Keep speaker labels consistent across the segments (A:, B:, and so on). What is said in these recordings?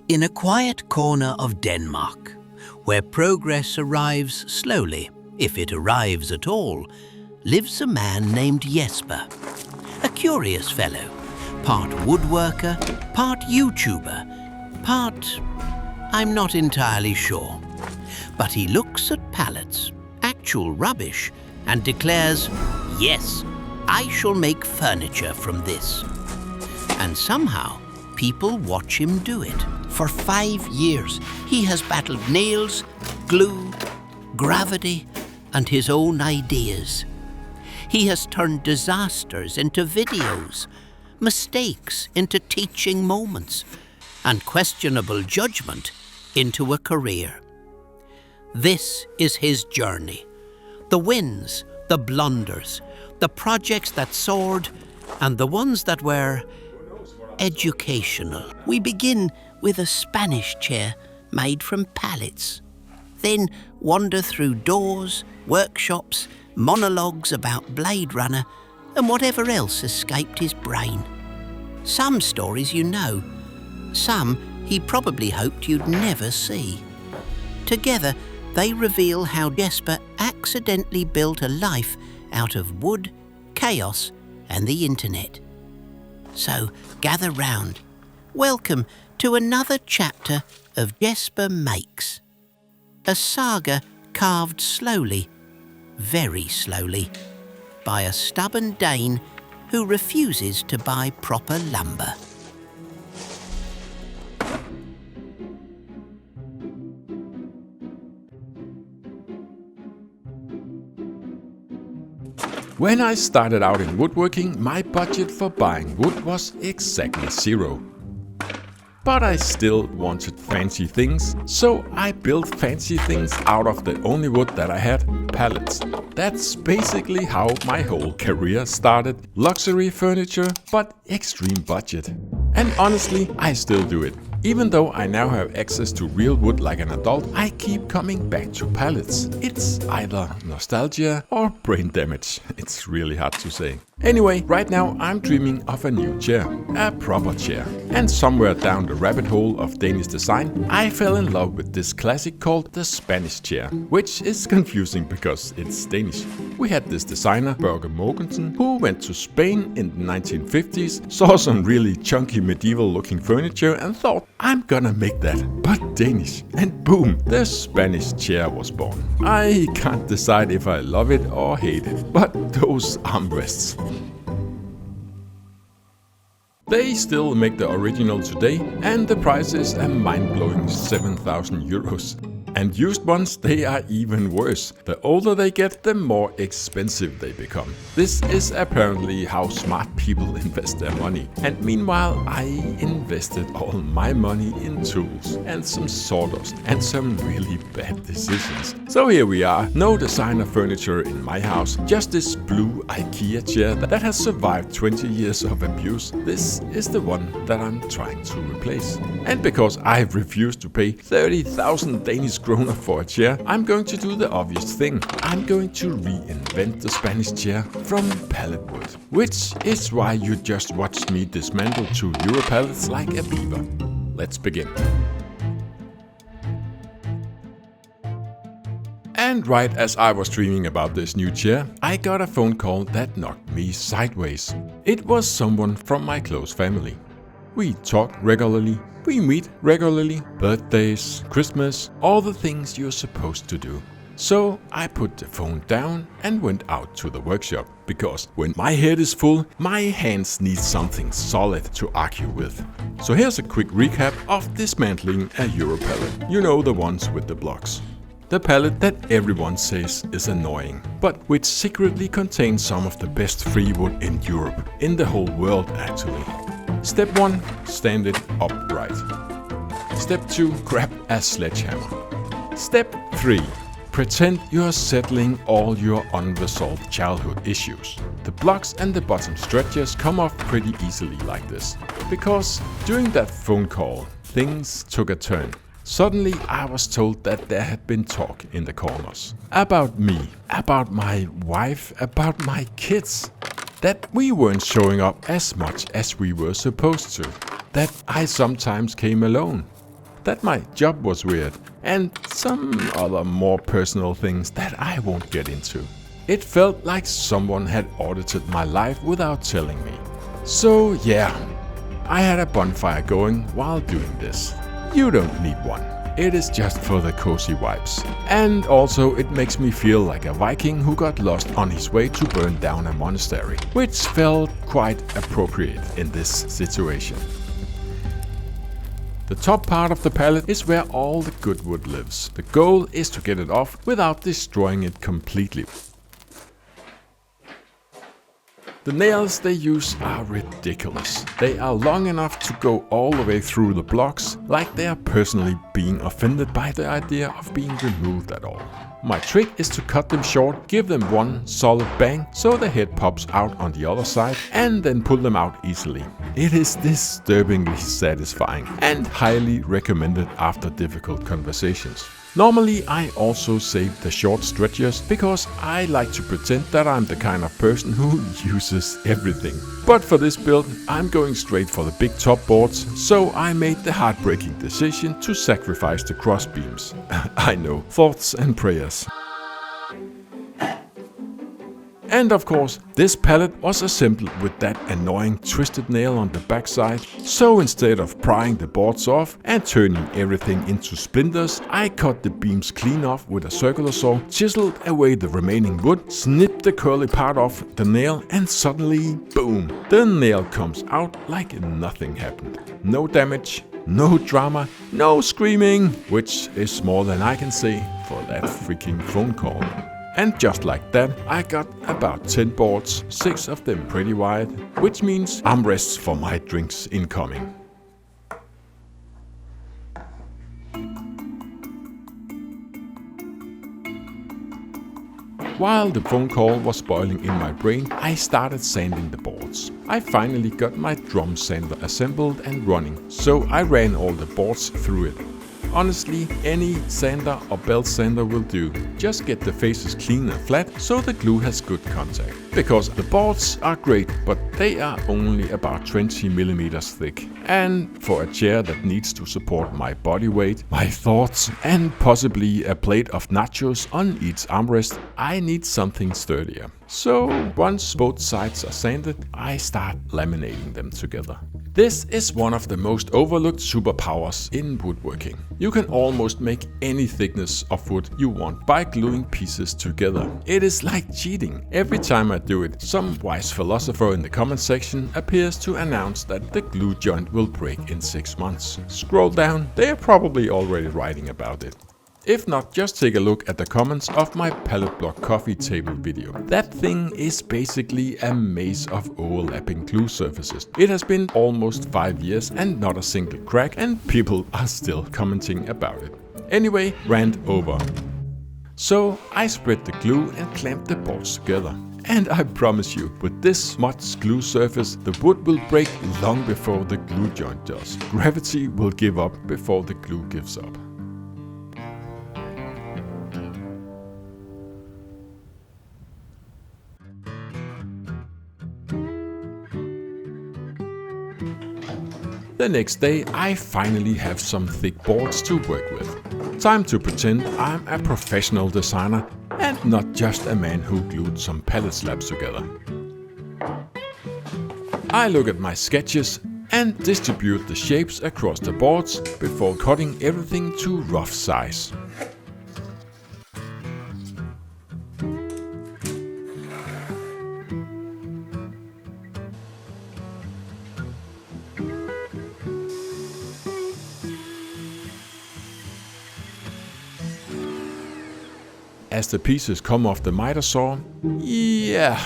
A: In a quiet corner of Denmark, where progress arrives slowly, if it arrives at all, lives a man named Jesper. A curious fellow, part woodworker, part YouTuber, part... I'm not entirely sure. But he looks at pallets, actual rubbish, and declares, "Yes, I shall make furniture from this." And somehow, people watch him do it. For 5 years, he has battled nails, glue, gravity, and his own ideas. He has turned disasters into videos, mistakes into teaching moments, and questionable judgment into a career. This is his journey. The wins, the blunders, the projects that soared, and the ones that were educational. We begin with a Spanish chair made from pallets. Then wander through doors, workshops, monologues about Blade Runner, and whatever else escaped his brain. Some stories you know, some he probably hoped you'd never see. Together, they reveal how Jesper accidentally built a life out of wood, chaos, and the internet. So, gather round. Welcome to another chapter of Jesper Makes. A saga carved slowly, very slowly, by a stubborn Dane who refuses to buy proper lumber.
B: When I started out in woodworking, my budget for buying wood was exactly 0. But I still wanted fancy things, so I built fancy things out of the only wood that I had, pallets. That's basically how my whole career started. Luxury furniture, but extreme budget. And honestly, I still do it. Even though I now have access to real wood like an adult, I keep coming back to pallets. It's either nostalgia or brain damage. It's really hard to say. Anyway, right now I'm dreaming of a new chair, a proper chair. And somewhere down the rabbit hole of Danish design, I fell in love with this classic called the Spanish chair, which is confusing because it's Danish. We had this designer, Børge Mogensen, who went to Spain in the 1950s, saw some really chunky medieval looking furniture and thought, I'm gonna make that, but Danish. And boom, the Spanish chair was born. I can't decide if I love it or hate it, but those armrests. They still make the original today, and the price is a mind-blowing 7,000 euros. And used ones, they are even worse. The older they get, the more expensive they become. This is apparently how smart people invest their money. And meanwhile, I invested all my money in tools and some sawdust and some really bad decisions. So here we are, no designer furniture in my house, just this blue IKEA chair that has survived 20 years of abuse. This is the one that I'm trying to replace. And because I refuse to pay 30,000 Danish kroner for a chair, I'm going to do the obvious thing. I'm going to reinvent the Spanish chair from pallet wood. Which is why you just watched me dismantle 2 Euro pallets like a beaver. Let's begin. And right as I was dreaming about this new chair, I got a phone call that knocked me sideways. It was someone from my close family. We talk regularly, we meet regularly, birthdays, Christmas, all the things you're supposed to do. So I put the phone down and went out to the workshop, because when my head is full, my hands need something solid to argue with. So here's a quick recap of dismantling a Euro pallet. You know, the ones with the blocks. The pallet that everyone says is annoying, but which secretly contains some of the best free wood in Europe, in the whole world actually. Step 1, stand it upright. Step 2, grab a sledgehammer. Step 3, pretend you're settling all your unresolved childhood issues. The blocks and the bottom stretchers come off pretty easily like this, because during that phone call, things took a turn. Suddenly I was told that there had been talk in the corners. About me, about my wife, about my kids. That we weren't showing up as much as we were supposed to. That I sometimes came alone. that my job was weird, and some other more personal things that I won't get into. It felt like someone had audited my life without telling me. So yeah, I had a bonfire going while doing this. You don't need one. It is just for the cozy vibes. And also it makes me feel like a Viking who got lost on his way to burn down a monastery, which felt quite appropriate in this situation. The top part of the pallet is where all the good wood lives. The goal is to get it off without destroying it completely. The nails they use are ridiculous. They are long enough to go all the way through the blocks, like they are personally being offended by the idea of being removed at all. My trick is to cut them short, give them one solid bang so the head pops out on the other side, and then pull them out easily. It is disturbingly satisfying and highly recommended after difficult conversations. Normally I also save the short stretchers because I like to pretend that I'm the kind of person who uses everything. But for this build I'm going straight for the big top boards, so I made the heartbreaking decision to sacrifice the cross beams. I know, thoughts and prayers. And of course, this pallet was assembled with that annoying twisted nail on the backside, so instead of prying the boards off and turning everything into splinters, I cut the beams clean off with a circular saw, chiseled away the remaining wood, snipped the curly part off the nail, and suddenly, boom, the nail comes out like nothing happened. No damage, no drama, no screaming, which is more than I can say for that freaking phone call. And just like that, I got about 10 boards, 6 of them pretty wide, which means armrests for my drinks incoming. While the phone call was boiling in my brain, I started sanding the boards. I finally got my drum sander assembled and running, so I ran all the boards through it. Honestly, any sander or belt sander will do. Just get the faces clean and flat so the glue has good contact. Because the boards are great, but they are only about 20 millimeters thick. And for a chair that needs to support my body weight, my thoughts, and possibly a plate of nachos on each armrest, I need something sturdier. So once both sides are sanded, I start laminating them together. This is one of the most overlooked superpowers in woodworking. You can almost make any thickness of wood you want by gluing pieces together. It is like cheating. Every time I do it, some wise philosopher in the comment section appears to announce that the glue joint will break in 6 months. Scroll down, they are probably already writing about it. If not, just take a look at the comments of my pallet block coffee table video. That thing is basically a maze of overlapping glue surfaces. It has been almost 5 years and not a single crack, and people are still commenting about it. Anyway, rant over. So I spread the glue and clamped the boards together. And I promise you, with this much glue surface, the wood will break long before the glue joint does. Gravity will give up before the glue gives up. The next day I finally have some thick boards to work with. Time to pretend I'm a professional designer and not just a man who glued some pallet slabs together. I look at my sketches and distribute the shapes across the boards before cutting everything to rough size. As the pieces come off the miter saw, yeah,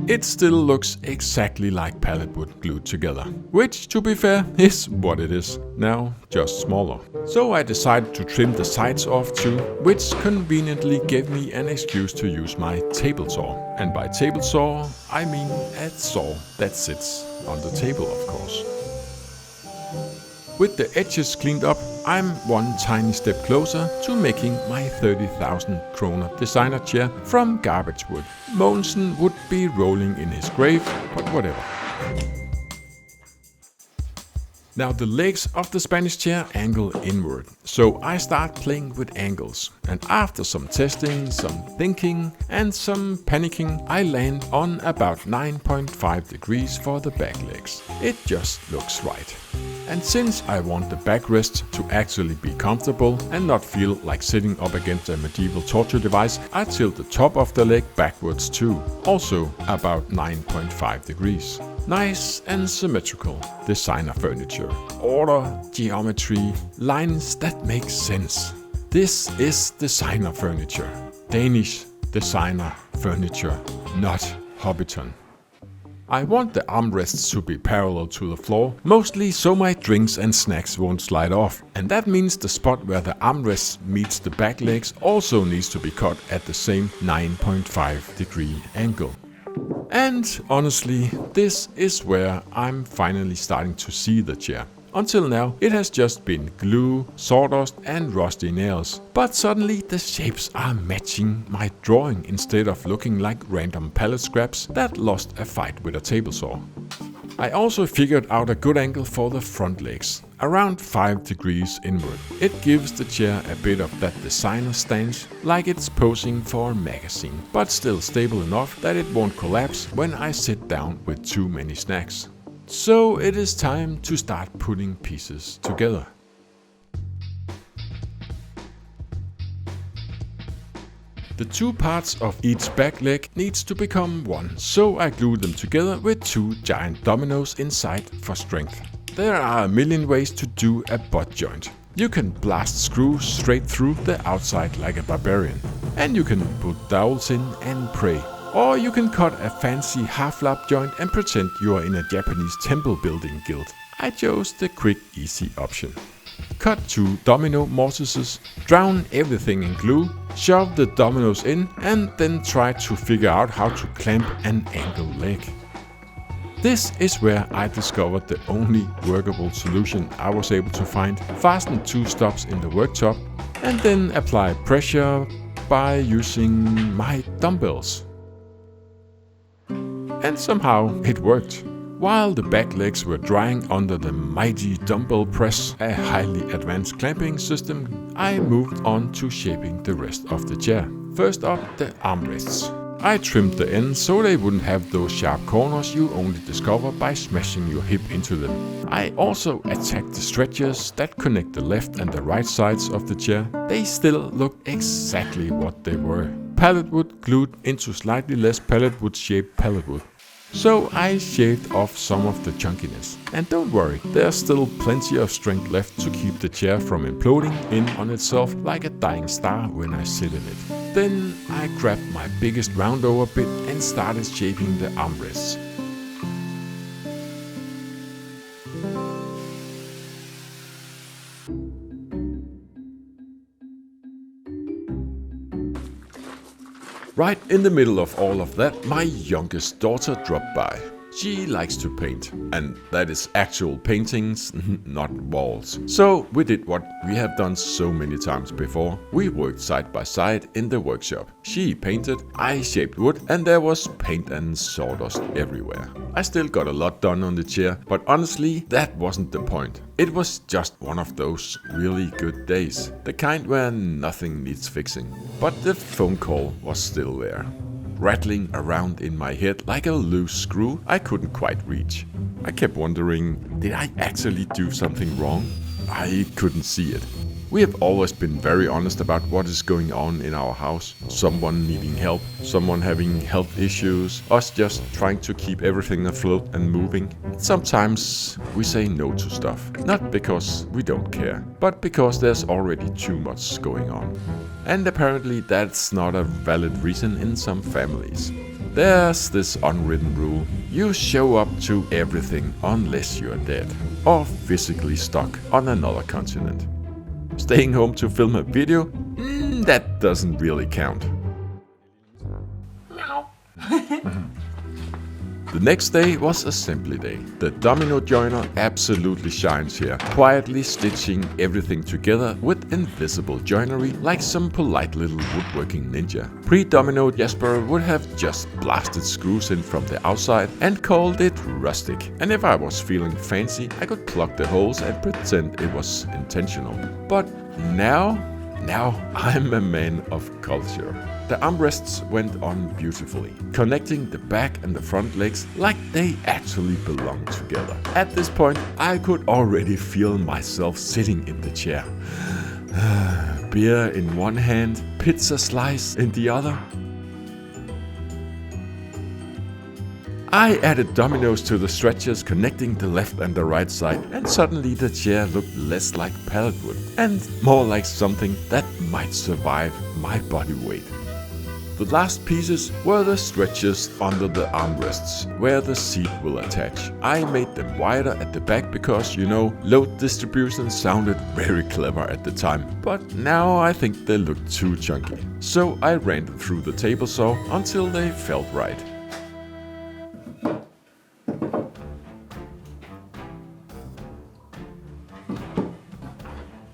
B: it still looks exactly like pallet wood glued together. Which, to be fair, is what it is, now just smaller. So I decided to trim the sides off too, which conveniently gave me an excuse to use my table saw. And by table saw, I mean a saw that sits on the table, of course. With the edges cleaned up, I'm one tiny step closer to making my 30,000 kroner designer chair from garbage wood. Mogensen would be rolling in his grave, but whatever. Now the legs of the Spanish chair angle inward, so I start playing with angles. And after some testing, some thinking and some panicking, I land on about 9.5 degrees for the back legs. It just looks right. And since I want the backrest to actually be comfortable and not feel like sitting up against a medieval torture device, I tilt the top of the leg backwards too, also about 9.5 degrees. Nice and symmetrical designer furniture. Order, geometry, lines that make sense. This is designer furniture. Danish designer furniture, not Hobbiton. I want the armrests to be parallel to the floor, mostly so my drinks and snacks won't slide off. And that means the spot where the armrests meets the back legs also needs to be cut at the same 9.5 degree angle. And honestly, this is where I'm finally starting to see the chair. Until now, it has just been glue, sawdust and rusty nails. But suddenly the shapes are matching my drawing instead of looking like random pallet scraps that lost a fight with a table saw. I also figured out a good angle for the front legs, around 5 degrees inward. It gives the chair a bit of that designer stance, like it's posing for a magazine, but still stable enough that it won't collapse when I sit down with too many snacks. So it is time to start putting pieces together. The two parts of each back leg needs to become one, so I glue them together with two giant dominoes inside for strength. There are a million ways to do a butt joint. You can blast screws straight through the outside like a barbarian, and you can put dowels in and pray. Or you can cut a fancy half-lap joint and pretend you are in a Japanese temple building guild. I chose the quick, easy option. Cut two domino mortises, drown everything in glue, shove the dominoes in and then try to figure out how to clamp an angle leg. This is where I discovered the only workable solution I was able to find. Fasten two stops in the worktop and then apply pressure by using my dumbbells. And somehow it worked. While the back legs were drying under the mighty dumbbell press, a highly advanced clamping system, I moved on to shaping the rest of the chair. First up, the armrests. I trimmed the ends so they wouldn't have those sharp corners you only discover by smashing your hip into them. I also attacked the stretchers that connect the left and the right sides of the chair. They still look exactly what they were. Pallet wood glued into slightly less pallet wood shaped pallet wood. So I shaved off some of the chunkiness. And don't worry, there's still plenty of strength left to keep the chair from imploding in on itself like a dying star when I sit in it. Then I grabbed my biggest roundover bit and started shaping the armrests. Right in the middle of all of that, my youngest daughter dropped by. She likes to paint, and that is actual paintings, not walls. So we did what we have done so many times before. We worked side by side in the workshop. She painted, I shaped wood, and there was paint and sawdust everywhere. I still got a lot done on the chair, but honestly, that wasn't the point. It was just one of those really good days. The kind where nothing needs fixing. But the phone call was still there, rattling around in my head like a loose screw I couldn't quite reach. I kept wondering, did I actually do something wrong? I couldn't see it. We have always been very honest about what is going on in our house. Someone needing help, someone having health issues, us just trying to keep everything afloat and moving. Sometimes we say no to stuff, not because we don't care, but because there's already too much going on. And apparently that's not a valid reason in some families. There's this unwritten rule: you show up to everything unless you're dead or physically stuck on another continent. Staying home to film a video? That doesn't really count. The next day was a simply day. The Domino joiner absolutely shines here, quietly stitching everything together with invisible joinery like some polite little woodworking ninja. Pre-Domino Jesper would have just blasted screws in from the outside and called it rustic. And if I was feeling fancy, I could plug the holes and pretend it was intentional. But now I'm a man of culture. The armrests went on beautifully, connecting the back and the front legs like they actually belong together. At this point, I could already feel myself sitting in the chair. Beer in one hand, pizza slice in the other. I added dominoes to the stretchers connecting the left and the right side, and suddenly the chair looked less like pallet wood and more like something that might survive my body weight. The last pieces were the stretchers under the armrests, where the seat will attach. I made them wider at the back because, load distribution sounded very clever at the time. But now I think they look too chunky. So I ran them through the table saw until they felt right.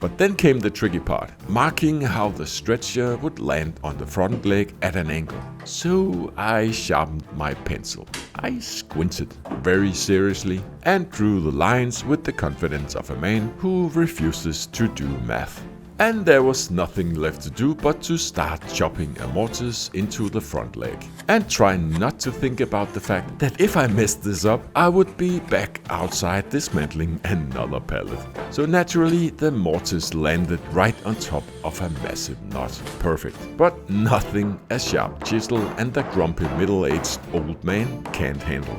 B: But then came the tricky part, marking how the stretcher would land on the front leg at an angle. So I sharpened my pencil. I squinted very seriously and drew the lines with the confidence of a man who refuses to do math. And there was nothing left to do but to start chopping a mortise into the front leg. And try not to think about the fact that if I messed this up, I would be back outside dismantling another pallet. So naturally, the mortise landed right on top of a massive knot. Perfect. But nothing a sharp chisel and a grumpy middle-aged old man can't handle.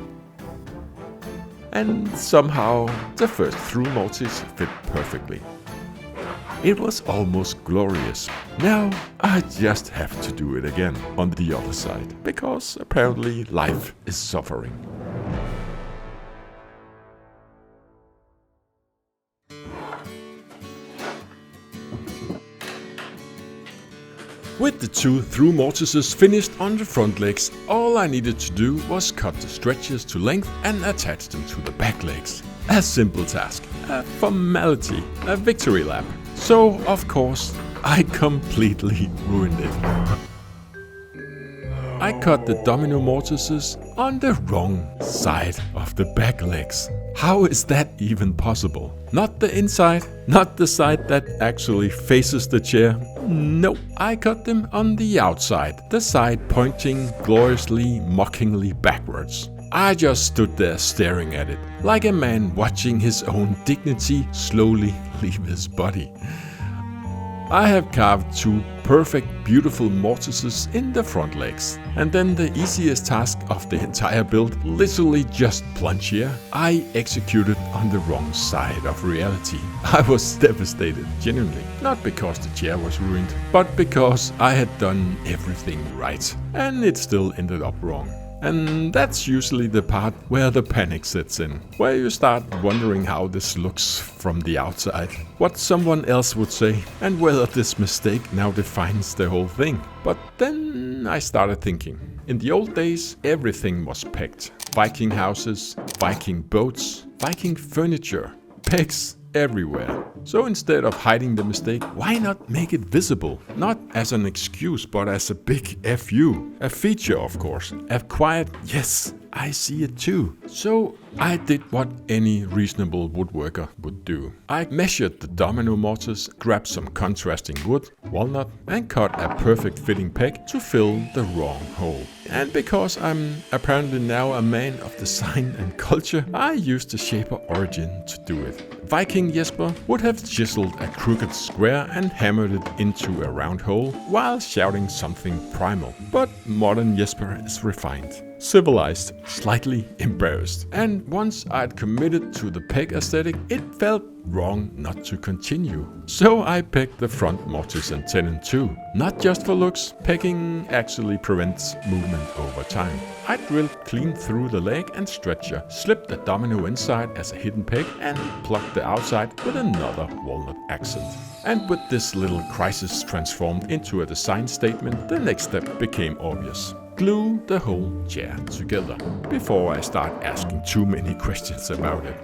B: And somehow, the first through mortise fit perfectly. It was almost glorious. Now I just have to do it again on the other side, because apparently life is suffering. With the two through mortises finished on the front legs, all I needed to do was cut the stretchers to length and attach them to the back legs. A simple task, a formality, a victory lap. So, of course, I completely ruined it. I cut the domino mortises on the wrong side of the back legs. How is that even possible? Not the inside, not the side that actually faces the chair. No, I cut them on the outside, the side pointing gloriously, mockingly backwards. I just stood there staring at it, like a man watching his own dignity slowly leave his body. I have carved two perfect, beautiful mortises in the front legs. And then the easiest task of the entire build, literally just plunge here, I executed on the wrong side of reality. I was devastated, genuinely. Not because the chair was ruined, but because I had done everything right. And it still ended up wrong. And that's usually the part where the panic sets in, where you start wondering how this looks from the outside, what someone else would say, and whether this mistake now defines the whole thing. But then I started thinking. In the old days, everything was pegged. Viking houses, Viking boats, Viking furniture, pegs everywhere. So instead of hiding the mistake, why not make it visible? Not as an excuse, but as a big FU. A feature, of course. A quiet, yes, I see it too. So I did what any reasonable woodworker would do. I measured the domino mortise, grabbed some contrasting wood, walnut, and cut a perfect fitting peg to fill the wrong hole. And because I'm apparently now a man of design and culture, I used the shaper origin to do it. Viking Jesper would have chiseled a crooked square and hammered it into a round hole while shouting something primal. But modern Jesper is refined, civilized, slightly embarrassed. And once I'd committed to the peg aesthetic, it felt wrong not to continue. So I pegged the front mortise and tenon too. Not just for looks, pegging actually prevents movement over time. I drilled clean through the leg and stretcher, slipped the domino inside as a hidden peg and plugged the outside with another walnut accent. And with this little crisis transformed into a design statement, the next step became obvious. glue the whole chair together before I start asking too many questions about it.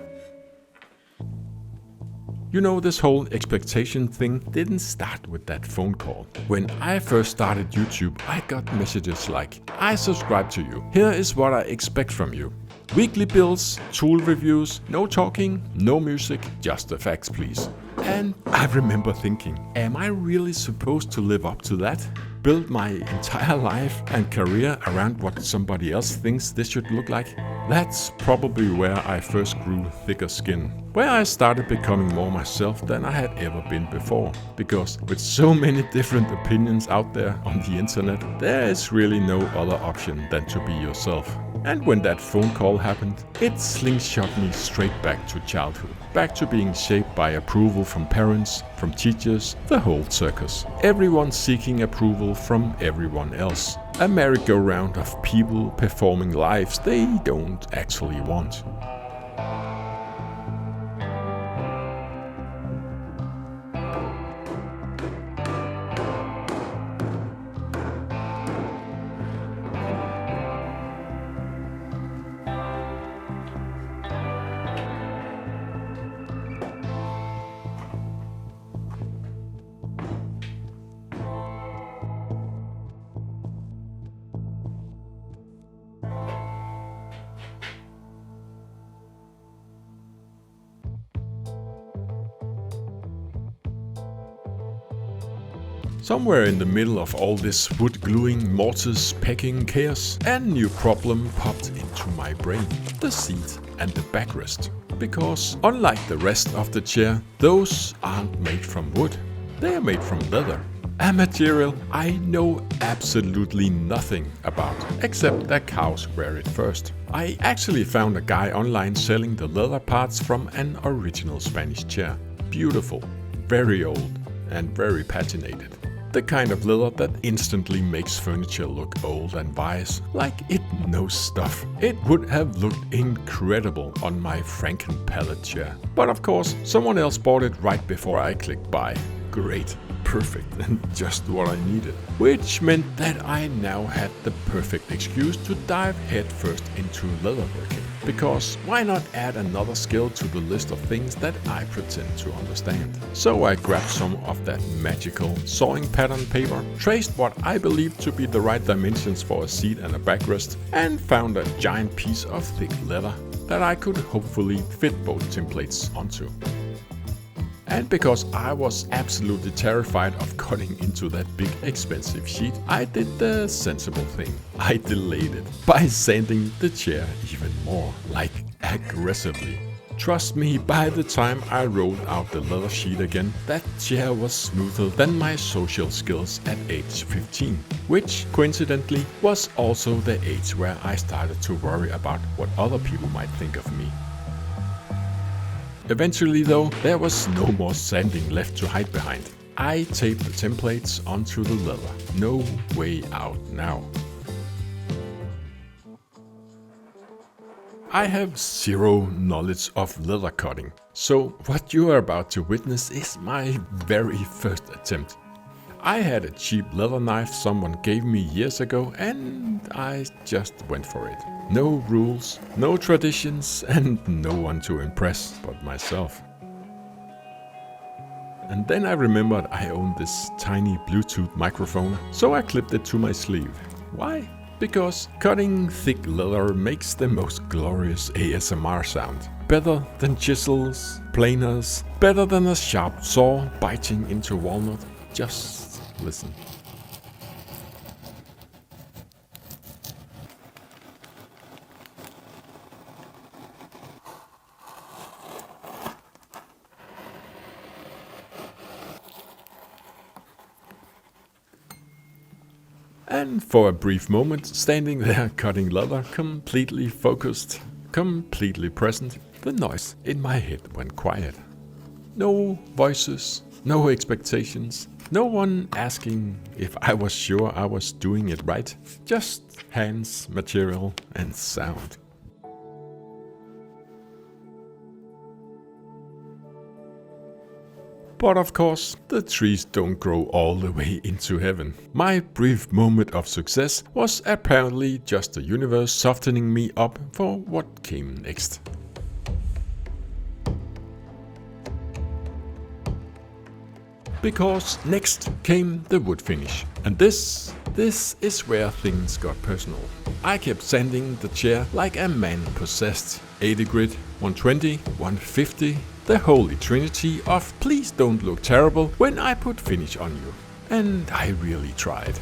B: You know, this whole expectation thing didn't start with that phone call. When I first started YouTube, I got messages like, "I subscribe to you. Here is what I expect from you. Weekly builds, tool reviews, no talking, no music, just the facts please." And I remember thinking, am I really supposed to live up to that? Build my entire life and career around what somebody else thinks this should look like? That's probably where I first grew thicker skin, where I started becoming more myself than I had ever been before. Because with so many different opinions out there on the internet, there is really no other option than to be yourself. And when that phone call happened, it slingshot me straight back to childhood. Back to being shaped by approval from parents, from teachers, the whole circus. Everyone seeking approval from everyone else. A merry-go-round of people performing lives they don't actually want. Somewhere in the middle of all this wood gluing, mortise pecking chaos, a new problem popped into my brain. The seat and the backrest. Because unlike the rest of the chair, those aren't made from wood. They are made from leather. A material I know absolutely nothing about, except that cows wear it first. I actually found a guy online selling the leather parts from an original Spanish chair. Beautiful, very old, and very patinated. The kind of leather that instantly makes furniture look old and wise, like it knows stuff. It would have looked incredible on my Franken pallet chair. But of course, someone else bought it right before I clicked buy. Great, perfect, and just what I needed. Which meant that I now had the perfect excuse to dive headfirst into leatherworking. Because why not add another skill to the list of things that I pretend to understand? So I grabbed some of that magical sawing pattern paper, traced what I believed to be the right dimensions for a seat and a backrest, and found a giant piece of thick leather that I could hopefully fit both templates onto. And because I was absolutely terrified of cutting into that big expensive sheet, I did the sensible thing. I delayed it by sanding the chair even more, like aggressively. Trust me, by the time I rolled out the leather sheet again, that chair was smoother than my social skills at age 15, which coincidentally was also the age where I started to worry about what other people might think of me. Eventually though, there was no more sanding left to hide behind. I taped the templates onto the leather. No way out now. I have zero knowledge of leather cutting, so what you are about to witness is my very first attempt. I had a cheap leather knife someone gave me years ago and I just went for it. No rules, no traditions, and no one to impress but myself. And then I remembered I owned this tiny Bluetooth microphone, so I clipped it to my sleeve. Why? Because cutting thick leather makes the most glorious ASMR sound. Better than chisels, planers, better than a sharp saw biting into walnut. Just listen. And for a brief moment, standing there cutting leather, completely focused, completely present, the noise in my head went quiet. No voices, no expectations, no one asking if I was sure I was doing it right. Just hands, material, and sound. But of course, the trees don't grow all the way into heaven. My brief moment of success was apparently just the universe softening me up for what came next. Because next came the wood finish. And this is where things got personal. I kept sanding the chair like a man possessed. 80 grit, 120, 150, the holy trinity of please don't look terrible when I put finish on you. And I really tried.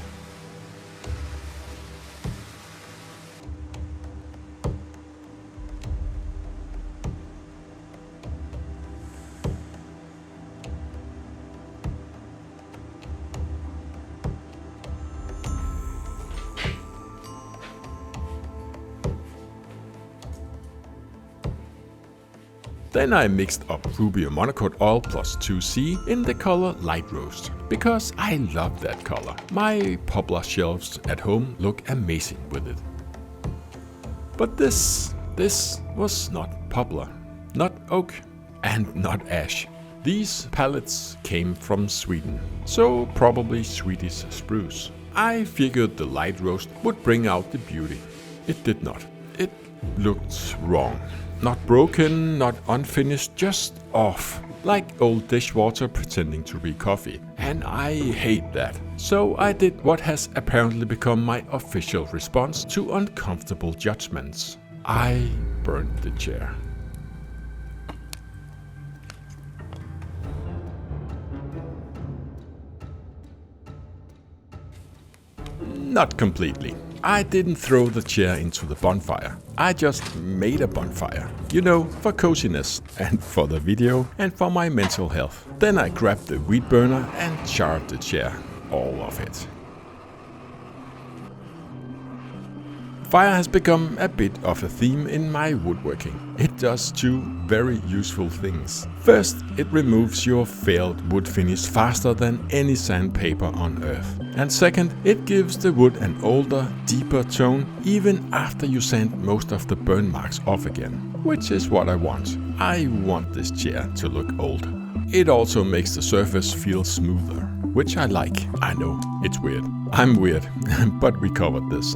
B: Then I mixed up ruby monocoat oil plus 2C in the color light roast, because I love that color. My poplar shelves at home look amazing with it. But this was not poplar, not oak, and not ash. These pallets came from Sweden, so probably Swedish spruce. I figured the light roast would bring out the beauty. It did not. It looked wrong. Not broken, not unfinished, just off. Like old dishwater pretending to be coffee. And I hate that. So I did what has apparently become my official response to uncomfortable judgments. I burned the chair. Not completely. I didn't throw the chair into the bonfire. I just made a bonfire. You know, for coziness, and for the video, and for my mental health. Then I grabbed the weed burner and charred the chair. All of it. Fire has become a bit of a theme in my woodworking. It does two very useful things. First, it removes your failed wood finish faster than any sandpaper on earth. And second, it gives the wood an older, deeper tone even after you sand most of the burn marks off again. Which is what I want. I want this chair to look old. It also makes the surface feel smoother, which I like. I know, it's weird. I'm weird, but we covered this.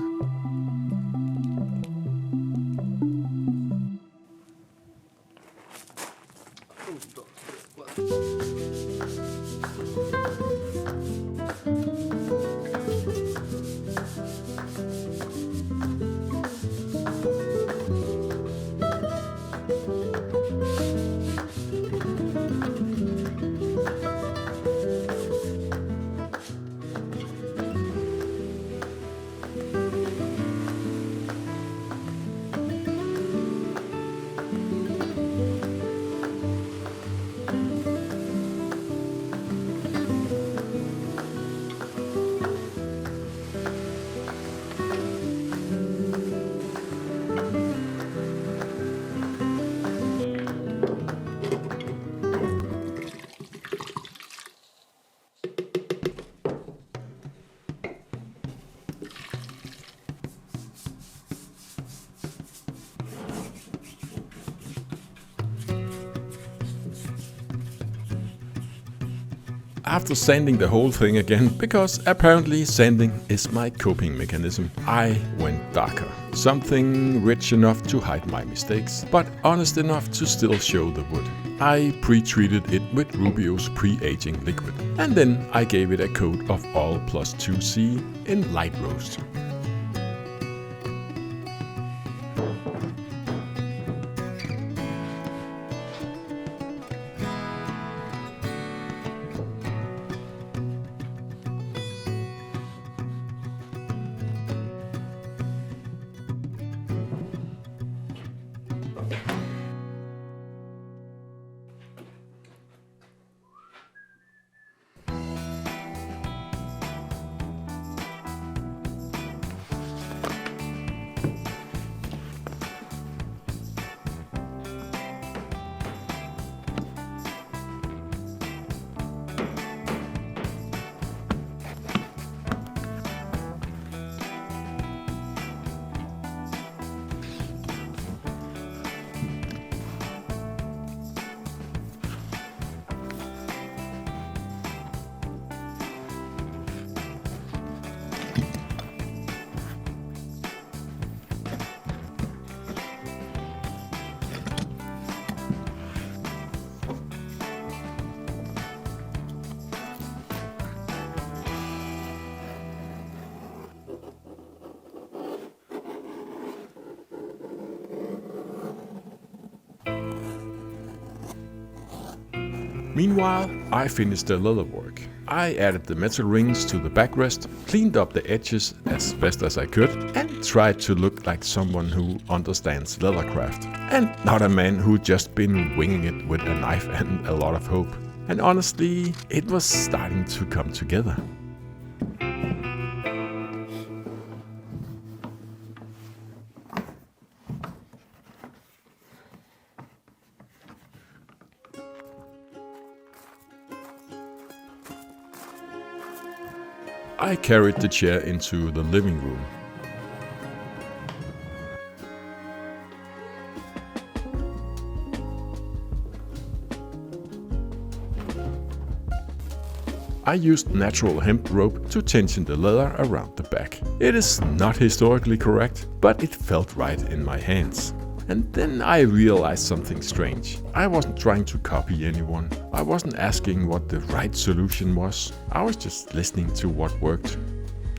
B: After sanding the whole thing again, because apparently sanding is my coping mechanism, I went darker. Something rich enough to hide my mistakes, but honest enough to still show the wood. I pre-treated it with Rubio's pre-aging liquid, and then I gave it a coat of oil plus 2C in light roast. Meanwhile, I finished the leather work. I added the metal rings to the backrest, cleaned up the edges as best as I could, and tried to look like someone who understands leathercraft, and not a man who just been winging it with a knife and a lot of hope. And honestly, it was starting to come together. I carried the chair into the living room. I used natural hemp rope to tension the leather around the back. It is not historically correct, but it felt right in my hands. And then I realized something strange. I wasn't trying to copy anyone. I wasn't asking what the right solution was. I was just listening to what worked.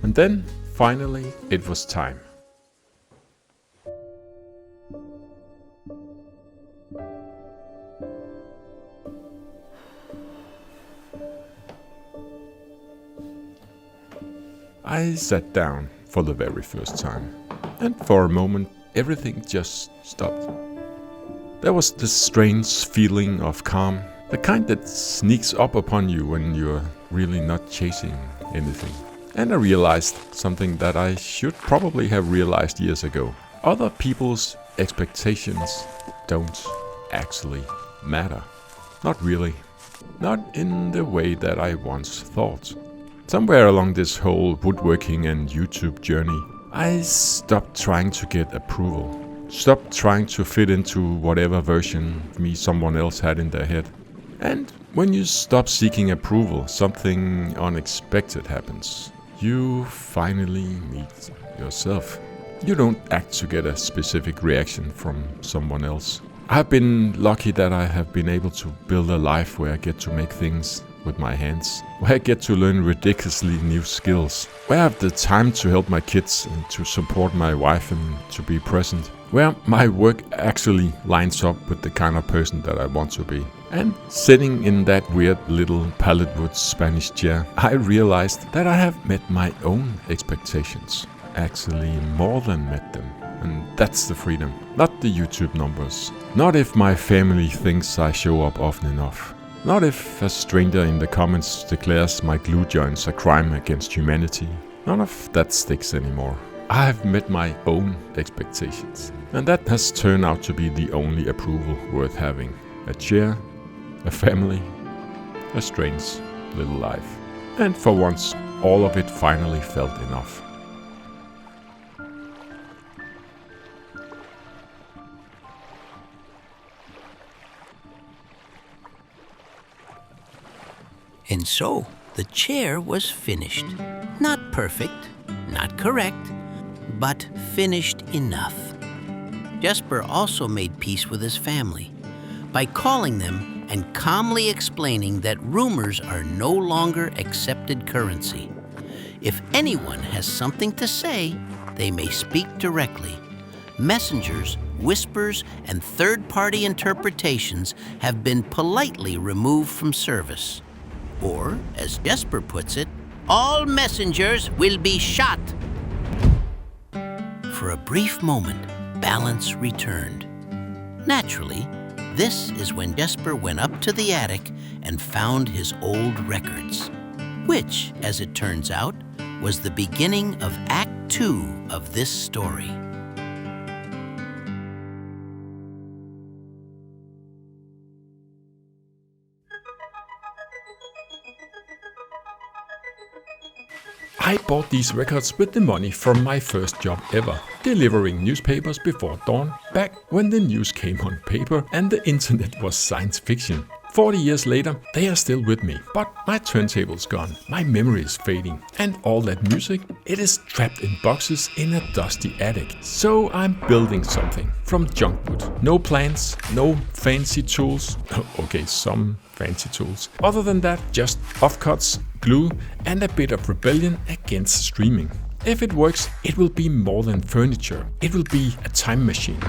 B: And then, finally, it was time. I sat down for the very first time, and for a moment everything just stopped. There was this strange feeling of calm, the kind that sneaks up upon you when you're really not chasing anything. And I realized something that I should probably have realized years ago. Other people's expectations don't actually matter. Not really. Not in the way that I once thought. Somewhere along this whole woodworking and YouTube journey, I stopped trying to get approval. Stopped trying to fit into whatever version of me someone else had in their head. And when you stop seeking approval, something unexpected happens. You finally meet yourself. You don't act to get a specific reaction from someone else. I've been lucky that I have been able to build a life where I get to make things with my hands, where I get to learn ridiculously new skills, where I have the time to help my kids and to support my wife and to be present, where my work actually lines up with the kind of person that I want to be. And sitting in that weird little pallet wood Spanish chair, I realized that I have met my own expectations, actually more than met them. And that's the freedom, not the YouTube numbers, not if my family thinks I show up often enough. Not if a stranger in the comments declares my glue joints a crime against humanity. None of that sticks anymore. I have met my own expectations. And that has turned out to be the only approval worth having. A chair, a family, a strange little life. And for once, all of it finally felt enough.
A: And so, the chair was finished. Not perfect, not correct, but finished enough. Jesper also made peace with his family by calling them and calmly explaining that rumors are no longer accepted currency. If anyone has something to say, they may speak directly. Messengers, whispers, and third-party interpretations have been politely removed from service. Or, as Jesper puts it, all messengers will be shot. For a brief moment, balance returned. Naturally, this is when Jesper went up to the attic and found his old records, which, as it turns out, was the beginning of Act 2 of this story.
B: I bought these records with the money from my first job ever, delivering newspapers before dawn, back when the news came on paper and the internet was science fiction. 40 years later, they are still with me, but my turntable's gone, my memory is fading, and all that music, it is trapped in boxes in a dusty attic. So I'm building something from junk wood. No plans, no fancy tools, okay, some fancy tools. Other than that, just offcuts, glue, and a bit of rebellion against streaming. If it works, it will be more than furniture. It will be a time machine.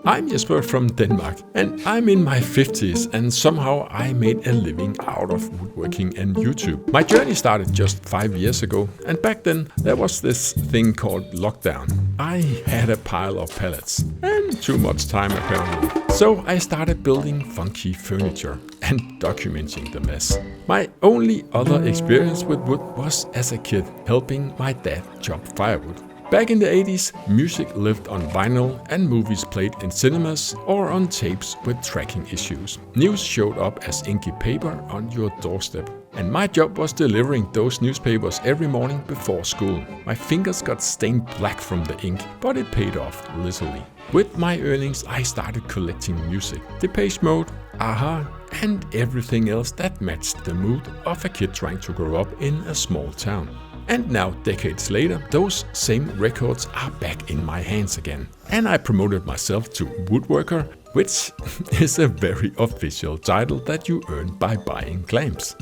B: I'm Jesper from Denmark, and I'm in my 50s, and somehow I made a living out of woodworking and YouTube. My journey started just 5 years ago, and back then there was this thing called lockdown. I had a pile of pallets, and too much time apparently. So I started building funky furniture and documenting the mess. My only other experience with wood was as a kid, helping my dad chop firewood. Back in the 80s, music lived on vinyl and movies played in cinemas or on tapes with tracking issues. News showed up as inky paper on your doorstep. And my job was delivering those newspapers every morning before school. My fingers got stained black from the ink, but it paid off literally. With my earnings, I started collecting music, Depeche Mode, Aha, and everything else that matched the mood of a kid trying to grow up in a small town. And now, decades later, those same records are back in my hands again. And I promoted myself to woodworker, which is a very official title that you earn by buying clamps.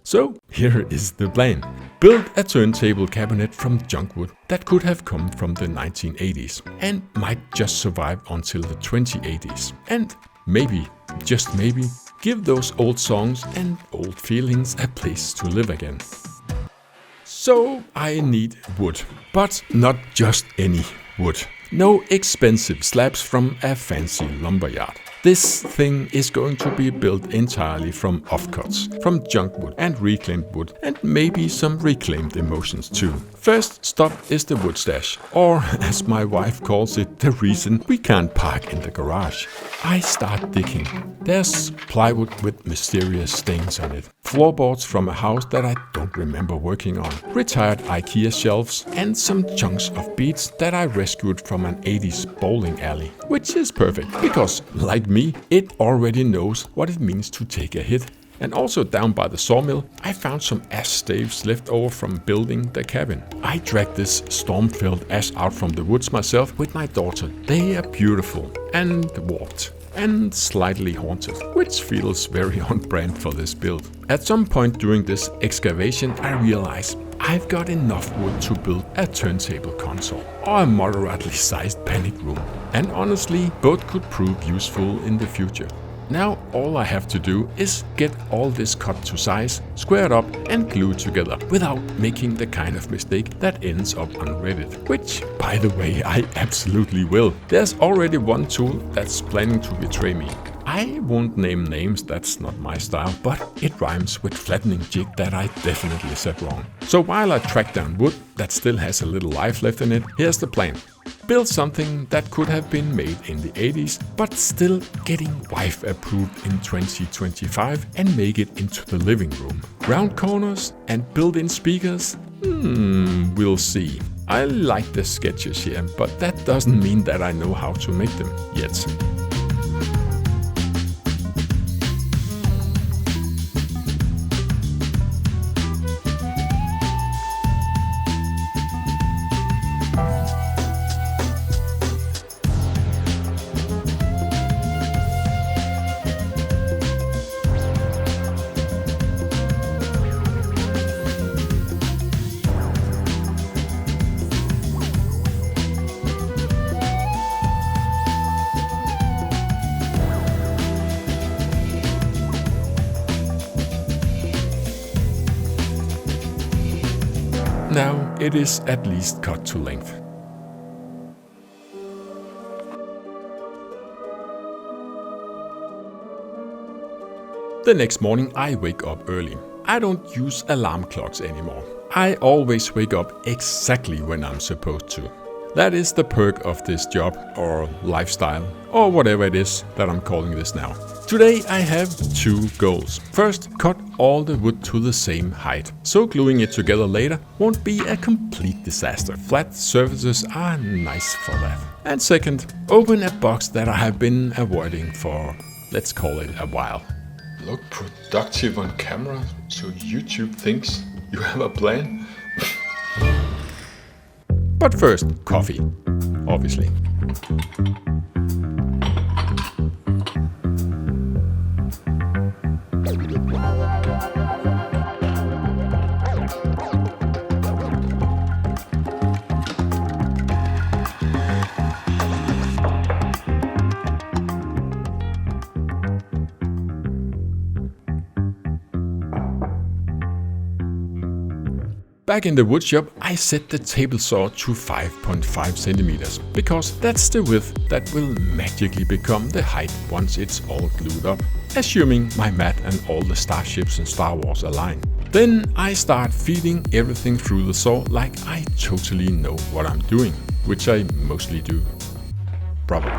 B: So here is the plan. Build a turntable cabinet from junk wood that could have come from the 1980s and might just survive until the 2080s. And maybe, just maybe, give those old songs and old feelings a place to live again. So I need wood, but not just any wood. No expensive slabs from a fancy lumberyard. This thing is going to be built entirely from offcuts, from junk wood and reclaimed wood, and maybe some reclaimed emotions too. First stop is the wood stash, or as my wife calls it, the reason we can't park in the garage. I start digging. There's plywood with mysterious stains on it, floorboards from a house that I don't remember working on, retired IKEA shelves, and some chunks of beads that I rescued from an 80s bowling alley. Which is perfect, because, like me, it already knows what it means to take a hit. And also down by the sawmill, I found some ash staves left over from building the cabin. I dragged this storm-filled ash out from the woods myself with my daughter. They are beautiful and warped and slightly haunted, which feels very on brand for this build. At some point during this excavation, I realized I've got enough wood to build a turntable console or a moderately sized panic room. And honestly, both could prove useful in the future. Now all I have to do is get all this cut to size, square it up and glue it together without making the kind of mistake that ends up on Reddit. Which, by the way, I absolutely will. There's already one tool that's planning to betray me. I won't name names, that's not my style, but it rhymes with flattening jig that I definitely said wrong. So while I track down wood that still has a little life left in it, here's the plan. Build something that could have been made in the 80s, but still getting wife approved in 2025 and make it into the living room. Round corners and built-in speakers? We'll see. I like the sketches here, but that doesn't mean that I know how to make them yet. Now it is at least cut to length. The next morning I wake up early. I don't use alarm clocks anymore. I always wake up exactly when I'm supposed to. That is the perk of this job or lifestyle or whatever it is that I'm calling this now. Today I have 2 goals. First, cut all the wood to the same height, so gluing it together later won't be a complete disaster. Flat surfaces are nice for that. And second, open a box that I have been avoiding for, let's call it a while. Look productive on camera so YouTube thinks you have a plan. But first, coffee, obviously. Back in the woodshop, I set the table saw to 5.5 centimeters, because that's the width that will magically become the height once it's all glued up, assuming my mat and all the starships in Star Wars align. Then I start feeding everything through the saw like I totally know what I'm doing, which I mostly do. Probably.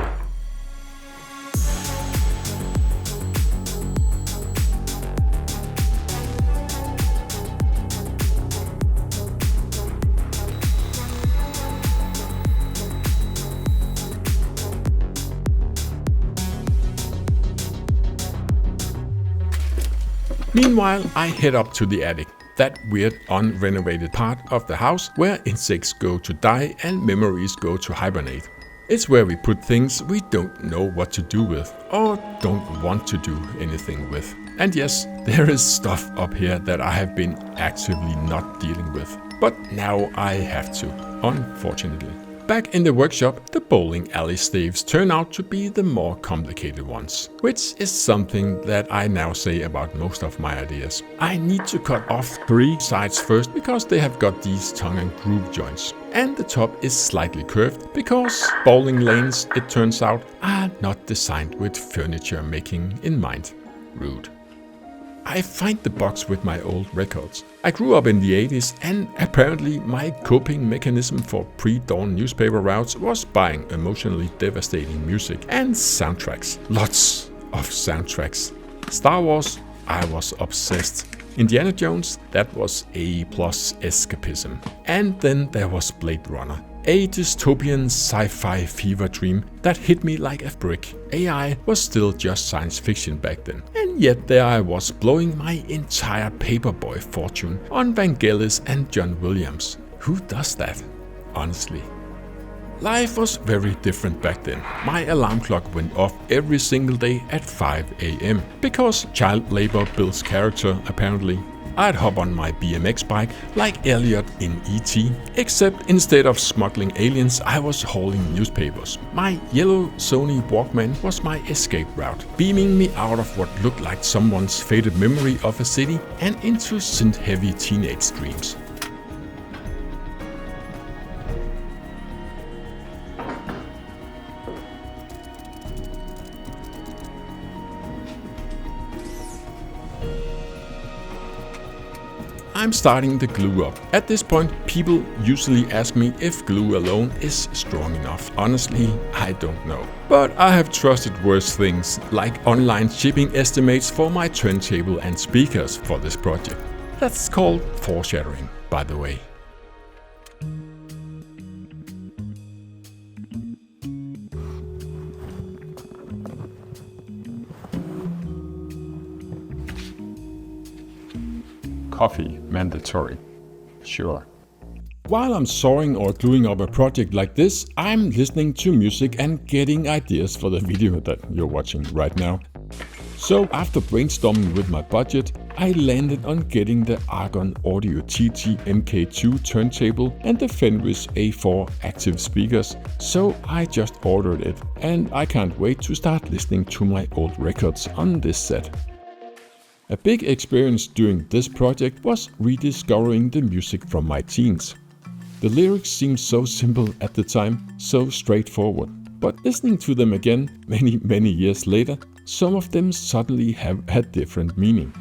B: Meanwhile, I head up to the attic, that weird unrenovated part of the house where insects go to die and memories go to hibernate. It's where we put things we don't know what to do with, or don't want to do anything with. And yes, there is stuff up here that I have been actively not dealing with, but now I have to, unfortunately. Back in the workshop, the bowling alley staves turn out to be the more complicated ones, which is something that I now say about most of my ideas. I need to cut off 3 sides first because they have got these tongue and groove joints. And the top is slightly curved because bowling lanes, it turns out, are not designed with furniture making in mind. Rude. I find the box with my old records. I grew up in the 80s and apparently my coping mechanism for pre-dawn newspaper routes was buying emotionally devastating music and soundtracks. Lots of soundtracks. Star Wars, I was obsessed. Indiana Jones, that was A+ escapism. And then there was Blade Runner. A dystopian sci-fi fever dream that hit me like a brick. AI was still just science fiction back then. And yet there I was blowing my entire paperboy fortune on Vangelis and John Williams. Who does that? Honestly. Life was very different back then. My alarm clock went off every single day at 5 AM because child labor builds character apparently. I'd hop on my BMX bike like Elliot in E.T., except instead of smuggling aliens, I was hauling newspapers. My yellow Sony Walkman was my escape route, beaming me out of what looked like someone's faded memory of a city and into synth-heavy teenage dreams. I'm starting the glue up. At this point, people usually ask me if glue alone is strong enough. Honestly, I don't know. But I have trusted worse things, like online shipping estimates for my turntable and speakers for this project. That's called foreshadowing, by the way.
C: Coffee mandatory. Sure.
B: While I'm sawing or gluing up a project like this, I'm listening to music and getting ideas for the video that you're watching right now. So after brainstorming with my budget, I landed on getting the Argon Audio TT MK2 turntable and the Fenris A4 active speakers, so I just ordered it and I can't wait to start listening to my old records on this set. A big experience during this project was rediscovering the music from my teens. The lyrics seemed so simple at the time, so straightforward, but listening to them again many years later, some of them suddenly have had different meaning.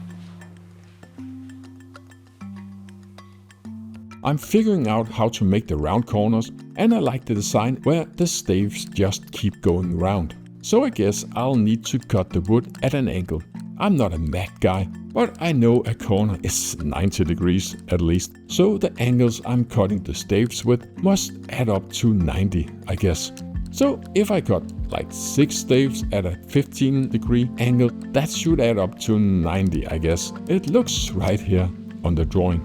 B: I'm figuring out how to make the round corners, and I like the design where the staves just keep going round. So I guess I'll need to cut the wood at an angle. I'm not a Mac guy, but I know a corner is 90 degrees at least, so the angles I'm cutting the staves with must add up to 90, I guess. So if I cut like 6 staves at a 15-degree angle, that should add up to 90, I guess. It looks right here on the drawing.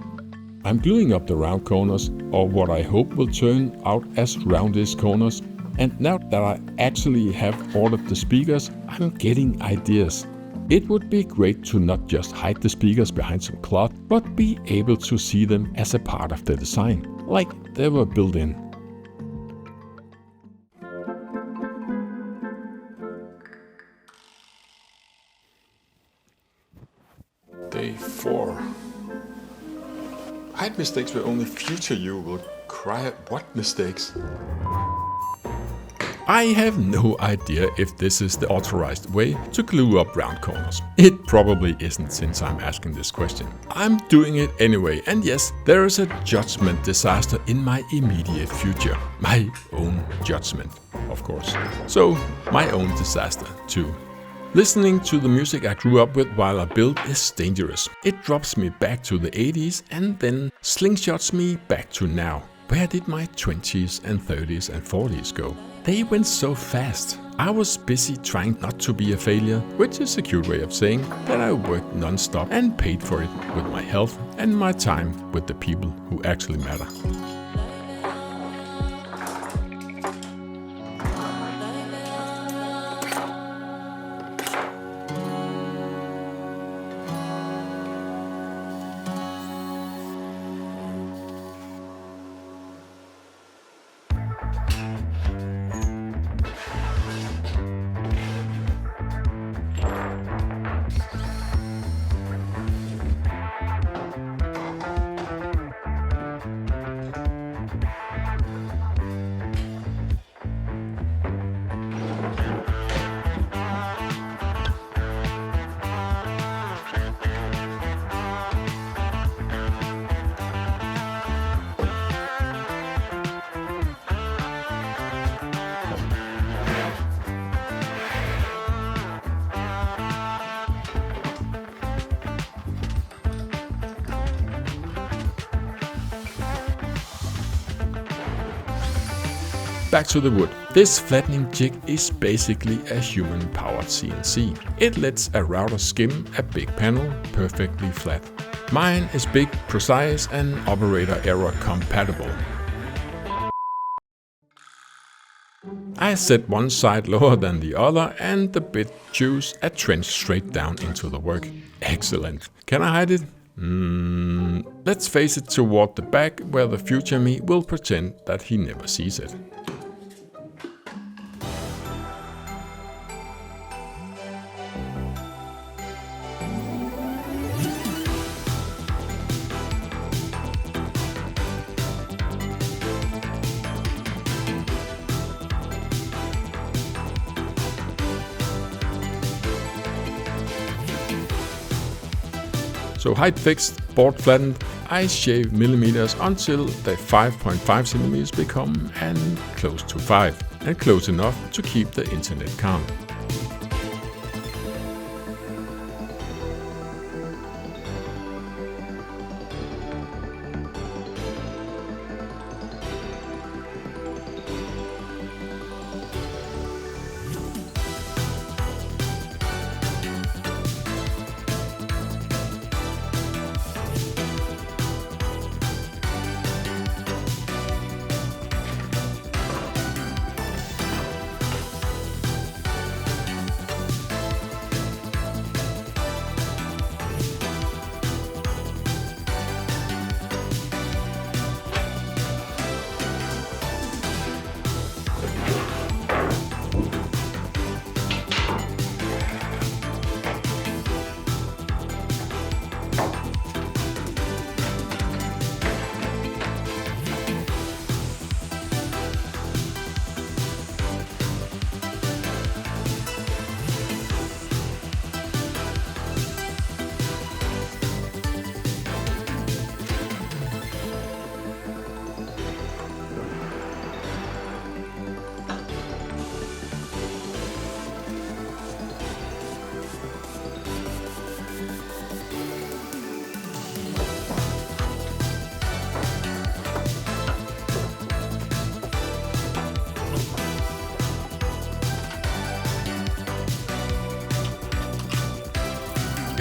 B: I'm gluing up the round corners, or what I hope will turn out as roundish corners, and now that I actually have ordered the speakers, I'm getting ideas. It would be great to not just hide the speakers behind some cloth, but be able to see them as a part of the design, like they were built in.
C: Day 4. I'd
B: mistakes where only future you will cry. What mistakes? I have no idea if this is the authorized way to glue up round corners. It probably isn't, since I'm asking this question. I'm doing it anyway, and yes, there is a judgment disaster in my immediate future. My own judgment, of course. So, my own disaster too. Listening to the music I grew up with while I build is dangerous. It drops me back to the 80s and then slingshots me back to now. Where did my 20s and 30s and 40s go? They went so fast. I was busy trying not to be a failure, which is a cute way of saying that I worked non-stop and paid for it with my health and my time with the people who actually matter. Back to the wood. This flattening jig is basically a human-powered CNC. It lets a router skim a big panel perfectly flat. Mine is big, precise and operator error compatible. I set one side lower than the other and the bit chews a trench straight down into the work. Excellent. Can I hide it? Let's face it toward the back, where the future me will pretend that he never sees it. So height fixed, board flattened, I shave millimeters until the 5.5 centimeters become and close to 5, and close enough to keep the internet calm.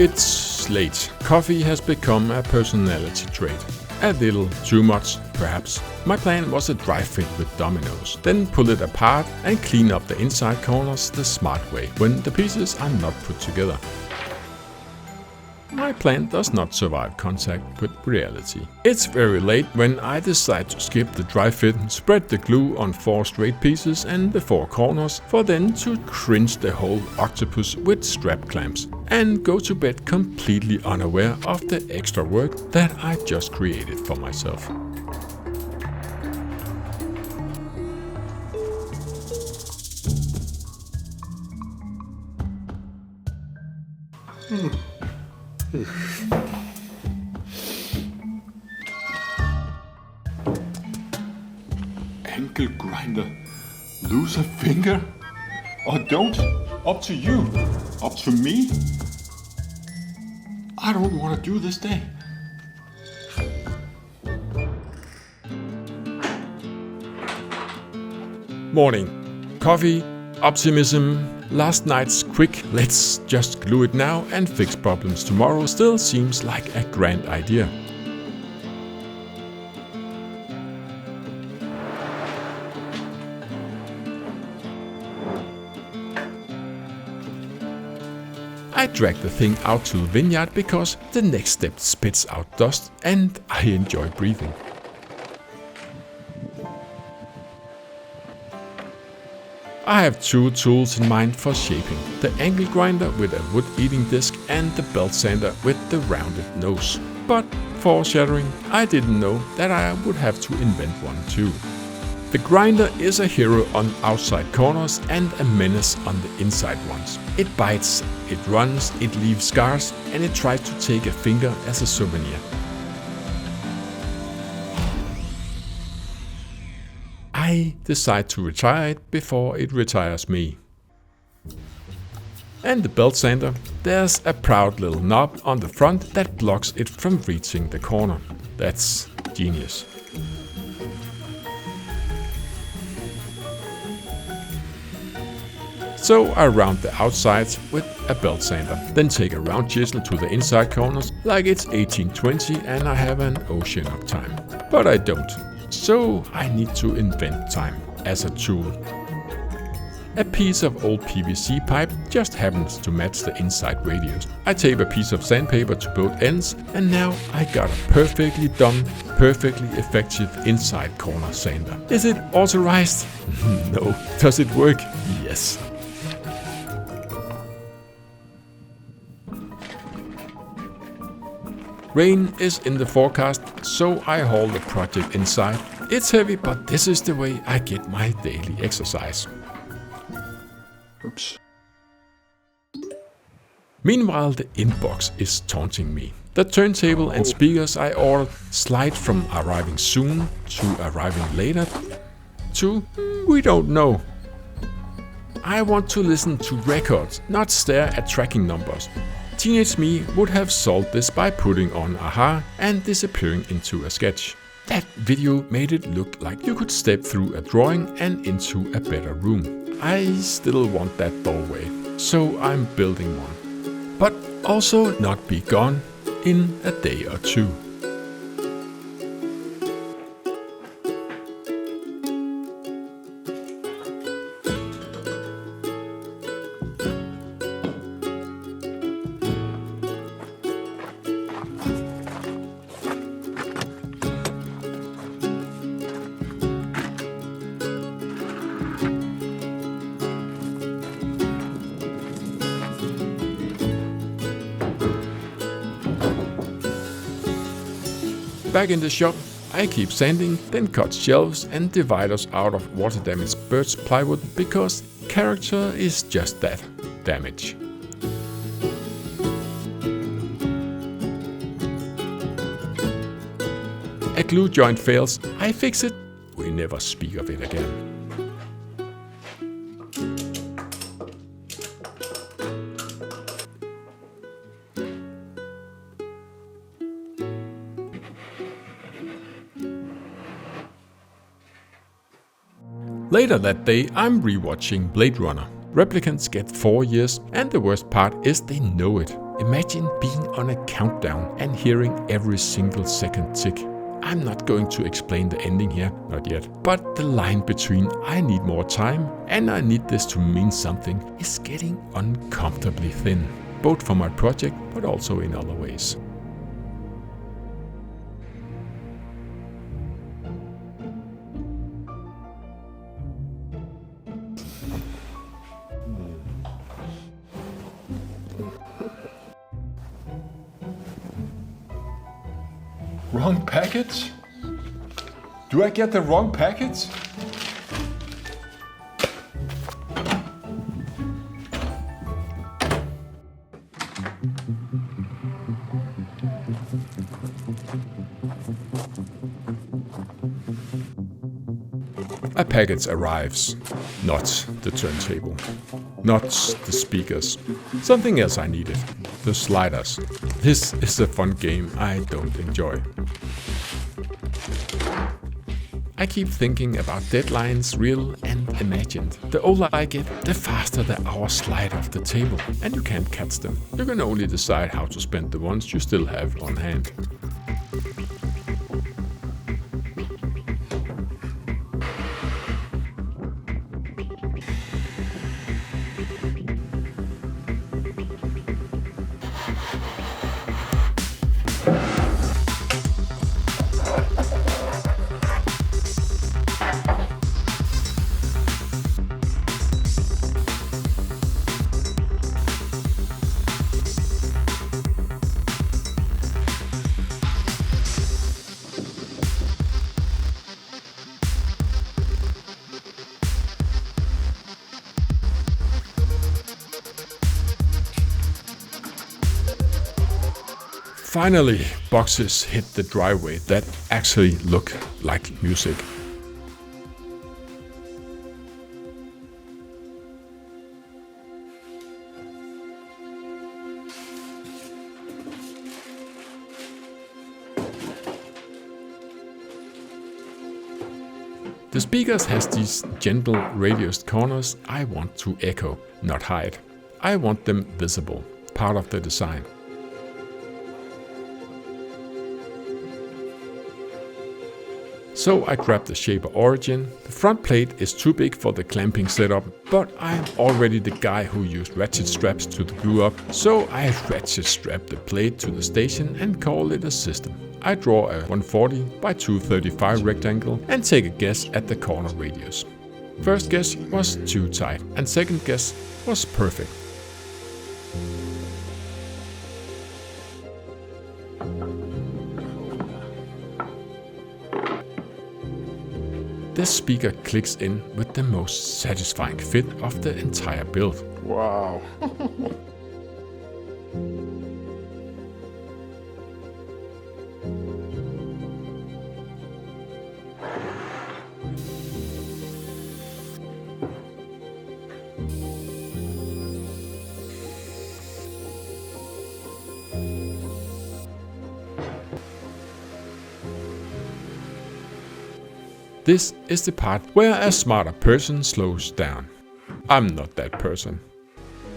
B: It's late. Coffee has become a personality trait. A little too much, perhaps. My plan was a dry fit with Dominoes, then pull it apart and clean up the inside corners the smart way, when the pieces are not put together. my plan does not survive contact with reality. It's very late when I decide to skip the dry fit, spread the glue on 4 straight pieces and the 4 corners, for then to cringe the whole octopus with strap clamps and go to bed completely unaware of the extra work that I just created for myself.
C: Ankle grinder. Lose a finger? Or don't? Up to you. Up to me? I don't want to do this day.
B: Morning. Coffee, optimism, last night's quick let's just glue it now and fix problems tomorrow still seems like a grand idea. I drag the thing out to the vineyard because the next step spits out dust and I enjoy breathing. I have 2 tools in mind for shaping, the angle grinder with a wood eating disc and the belt sander with the rounded nose. But foreshadowing, I didn't know that I would have to invent one too. The grinder is a hero on outside corners and a menace on the inside ones. It bites, it runs, it leaves scars, and it tries to take a finger as a souvenir. I decide to retire it before it retires me. And the belt sander, there's a proud little knob on the front that blocks it from reaching the corner. That's genius. So I round the outsides with a belt sander, then take a round chisel to the inside corners like it's 1820 and I have an ocean of time. But I don't, so I need to invent time as a tool. A piece of old PVC pipe just happens to match the inside radius. I tape a piece of sandpaper to both ends and now I got a perfectly done, perfectly effective inside corner sander. Is it authorized? No. Does it work? Yes. Rain is in the forecast, so I haul the project inside. It's heavy, but this is the way I get my daily exercise.
C: Oops.
B: Meanwhile, the inbox is taunting me. The turntable and speakers I ordered slide from arriving soon to arriving later to we don't know. I want to listen to records, not stare at tracking numbers. Teenage me would have solved this by putting on Aha and disappearing into a sketch. That video made it look like you could step through a drawing and into a better room. I still want that doorway, so I'm building one. But also not be gone in a day or 2. Back in the shop, I keep sanding, then cut shelves and dividers out of water-damaged birch plywood because character is just that, damage. A glue joint fails, I fix it, we never speak of it again. Later that day, I'm rewatching Blade Runner. Replicants get 4 years, and the worst part is they know it. Imagine being on a countdown and hearing every single second tick. I'm not going to explain the ending here, not yet. But the line between I need more time and I need this to mean something is getting uncomfortably thin. both for my project but also in other ways.
C: Wrong package? Do I get the wrong package?
B: A package arrives. Not the turntable. Not the speakers. Something else I needed. The sliders. This is a fun game I don't enjoy. I keep thinking about deadlines, real and imagined. The older I get, the faster the hours slide off the table, and you can't catch them. You can only decide how to spend the ones you still have on hand. Finally, boxes hit the driveway that actually look like music. The speakers has these gentle radiused corners I want to echo, not hide. I want them visible, part of the design. So I grabbed the Shaper Origin. The front plate is too big for the clamping setup, but I'm already the guy who used ratchet straps to the glue up, so I ratchet strap the plate to the station and call it a system. I draw a 140 by 235 rectangle and take a guess at the corner radius. First guess was too tight and second guess was perfect. This speaker clicks in with the most satisfying fit of the entire build.
C: Wow.
B: This is the part where a smarter person slows down. I'm not that person.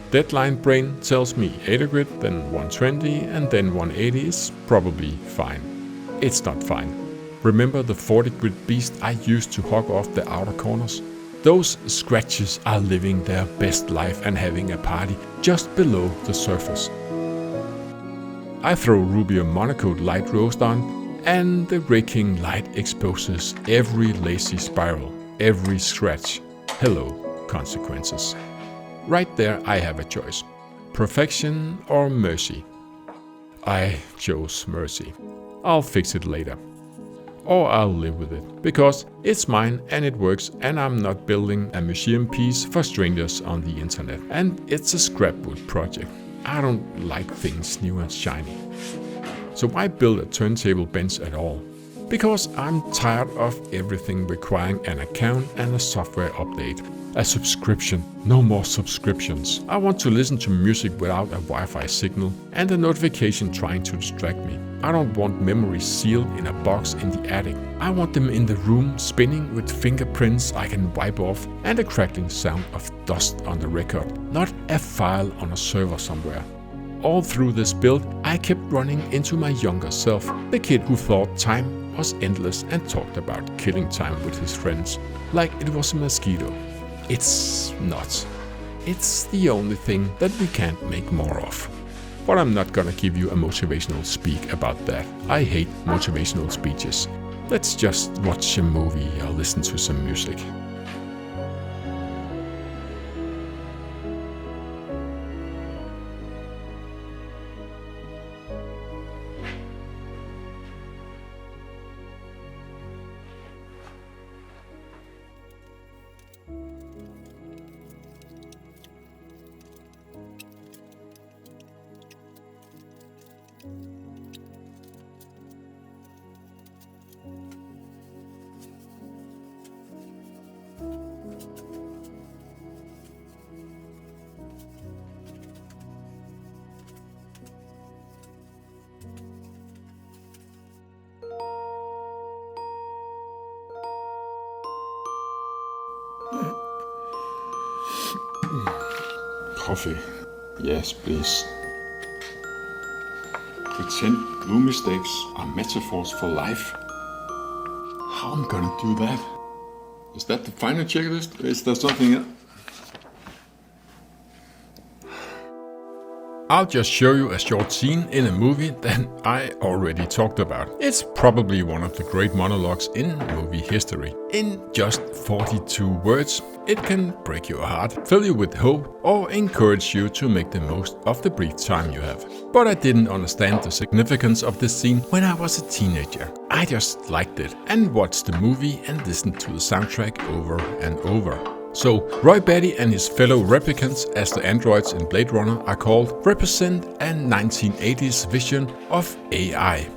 B: Deadline brain tells me 8 grid, then 120 and then 180 is probably fine. It's not fine. Remember the 40 grid beast I used to hog off the outer corners? Those scratches are living their best life and having a party just below the surface. I throw Rubium Monocoat light roast on, and the raking light exposes every lazy spiral, every scratch. Hello, consequences. Right there I have a choice. Perfection or mercy. I chose mercy. I'll fix it later. Or I'll live with it, because it's mine and it works and I'm not building a museum piece for strangers on the internet. And it's a scrapwood project. I don't like things new and shiny. So why build a turntable bench at all? Because I'm tired of everything requiring an account and a software update. A subscription, no more subscriptions. I want to listen to music without a Wi-Fi signal and a notification trying to distract me. I don't want memories sealed in a box in the attic. I want them in the room spinning with fingerprints I can wipe off and a crackling sound of dust on the record, not a file on a server somewhere. All through this build, I kept running into my younger self, the kid who thought time was endless and talked about killing time with his friends, like it was a mosquito. It's not. It's the only thing that we can't make more of. But I'm not gonna give you a motivational speak about that. I hate motivational speeches. Let's just watch a movie or listen to some music.
C: Coffee. Yes, please. Pretend glue mistakes are metaphors for life. How am I gonna do that? Is that the final checklist? Is there something else?
B: I'll just show you a short scene in a movie that I already talked about. It's probably one of the great monologues in movie history. In just 42 words, it can break your heart, fill you with hope, or encourage you to make the most of the brief time you have. But I didn't understand the significance of this scene when I was a teenager. I just liked it and watched the movie and listened to the soundtrack over and over. So, Roy Batty and his fellow replicants, as the androids in Blade Runner are called, represent a 1980s vision of AI.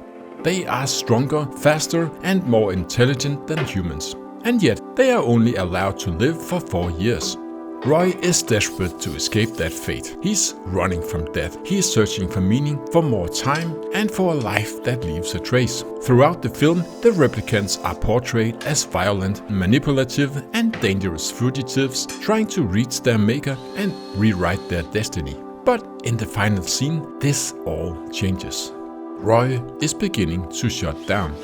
B: They are stronger, faster, and more intelligent than humans. And yet, they are only allowed to live for 4 years. Roy is desperate to escape that fate. He's running from death. He is searching for meaning, for more time, and for a life that leaves a trace. Throughout the film, the replicants are portrayed as violent, manipulative, and dangerous fugitives trying to reach their maker and rewrite their destiny. But in the final scene, this all changes. Roy is beginning to shut down.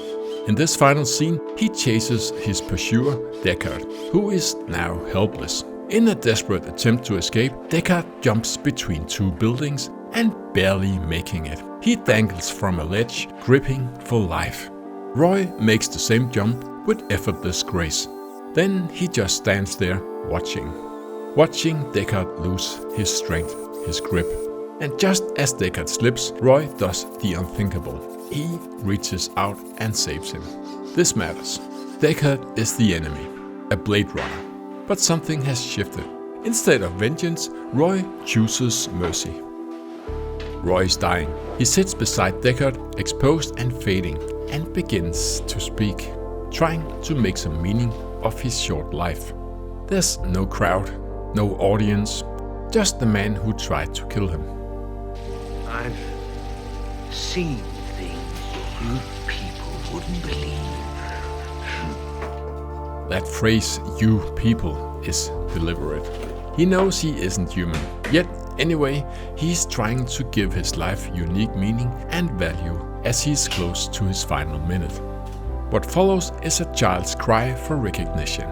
B: In this final scene, he chases his pursuer, Deckard, who is now helpless. In a desperate attempt to escape, Deckard jumps between 2 buildings and barely making it. He dangles from a ledge, gripping for life. Roy makes the same jump with effortless grace. Then he just stands there watching Deckard lose his strength, his grip. And just as Deckard slips, Roy does the unthinkable. He reaches out and saves him. This matters. Deckard is the enemy, a Blade Runner. But something has shifted. Instead of vengeance, Roy chooses mercy. Roy is dying. He sits beside Deckard, exposed and fading, and begins to speak, trying to make some meaning of his short life. There's no crowd, no audience, just the man who tried to kill him.
D: I've seen things you people wouldn't believe.
B: That phrase, "you people," is deliberate. He knows he isn't human. Yet, anyway, he's trying to give his life unique meaning and value as he's close to his final minute. What follows is a child's cry for recognition.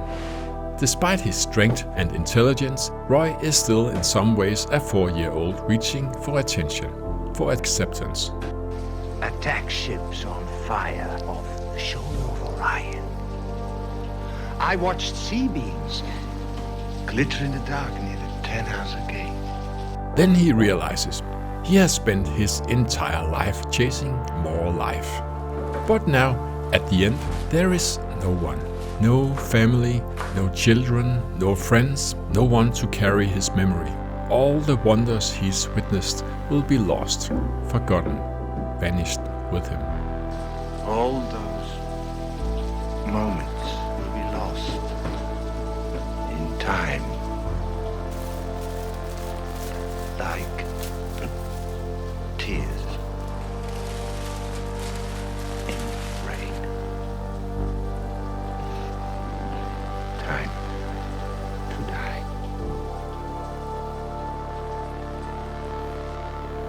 B: Despite his strength and intelligence, Roy is still in some ways a 4-year-old reaching for attention, for acceptance.
D: Attack ships on fire off the shoulder of Orion. I watched sea beams glitter in the dark near the 10-house gate.
B: Then he realizes he has spent his entire life chasing more life. But now, at the end, there is no one. No family, no children, no friends, no one to carry his memory. All the wonders he's witnessed will be lost, forgotten, vanished with him.
D: All those moments will be lost in time. Like tears in rain. Time to die.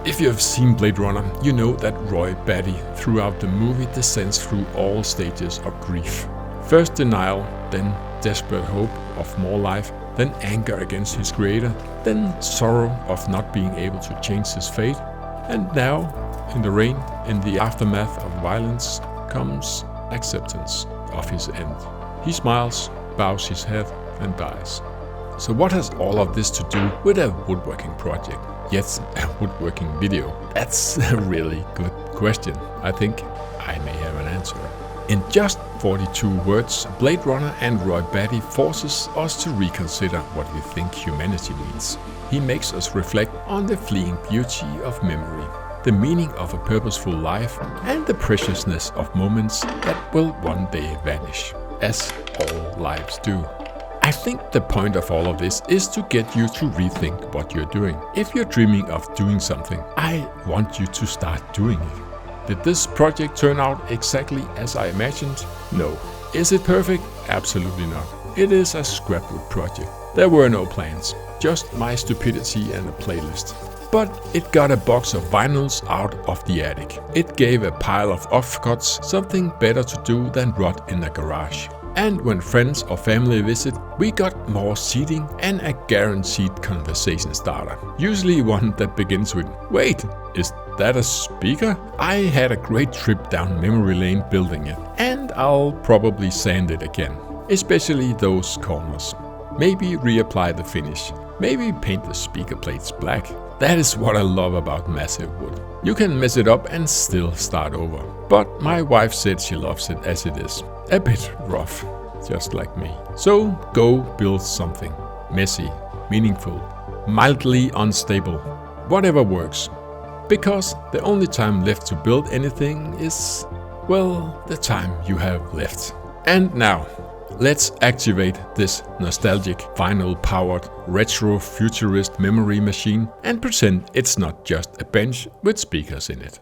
B: If you have seen Blade Runner, you know that Roy Batty throughout the movie descends through all stages of grief. First denial, then desperate hope of more life, then anger against his creator, then sorrow of not being able to change his fate, and now, in the rain, in the aftermath of violence, comes acceptance of his end. He smiles, bows his head, and dies. So what has all of this to do with a woodworking project? Yes, a woodworking video. That's a really good question. I think I may have an answer. In just 42 words, Blade Runner and Roy Batty forces us to reconsider what we think humanity means. He makes us reflect on the fleeting beauty of memory, the meaning of a purposeful life, and the preciousness of moments that will one day vanish, as all lives do. I think the point of all of this is to get you to rethink what you're doing. If you're dreaming of doing something, I want you to start doing it. Did this project turn out exactly as I imagined? No. Is it perfect? Absolutely not. It is a scrapbook project. There were no plans, just my stupidity and a playlist. But it got a box of vinyls out of the attic. It gave a pile of offcuts something better to do than rot in a garage. And when friends or family visit, we got more seating and a guaranteed conversation starter. Usually one that begins with, "Wait, is that a speaker?" I had a great trip down memory lane building it, and I'll probably sand it again, especially those corners. Maybe reapply the finish, maybe paint the speaker plates black. That is what I love about massive wood. You can mess it up and still start over. But my wife said she loves it as it is. A bit rough, just like me. So go build something. Messy, meaningful, mildly unstable. Whatever works. Because the only time left to build anything is, well, the time you have left. And now, let's activate this nostalgic, vinyl-powered, retro-futurist memory machine and pretend it's not just a bench with speakers in it.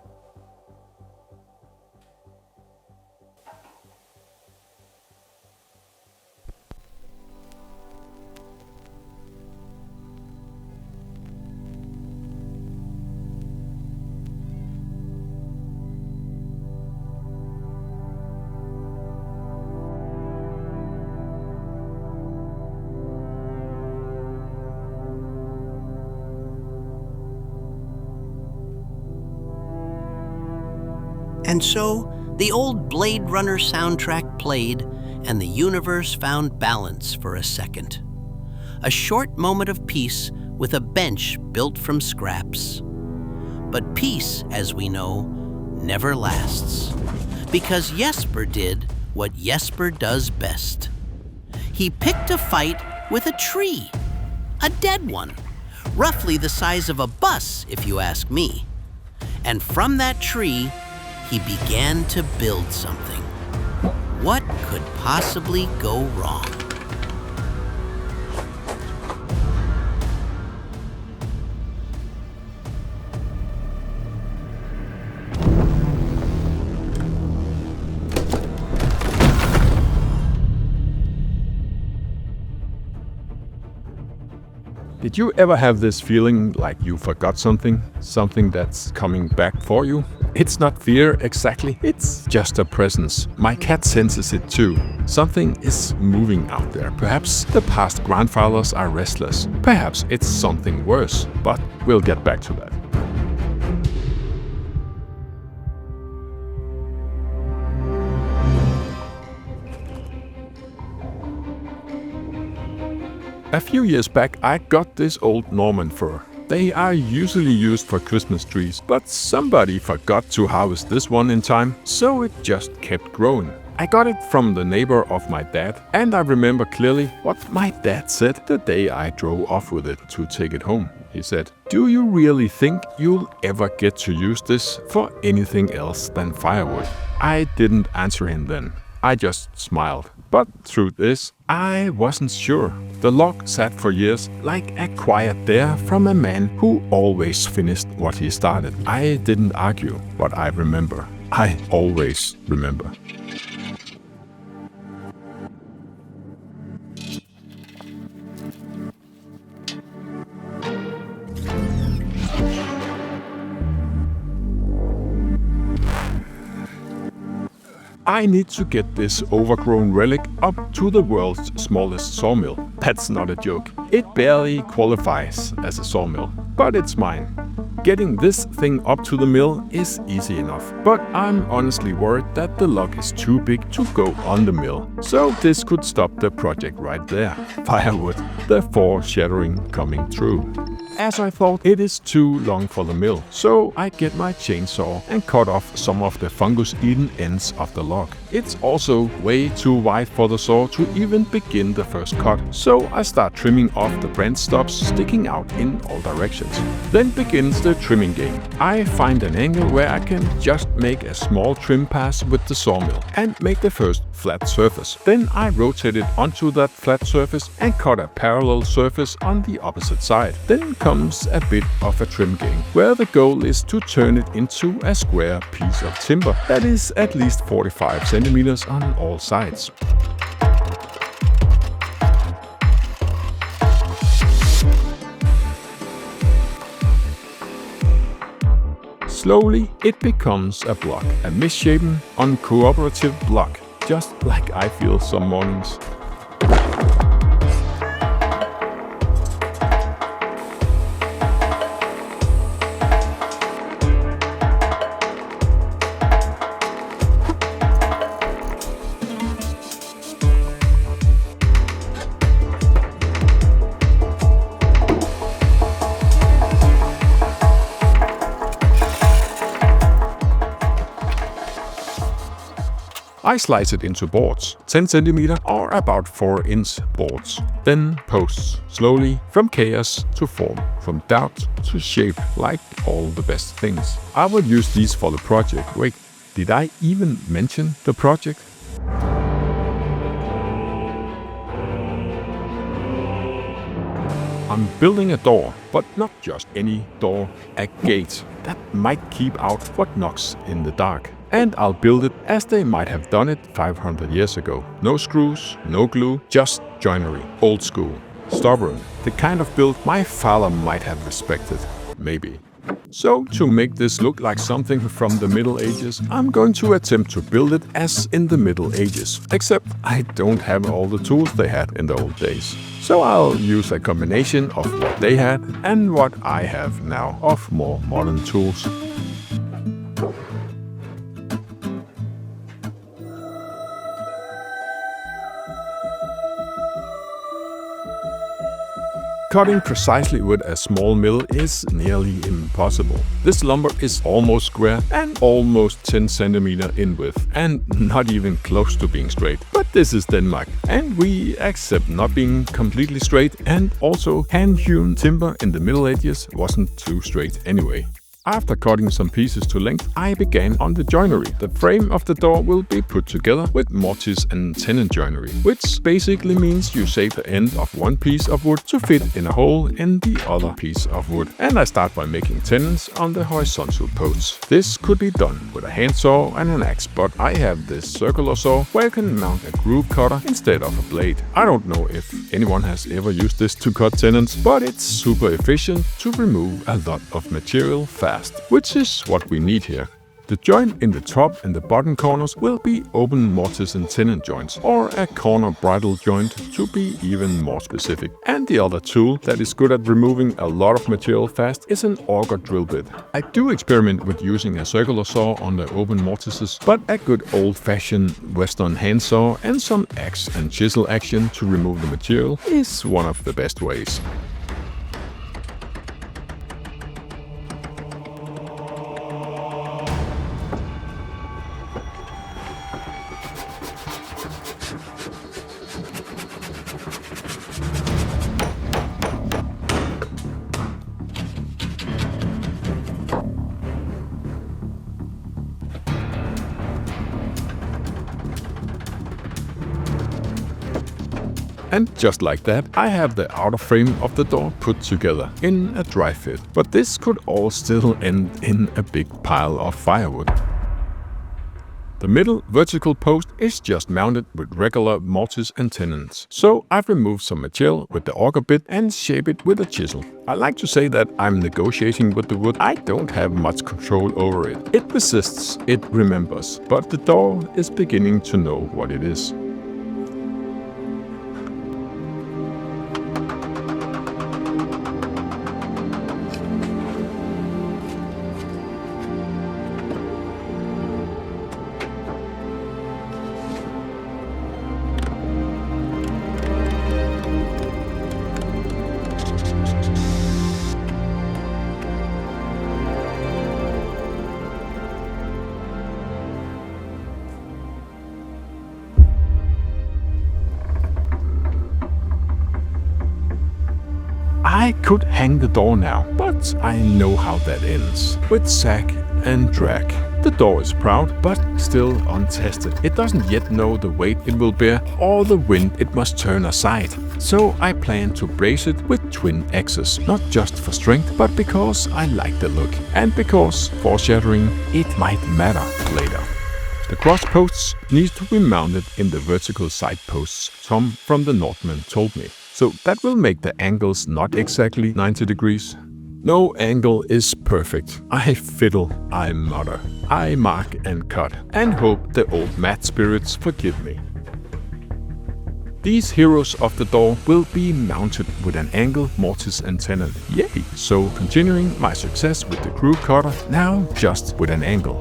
A: And so, the old Blade Runner soundtrack played, and the universe found balance for a second. A short moment of peace with a bench built from scraps. But peace, as we know, never lasts. Because Jesper did what Jesper does best. He picked a fight with a tree. A dead one. Roughly the size of a bus, if you ask me. And from that tree, he began to build something. What could possibly go wrong?
B: Did you ever have this feeling like you forgot something? Something that's coming back for you? It's not fear exactly, it's just a presence. My cat senses it too. Something is moving out there. Perhaps the past grandfathers are restless. Perhaps it's something worse, but we'll get back to that. A few years back I got this old Norman fir. They are usually used for Christmas trees, but somebody forgot to harvest this one in time, so it just kept growing. I got it from the neighbor of my dad, and I remember clearly what my dad said the day I drove off with it to take it home. He said, "Do you really think you'll ever get to use this for anything else than firewood?" I didn't answer him then. I just smiled. But truth is, I wasn't sure. The log sat for years like a quiet dare from a man who always finished what he started. I didn't argue, but I remember. I always remember. I need to get this overgrown relic up to the world's smallest sawmill. That's not a joke. It barely qualifies as a sawmill, but it's mine. Getting this thing up to the mill is easy enough, but I'm honestly worried that the log is too big to go on the mill. So this could stop the project right there. Firewood, the foreshadowing coming true. As I thought, it is too long for the mill, so I get my chainsaw and cut off some of the fungus-eaten ends of the log. It's also way too wide for the saw to even begin the first cut, so I start trimming off the branch stubs sticking out in all directions. Then begins the trimming game. I find an angle where I can just make a small trim pass with the sawmill and make the first flat surface. Then I rotate it onto that flat surface and cut a parallel surface on the opposite side. Then comes a bit of a trim game, where the goal is to turn it into a square piece of timber that is at least 45 centimeters on all sides. Slowly, it becomes a block, a misshapen, uncooperative block, just like I feel some mornings. I slice it into boards, 10 cm or about 4-inch boards. Then posts, slowly from chaos to form, from doubt to shape, like all the best things. I will use these for the project. Wait, did I even mention the project? I'm building a door, but not just any door, a gate that might keep out what knocks in the dark. And I'll build it as they might have done it 500 years ago. No screws, no glue, just joinery. Old school. Stubborn. The kind of build my father might have respected. Maybe. So, to make this look like something from the Middle Ages, I'm going to attempt to build it as in the Middle Ages. Except I don't have all the tools they had in the old days. So I'll use a combination of what they had and what I have now of more modern tools. Cutting precisely with a small mill is nearly impossible. This lumber is almost square and almost 10 cm in width, and not even close to being straight. But this is Denmark, and we accept not being completely straight, and also hand-hewn timber in the Middle Ages wasn't too straight anyway. After cutting some pieces to length, I began on the joinery. The frame of the door will be put together with mortise and tenon joinery, which basically means you save the end of one piece of wood to fit in a hole in the other piece of wood. And I start by making tenons on the horizontal posts. This could be done with a handsaw and an axe, but I have this circular saw where you can mount a groove cutter instead of a blade. I don't know if anyone has ever used this to cut tenons, but it's super efficient to remove a lot of material fast. Which is what we need here. The joint in the top and the bottom corners will be open mortise and tenon joints, or a corner bridle joint to be even more specific. And the other tool that is good at removing a lot of material fast is an auger drill bit. I do experiment with using a circular saw on the open mortises, but a good old-fashioned western handsaw and some axe and chisel action to remove the material is one of the best ways. And just like that, I have the outer frame of the door put together in a dry fit. But this could all still end in a big pile of firewood. The middle vertical post is just mounted with regular mortise and tenons. So I've removed some material with the auger bit and shape it with a chisel. I like to say that I'm negotiating with the wood. I don't have much control over it. It resists, it remembers, but the door is beginning to know what it is. I could hang the door now, but I know how that ends. With sag and drag. The door is proud, but still untested. It doesn't yet know the weight it will bear or the wind it must turn aside. So I plan to brace it with twin axes, not just for strength, but because I like the look. And because, foreshadowing, it might matter later. The cross posts need to be mounted in the vertical side posts, Tom from the Northman told me. So that will make the angles not exactly 90 degrees. No angle is perfect. I fiddle, I mutter, I mark and cut, and hope the old math spirits forgive me. These heroes of the door will be mounted with an angle, mortise and tenon. Yay! So continuing my success with the groove cutter, now just with an angle.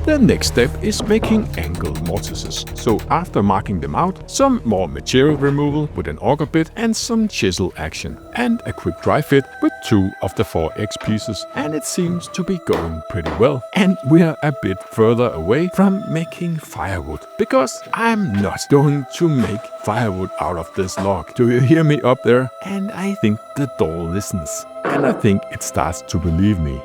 B: The next step is making angle mortises. So after marking them out, some more material removal with an auger bit and some chisel action. And a quick dry fit with 2 of the 4X pieces. And it seems to be going pretty well. And we're a bit further away from making firewood. Because I'm not going to make firewood out of this log. Do you hear me up there? And I think the door listens. And I think it starts to believe me.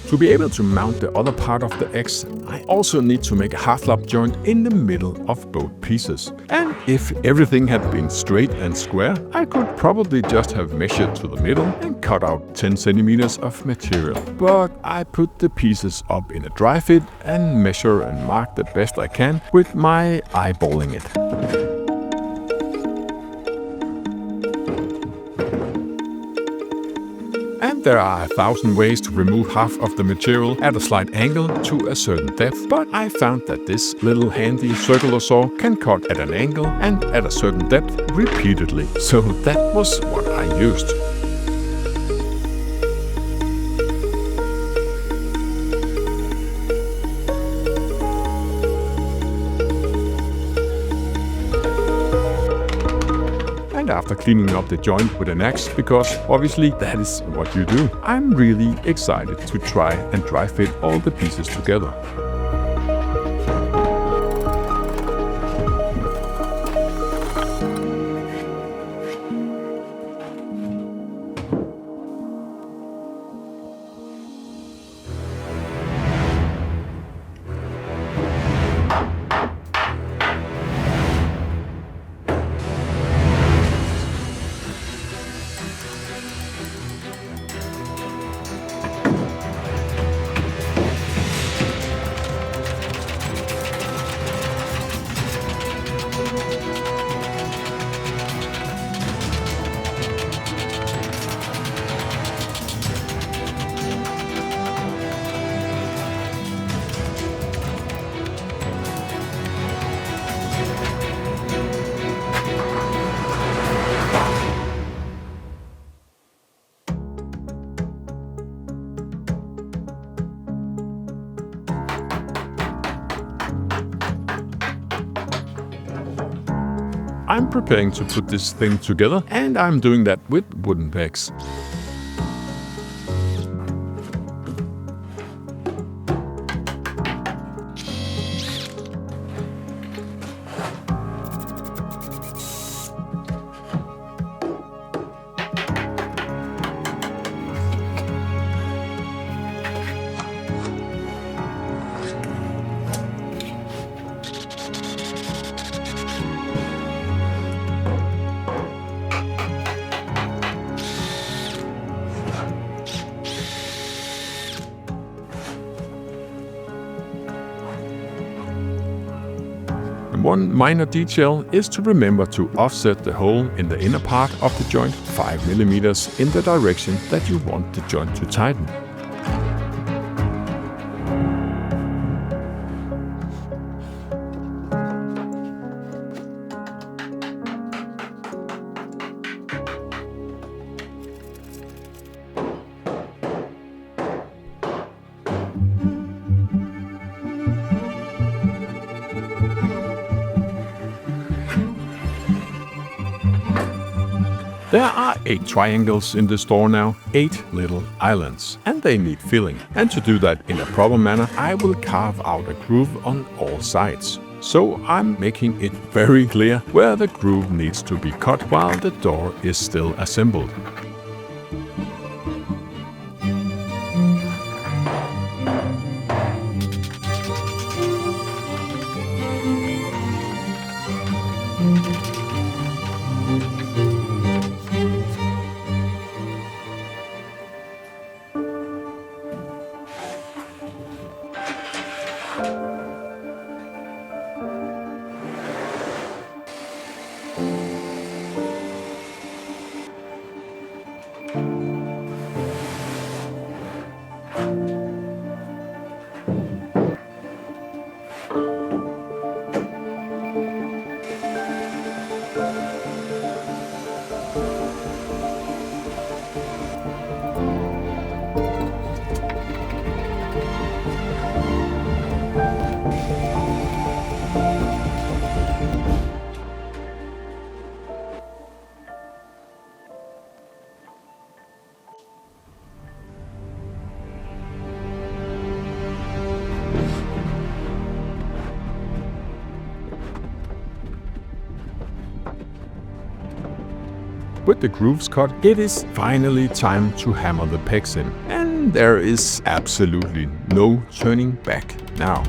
B: To be able to mount the other part of the X, I also need to make a half-lap joint in the middle of both pieces. And if everything had been straight and square, I could probably just have measured to the middle and cut out 10 centimeters of material. But I put the pieces up in a dry fit and measure and mark the best I can with my eyeballing it. And And there are 1,000 ways to remove half of the material at a slight angle to a certain depth, but I found that this little handy circular saw can cut at an angle and at a certain depth repeatedly. So that was what I used. After cleaning up the joint with an axe, because obviously that is what you do, I'm really excited to try and dry fit all the pieces together. I'm preparing to put this thing together, and I'm doing that with wooden pegs. One minor detail is to remember to offset the hole in the inner part of the joint 5 mm in the direction that you want the joint to tighten. There are 8 triangles in the store now, 8 little islands, and they need filling. And to do that in a proper manner, I will carve out a groove on all sides. So I'm making it very clear where the groove needs to be cut while the door is still assembled. With the grooves cut, it is finally time to hammer the pegs in. And there is absolutely no turning back now.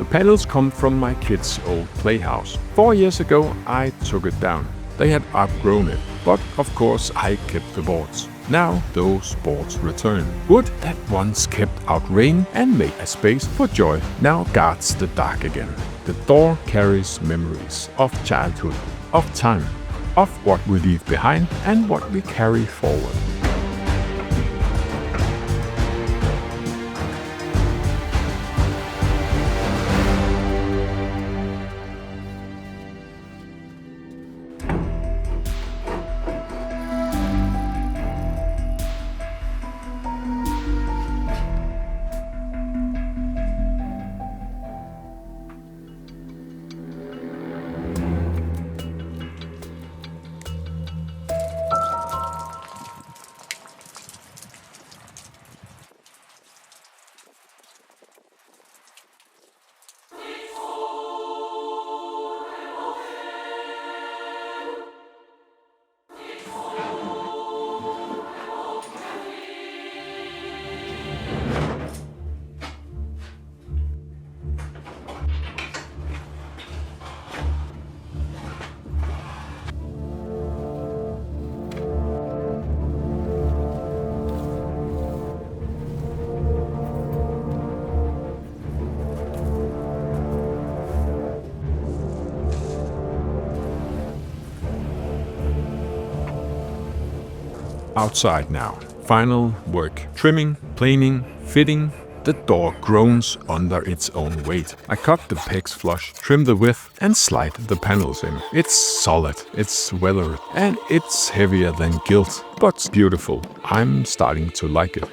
B: panels come from my kids' old playhouse. 4 years ago I took it down. They had outgrown it, but of course I kept the boards. Now those boards return. Wood that once kept out rain and made a space for joy now guards the dark again. The door carries memories of childhood, of time, of what we leave behind and what we carry forward. Outside now. Final work. Trimming, planing, fitting. The door groans under its own weight. I cut the pegs flush, trim the width, and slide the panels in. It's solid, it's weathered, and it's heavier than gilt, but beautiful. I'm starting to like it.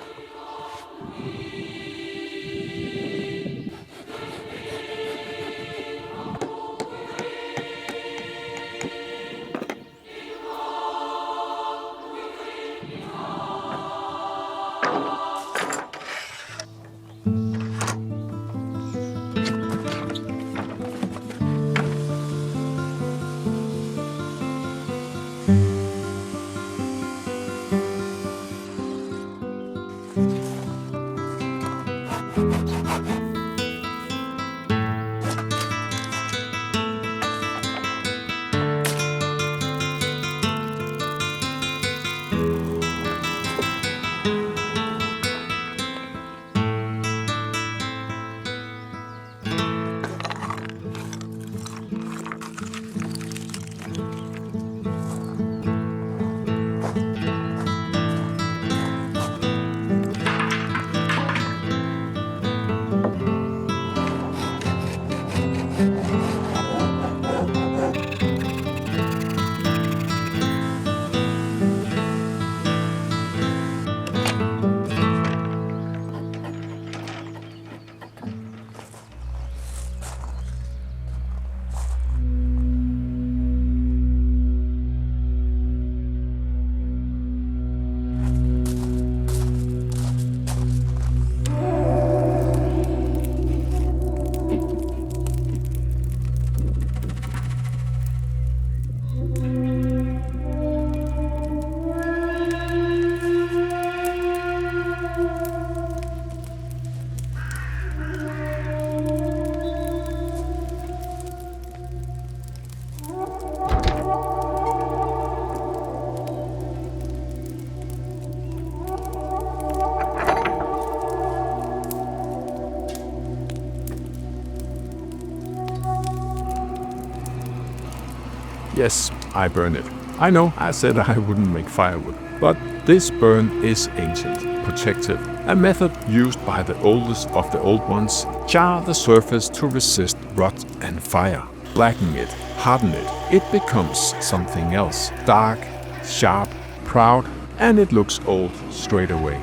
B: Yes, I burn it. I know I said I wouldn't make firewood, but this burn is ancient, protective, a method used by the oldest of the old ones. Char the surface to resist rot and fire. Blacken it, harden it. It becomes something else. Dark, sharp, proud, and it looks old straight away.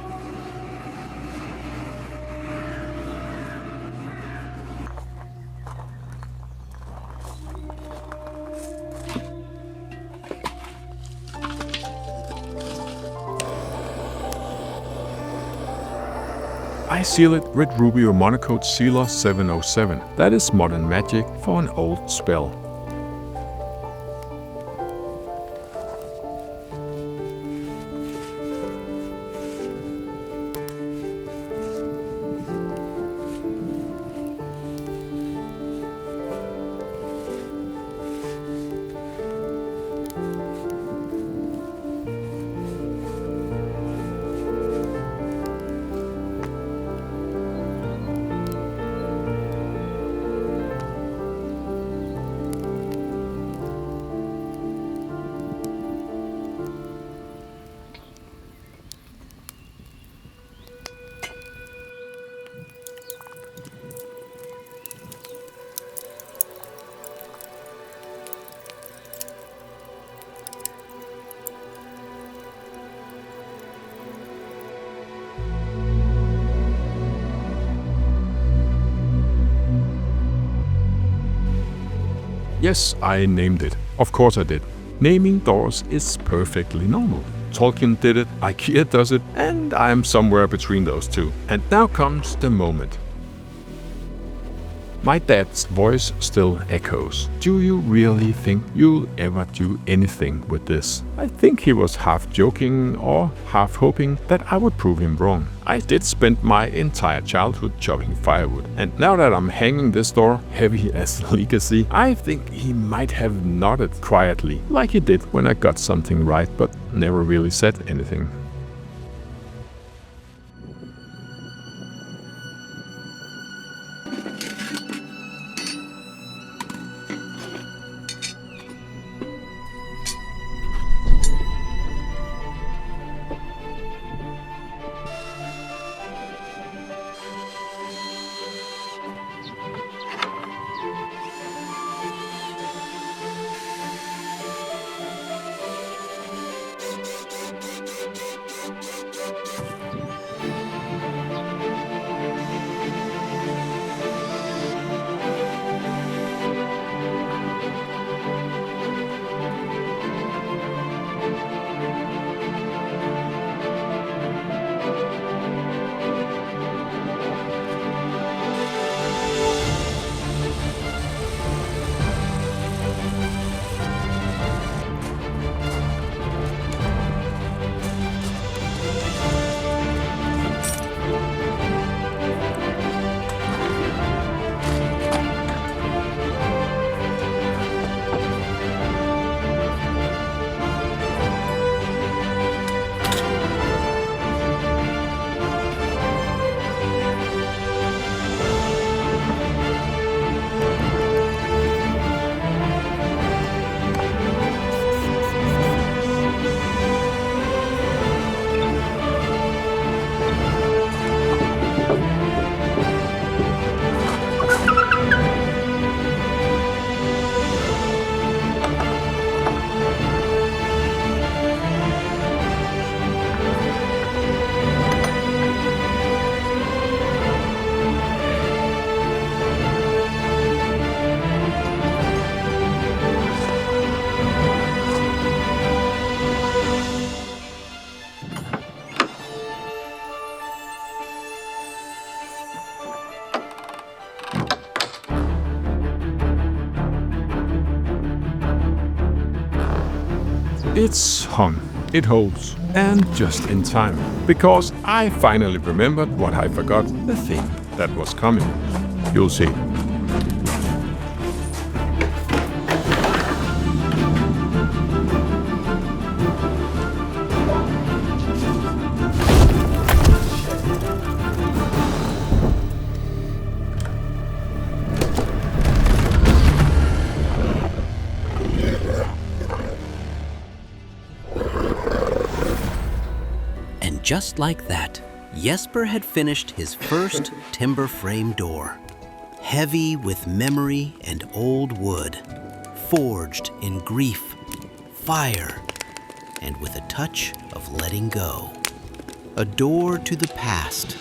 B: I seal it with Rubio Monocoat Sealer 707. That is modern magic for an old spell. Yes, I named it. Of course I did. Naming doors is perfectly normal. Tolkien did it, IKEA does it, and I'm somewhere between those two. And now comes the moment. My dad's voice still echoes. Do you really think you'll ever do anything with this? I think he was half joking or half hoping that I would prove him wrong. I did spend my entire childhood chopping firewood, and now that I'm hanging this door, heavy as legacy, I think he might have nodded quietly, like he did when I got something right, but never really said anything. It's hung, it holds, and just in time, because I finally remembered what I forgot, the thing that was coming. You'll see.
A: Just like that, Jesper had finished his first timber frame door. Heavy with memory and old wood, forged in grief, fire, and with a touch of letting go. A door to the past,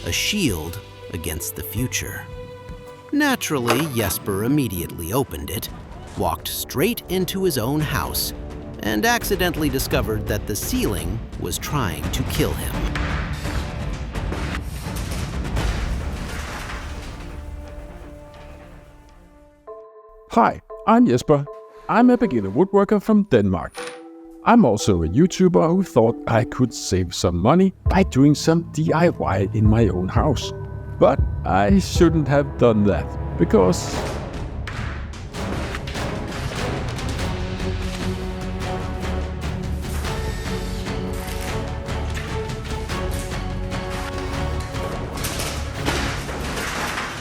A: a shield against the future. Naturally, Jesper immediately opened it, walked straight into his own house, and accidentally discovered that the ceiling was trying to kill him.
B: Hi, I'm Jesper. I'm a beginner woodworker from Denmark. I'm also a YouTuber who thought I could save some money by doing some DIY in my own house. But I shouldn't have done that, because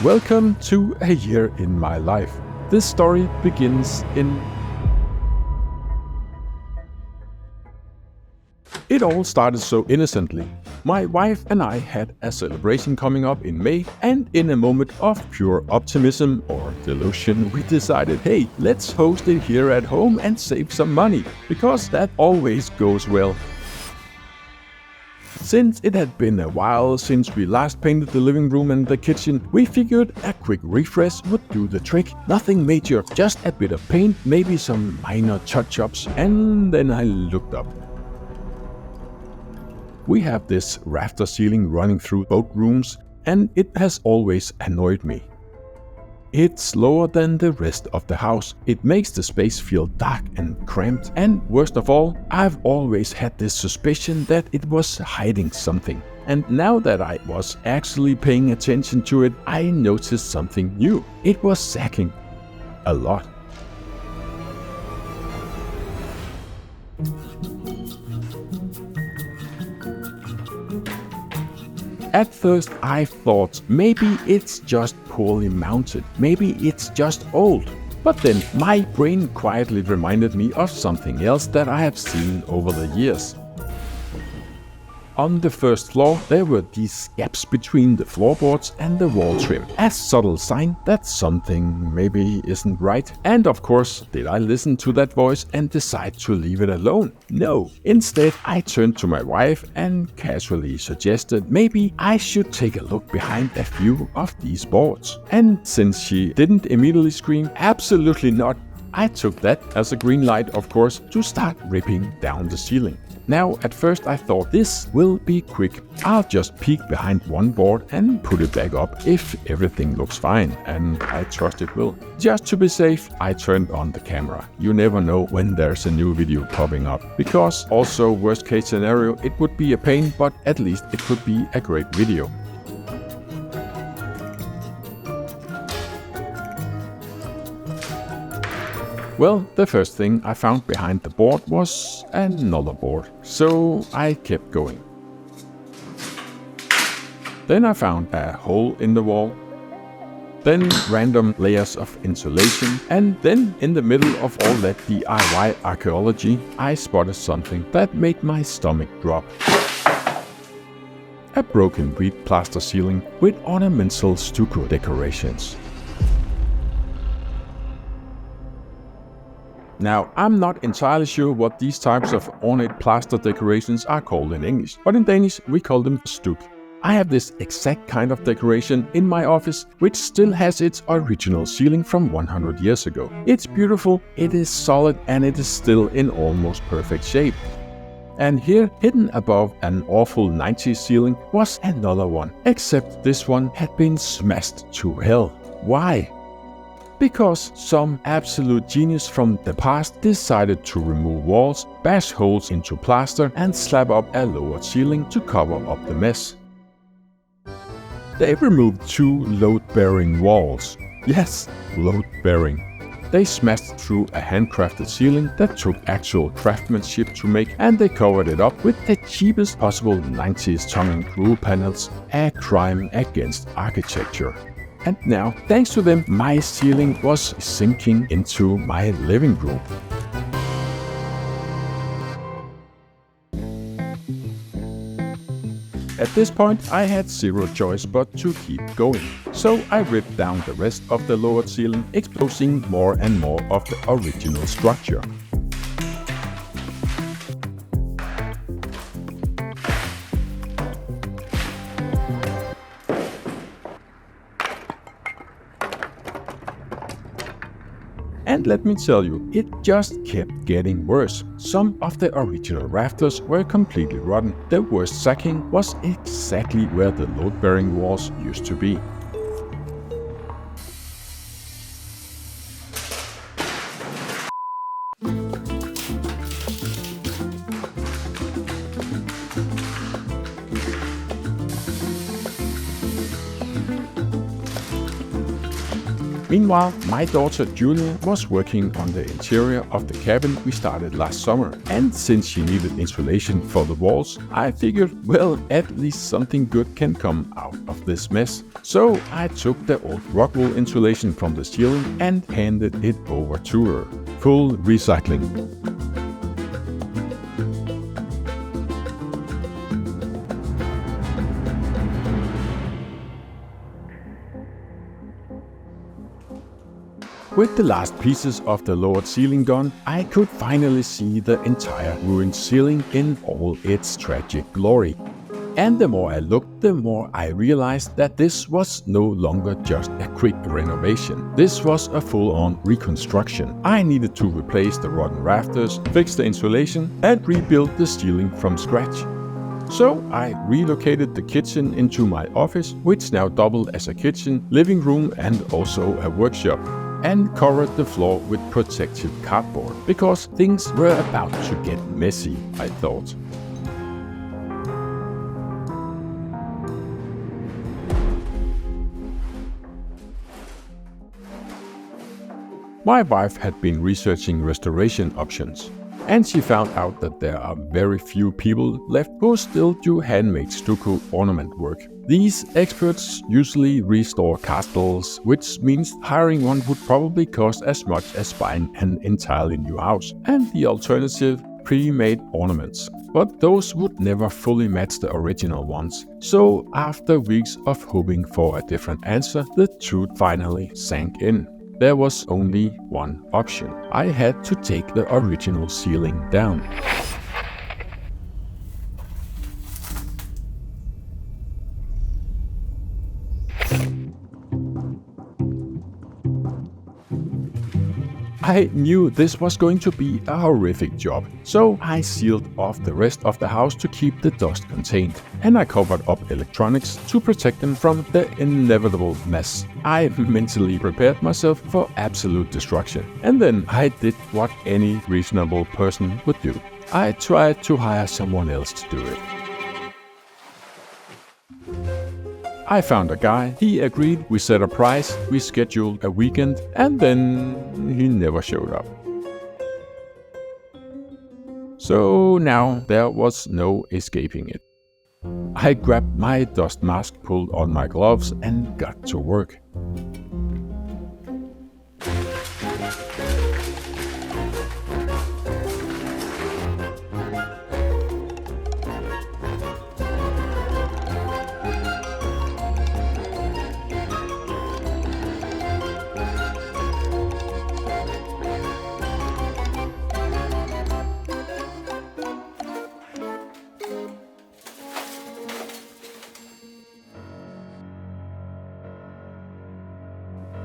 B: welcome to a year in my life. This story begins in... It all started so innocently. My wife and I had a celebration coming up in May, and in a moment of pure optimism or delusion, we decided, hey, let's host it here at home and save some money, because that always goes well. Since it had been a while since we last painted the living room and the kitchen, we figured a quick refresh would do the trick. Nothing major, just a bit of paint, maybe some minor touch-ups, and then I looked up. We have this rafter ceiling running through both rooms, and it has always annoyed me. It's lower than the rest of the house. It makes the space feel dark and cramped, and worst of all, I've always had this suspicion that it was hiding something. And now that I was actually paying attention to it, I noticed something new. It was sagging. A lot. At first I thought maybe it's just poorly mounted, maybe it's just old. But then my brain quietly reminded me of something else that I have seen over the years. On the first floor, there were these gaps between the floorboards and the wall trim, a subtle sign that something maybe isn't right. And of course, did I listen to that voice and decide to leave it alone? No. Instead, I turned to my wife and casually suggested maybe I should take a look behind a few of these boards. And since she didn't immediately scream, "Absolutely not," I took that as a green light, of course, to start ripping down the ceiling. Now, at first I thought this will be quick. I'll just peek behind one board and put it back up if everything looks fine, and I trust it will. Just to be safe, I turned on the camera. You never know when there's a new video popping up. Because also, worst case scenario, it would be a pain, but at least it could be a great video. Well, the first thing I found behind the board was another board, so I kept going. Then I found a hole in the wall, then random layers of insulation, and then in the middle of all that DIY archaeology, I spotted something that made my stomach drop. A broken wheat plaster ceiling with ornamental stucco decorations. Now, I'm not entirely sure what these types of ornate plaster decorations are called in English, but in Danish we call them stuk. I have this exact kind of decoration in my office, which still has its original ceiling from 100 years ago. It's beautiful, it is solid, and it is still in almost perfect shape. And here, hidden above an awful 90s ceiling, was another one, except this one had been smashed to hell. Why? Because some absolute genius from the past decided to remove walls, bash holes into plaster, and slap up a lowered ceiling to cover up the mess. They removed 2 load-bearing walls. Yes, load-bearing. They smashed through a handcrafted ceiling that took actual craftsmanship to make, and they covered it up with the cheapest possible 90s tongue-and-groove panels, a crime against architecture. And now, thanks to them, my ceiling was sinking into my living room. At this point, I had zero choice but to keep going. So I ripped down the rest of the lowered ceiling, exposing more and more of the original structure. And let me tell you, it just kept getting worse. Some of the original rafters were completely rotten. The worst sacking was exactly where the load-bearing walls used to be. Meanwhile, my daughter Julia was working on the interior of the cabin we started last summer, and since she needed insulation for the walls, I figured, well, at least something good can come out of this mess. So I took the old Rockwool insulation from the ceiling and handed it over to her. Full recycling. With the last pieces of the lowered ceiling gone, I could finally see the entire ruined ceiling in all its tragic glory. And the more I looked, the more I realized that this was no longer just a quick renovation. This was a full-on reconstruction. I needed to replace the rotten rafters, fix the insulation, and rebuild the ceiling from scratch. So I relocated the kitchen into my office, which now doubled as a kitchen, living room, and also a workshop, and covered the floor with protective cardboard, because things were about to get messy, I thought. My wife had been researching restoration options, and she found out that there are very few people left who still do handmade stucco ornament work. These experts usually restore castles, which means hiring one would probably cost as much as buying an entirely new house, and the alternative, pre-made ornaments. But those would never fully match the original ones. So after weeks of hoping for a different answer, the truth finally sank in. There was only one option. I had to take the original ceiling down. I knew this was going to be a horrific job, so I sealed off the rest of the house to keep the dust contained, and I covered up electronics to protect them from the inevitable mess. I mentally prepared myself for absolute destruction, and then I did what any reasonable person would do. I tried to hire someone else to do it. I found a guy, he agreed, we set a price, we scheduled a weekend, and then he never showed up. So now there was no escaping it. I grabbed my dust mask, pulled on my gloves, and got to work.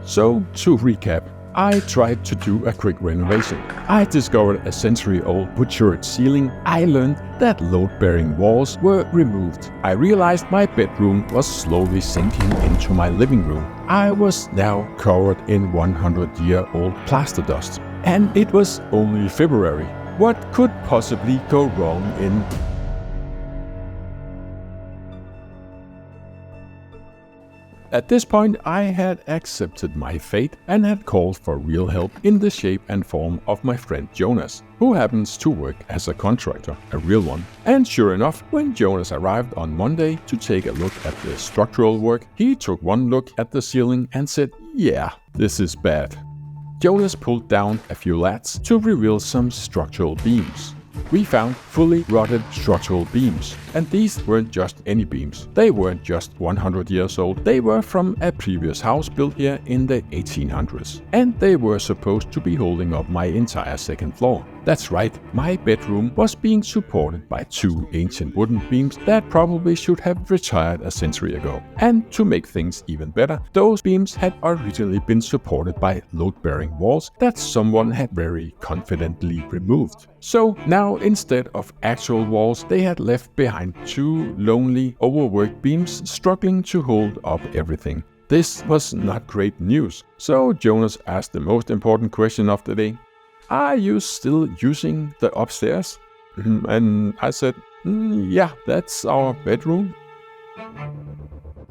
B: So, to recap, I tried to do a quick renovation. I discovered a century-old wood turret ceiling. I learned that load-bearing walls were removed. I realized my bedroom was slowly sinking into my living room. I was now covered in 100-year-old plaster dust. And it was only February. What could possibly go wrong in... At this point, I had accepted my fate and had called for real help in the shape and form of my friend Jonas, who happens to work as a contractor, a real one. And sure enough, when Jonas arrived on Monday to take a look at the structural work, he took one look at the ceiling and said, "Yeah, this is bad." Jonas pulled down a few lats to reveal some structural beams. We found fully rotted structural beams, and these weren't just any beams. They weren't just 100 years old, they were from a previous house built here in the 1800s. And they were supposed to be holding up my entire second floor. That's right, my bedroom was being supported by two ancient wooden beams that probably should have retired a century ago. And to make things even better, those beams had originally been supported by load-bearing walls that someone had very confidently removed. So now, instead of actual walls, they had left behind two lonely, overworked beams struggling to hold up everything. This was not great news, so Jonas asked the most important question of the day. "Are you still using the upstairs?" And I said, "Yeah, that's our bedroom."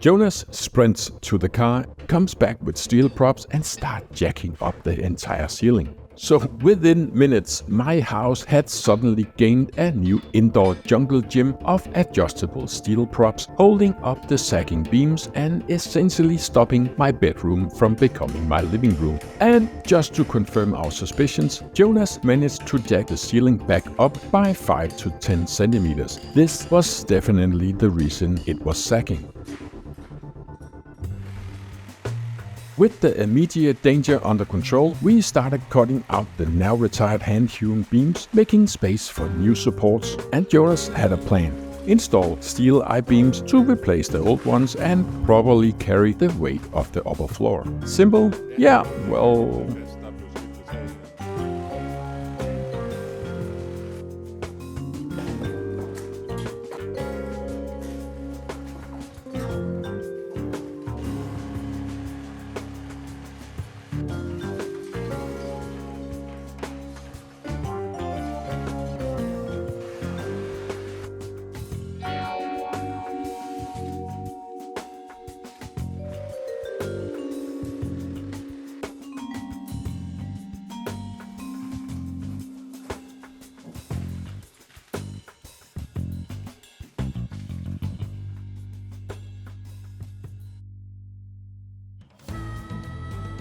B: Jonas sprints to the car, comes back with steel props and starts jacking up the entire ceiling. So within minutes, my house had suddenly gained a new indoor jungle gym of adjustable steel props holding up the sagging beams and essentially stopping my bedroom from becoming my living room. And just to confirm our suspicions, Jonas managed to jack the ceiling back up by 5 to 10 centimeters. This was definitely the reason it was sagging. With the immediate danger under control, we started cutting out the now retired hand-hewn beams, making space for new supports, and Jonas had a plan. install steel I-beams to replace the old ones and properly carry the weight of the upper floor. Simple? Yeah, well...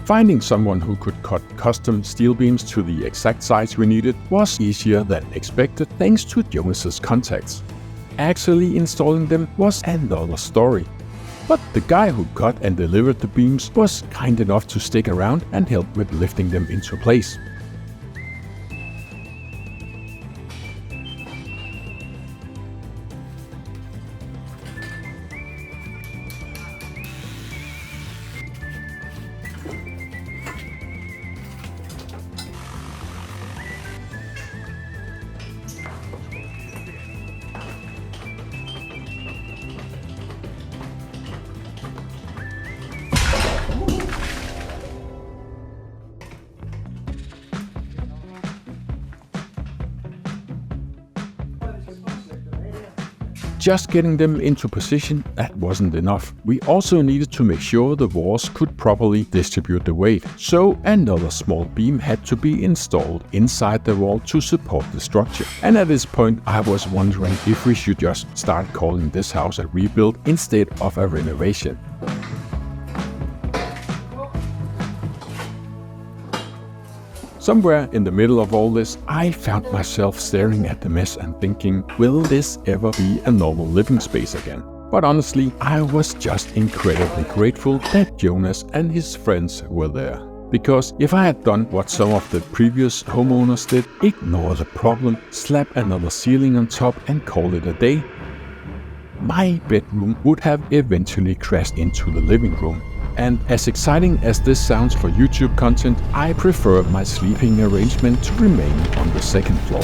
B: Finding someone who could cut custom steel beams to the exact size we needed was easier than expected thanks to Jonas's contacts. Actually installing them was another story. But the guy who cut and delivered the beams was kind enough to stick around and help with lifting them into place. Just getting them into position, that wasn't enough. We also needed to make sure the walls could properly distribute the weight. So another small beam had to be installed inside the wall to support the structure. And at this point I was wondering if we should just start calling this house a rebuild instead of a renovation. Somewhere in the middle of all this, I found myself staring at the mess and thinking, will this ever be a normal living space again? But honestly, I was just incredibly grateful that Jonas and his friends were there. Because if I had done what some of the previous homeowners did, ignore the problem, slap another ceiling on top and call it a day, my bedroom would have eventually crashed into the living room. And as exciting as this sounds for YouTube content, I prefer my sleeping arrangement to remain on the second floor.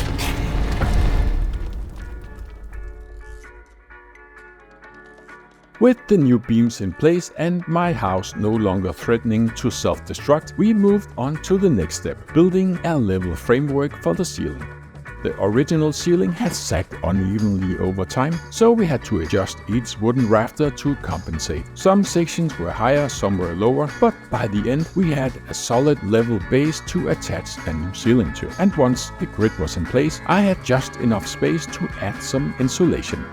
B: With the new beams in place and my house no longer threatening to self-destruct, we moved on to the next step, building a level framework for the ceiling. The original ceiling had sagged unevenly over time, so we had to adjust each wooden rafter to compensate. Some sections were higher, some were lower, but by the end we had a solid level base to attach a new ceiling to. And once the grid was in place, I had just enough space to add some insulation.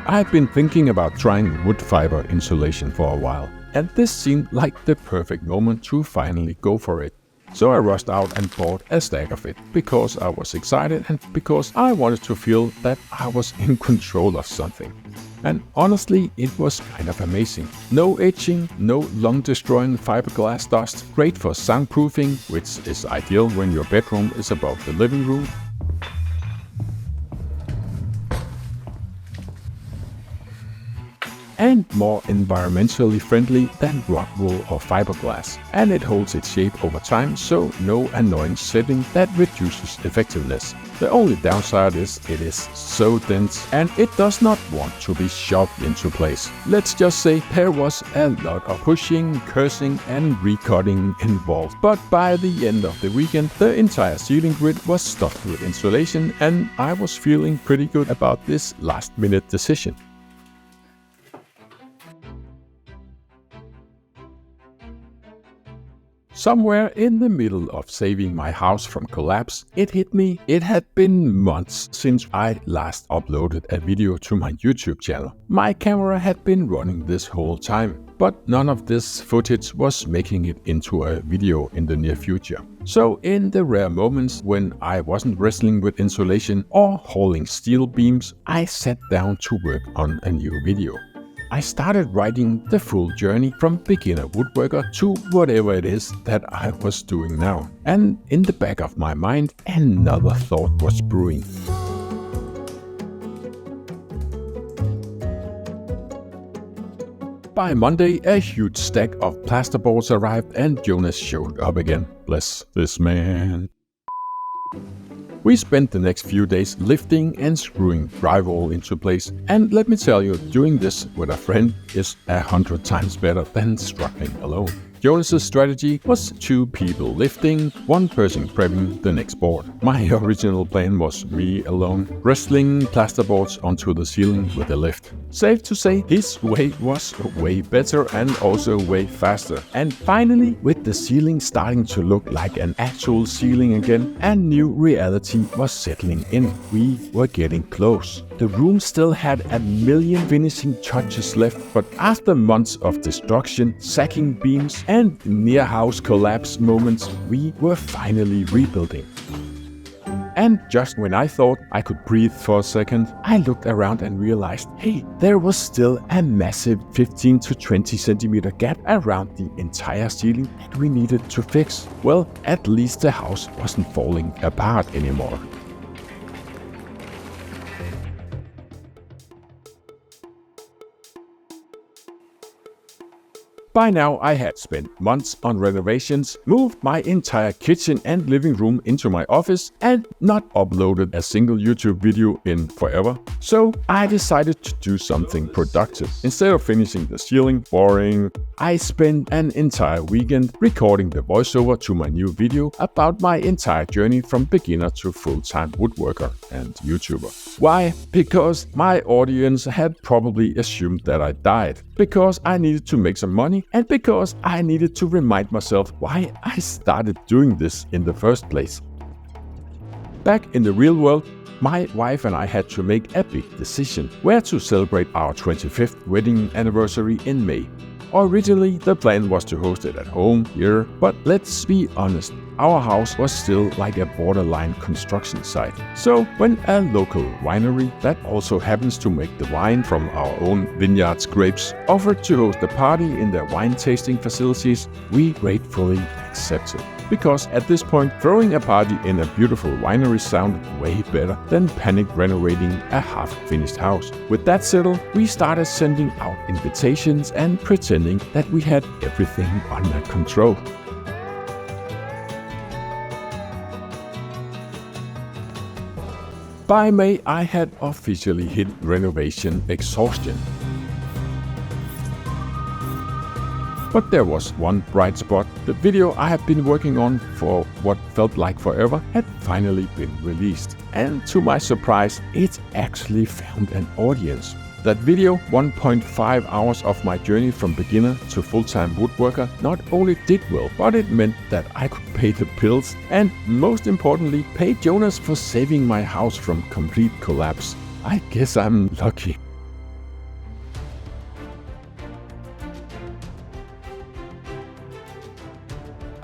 B: I had been thinking about trying wood fiber insulation for a while, and this seemed like the perfect moment to finally go for it. So I rushed out and bought a stack of it, because I was excited and because I wanted to feel that I was in control of something. And honestly, it was kind of amazing. No etching, no lung-destroying fiberglass dust, great for soundproofing, which is ideal when your bedroom is above the living room. And more environmentally friendly than Rockwool or fiberglass. And it holds its shape over time, so no annoying setting that reduces effectiveness. The only downside is it is so dense and it does not want to be shoved into place. Let's just say there was a lot of pushing, cursing and recutting involved. But by the end of the weekend, the entire ceiling grid was stuffed with insulation and I was feeling pretty good about this last-minute decision. Somewhere in the middle of saving my house from collapse, it hit me. It had been months since I last uploaded a video to my YouTube channel. My camera had been running this whole time, but none of this footage was making it into a video in the near future. So in the rare moments when I wasn't wrestling with insulation or hauling steel beams, I sat down to work on a new video. I started writing the full journey from beginner woodworker to whatever it is that I was doing now. And in the back of my mind, another thought was brewing. By Monday, a huge stack of plasterboards arrived and Jonas showed up again. Bless this man. We spent the next few days lifting and screwing drywall into place, and let me tell you, doing this with a friend is 100 times better than struggling alone. Jonas' strategy was 2 people lifting, 1 person prepping the next board. My original plan was me alone, wrestling plasterboards onto the ceiling with a lift. Safe to say, his way was way better and also way faster. And finally, with the ceiling starting to look like an actual ceiling again, a new reality was settling in. We were getting close. The room still had a million finishing touches left, but after months of destruction, sacking beams, and near-house collapse moments, we were finally rebuilding. And just when I thought I could breathe for a second, I looked around and realized, hey, there was still a massive 15 to 20 centimeter gap around the entire ceiling that we needed to fix. Well, at least the house wasn't falling apart anymore. By now, I had spent months on renovations, moved my entire kitchen and living room into my office, and not uploaded a single YouTube video in forever. So I decided to do something productive. Instead of finishing the ceiling, boring, I spent an entire weekend recording the voiceover to my new video about my entire journey from beginner to full-time woodworker and YouTuber. Why? Because my audience had probably assumed that I died, because I needed to make some money, and because I needed to remind myself why I started doing this in the first place. Back in the real world, my wife and I had to make a big decision where to celebrate our 25th wedding anniversary in May. Originally, the plan was to host it at home here, but let's be honest, our house was still like a borderline construction site. So when a local winery that also happens to make the wine from our own vineyard's grapes offered to host a party in their wine tasting facilities, we gratefully accepted. Because at this point, throwing a party in a beautiful winery sounded way better than panic renovating a half-finished house. With that settled, we started sending out invitations and pretending that we had everything under control. By May, I had officially hit renovation exhaustion. But there was one bright spot. The video I had been working on for what felt like forever had finally been released. And to my surprise, it actually found an audience. That video, 1.5 hours of my journey from beginner to full-time woodworker, not only did well, but it meant that I could pay the bills and, most importantly, pay Jonas for saving my house from complete collapse. I guess I'm lucky.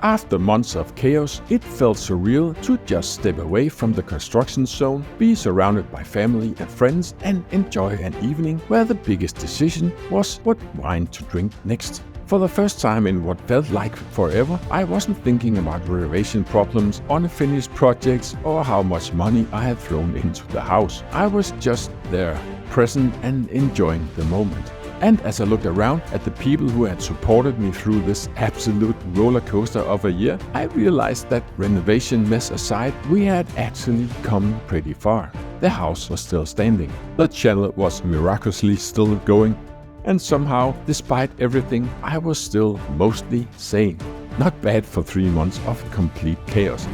B: After months of chaos, it felt surreal to just step away from the construction zone, be surrounded by family and friends, and enjoy an evening where the biggest decision was what wine to drink next. For the first time in what felt like forever, I wasn't thinking about renovation problems, unfinished projects, or how much money I had thrown into the house. I was just there, present and enjoying the moment. And as I looked around at the people who had supported me through this absolute roller coaster of a year, I realized that renovation mess aside, we had actually come pretty far. The house was still standing. The channel was miraculously still going. And somehow, despite everything, I was still mostly sane. Not bad for 3 months of complete chaos.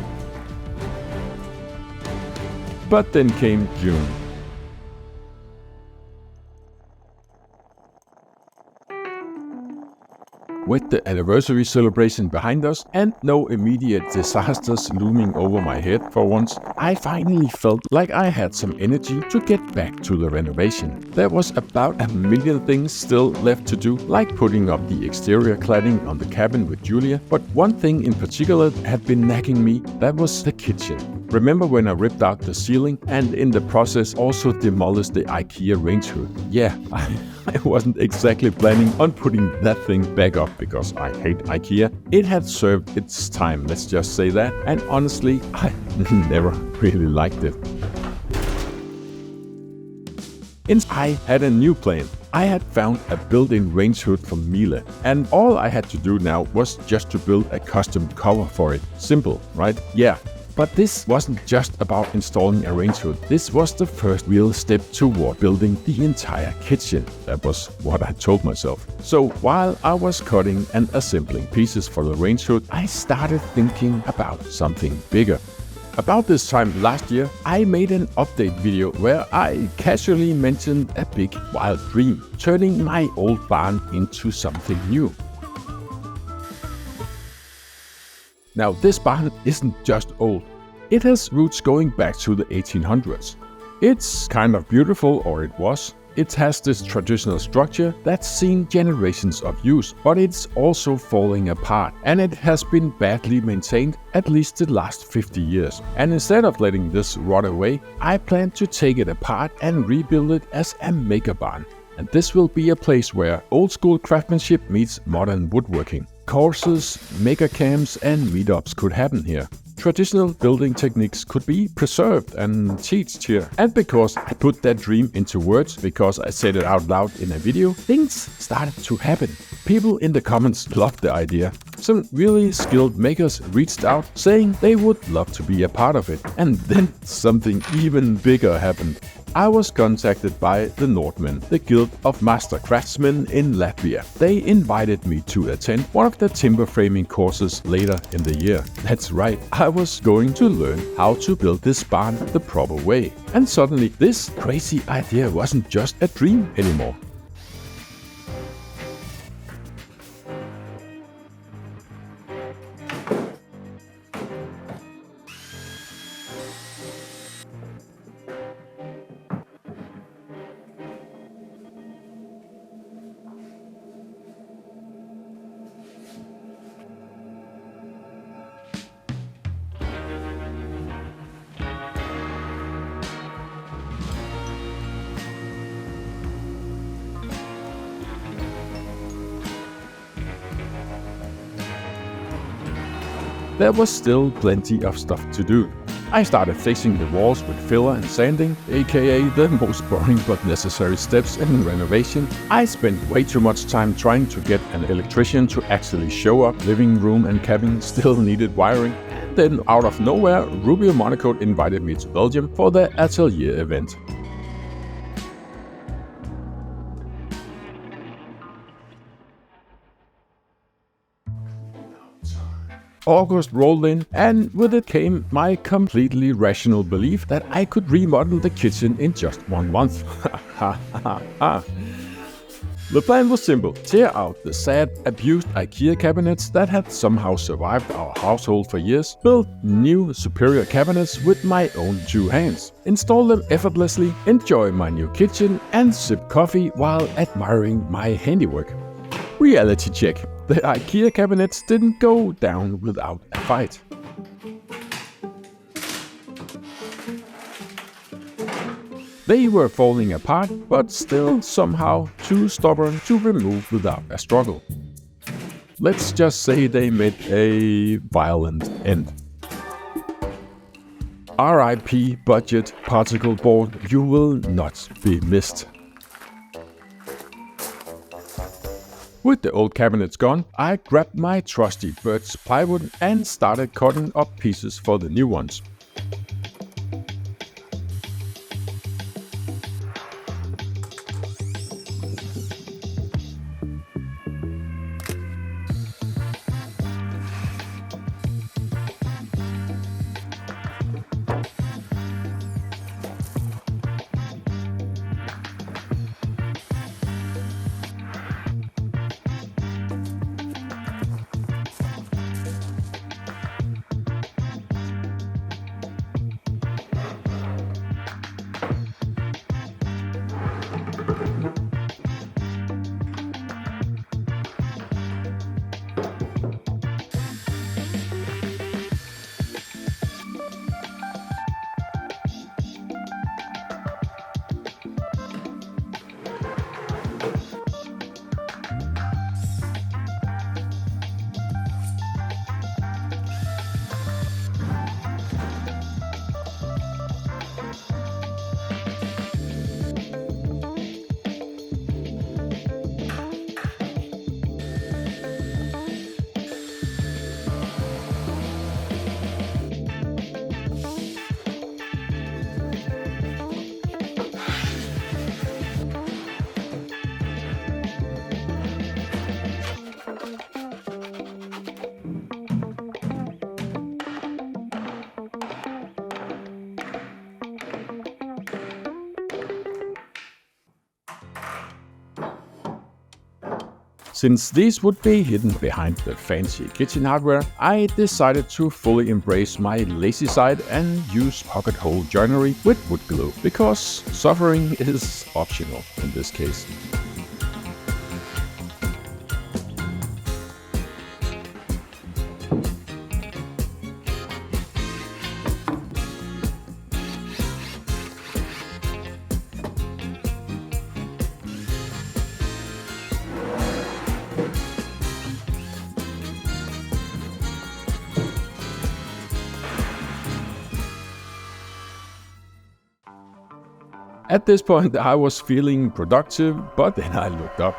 B: But then came June. With the anniversary celebration behind us and no immediate disasters looming over my head for once, I finally felt like I had some energy to get back to the renovation. There was about a million things still left to do, like putting up the exterior cladding on the cabin with Julia, but one thing in particular had been nagging me, that was the kitchen. Remember when I ripped out the ceiling and in the process also demolished the IKEA range hood? Yeah, I wasn't exactly planning on putting that thing back up because I hate IKEA. It had served its time, let's just say that, and honestly, I never really liked it. I had a new plan. I had found a built-in range hood from Miele, and all I had to do now was just to build a custom cover for it. Simple, right? Yeah. But this wasn't just about installing a range hood. This was the first real step toward building the entire kitchen. That was what I told myself. So while I was cutting and assembling pieces for the range hood, I started thinking about something bigger. About this time last year, I made an update video where I casually mentioned a big wild dream, turning my old barn into something new. Now, this barn isn't just old. It has roots going back to the 1800s. It's kind of beautiful, or it was. It has this traditional structure that's seen generations of use, but it's also falling apart, and it has been badly maintained at least the last 50 years. And instead of letting this rot away, I plan to take it apart and rebuild it as a maker barn. And this will be a place where old school craftsmanship meets modern woodworking. Courses, maker camps, and meetups could happen here. Traditional building techniques could be preserved and taught here. And because I put that dream into words, because I said it out loud in a video, things started to happen. People in the comments loved the idea. Some really skilled makers reached out saying they would love to be a part of it. And then something even bigger happened. I was contacted by the Northmen, the Guild of Master Craftsmen in Latvia. They invited me to attend one of the timber framing courses later in the year. That's right, I was going to learn how to build this barn the proper way. And suddenly, this crazy idea wasn't just a dream anymore. There was still plenty of stuff to do. I started fixing the walls with filler and sanding, aka the most boring but necessary steps in renovation. I spent way too much time trying to get an electrician to actually show up. Living room and cabin still needed wiring. Then out of nowhere, Rubio Monaco invited me to Belgium for their atelier event. August rolled in, and with it came my completely rational belief that I could remodel the kitchen in just 1 month. The plan was simple: tear out the sad, abused IKEA cabinets that had somehow survived our household for years, build new, superior cabinets with my own 2 hands, install them effortlessly, enjoy my new kitchen, and sip coffee while admiring my handiwork. Reality check. The IKEA cabinets didn't go down without a fight. They were falling apart, but still somehow too stubborn to remove without a struggle. Let's just say they met a violent end. RIP budget particle board, you will not be missed. With the old cabinets gone, I grabbed my trusty birch plywood and started cutting up pieces for the new ones. Since these would be hidden behind the fancy kitchen hardware, I decided to fully embrace my lazy side and use pocket hole joinery with wood glue, because suffering is optional in this case. At this point I was feeling productive, but then I looked up.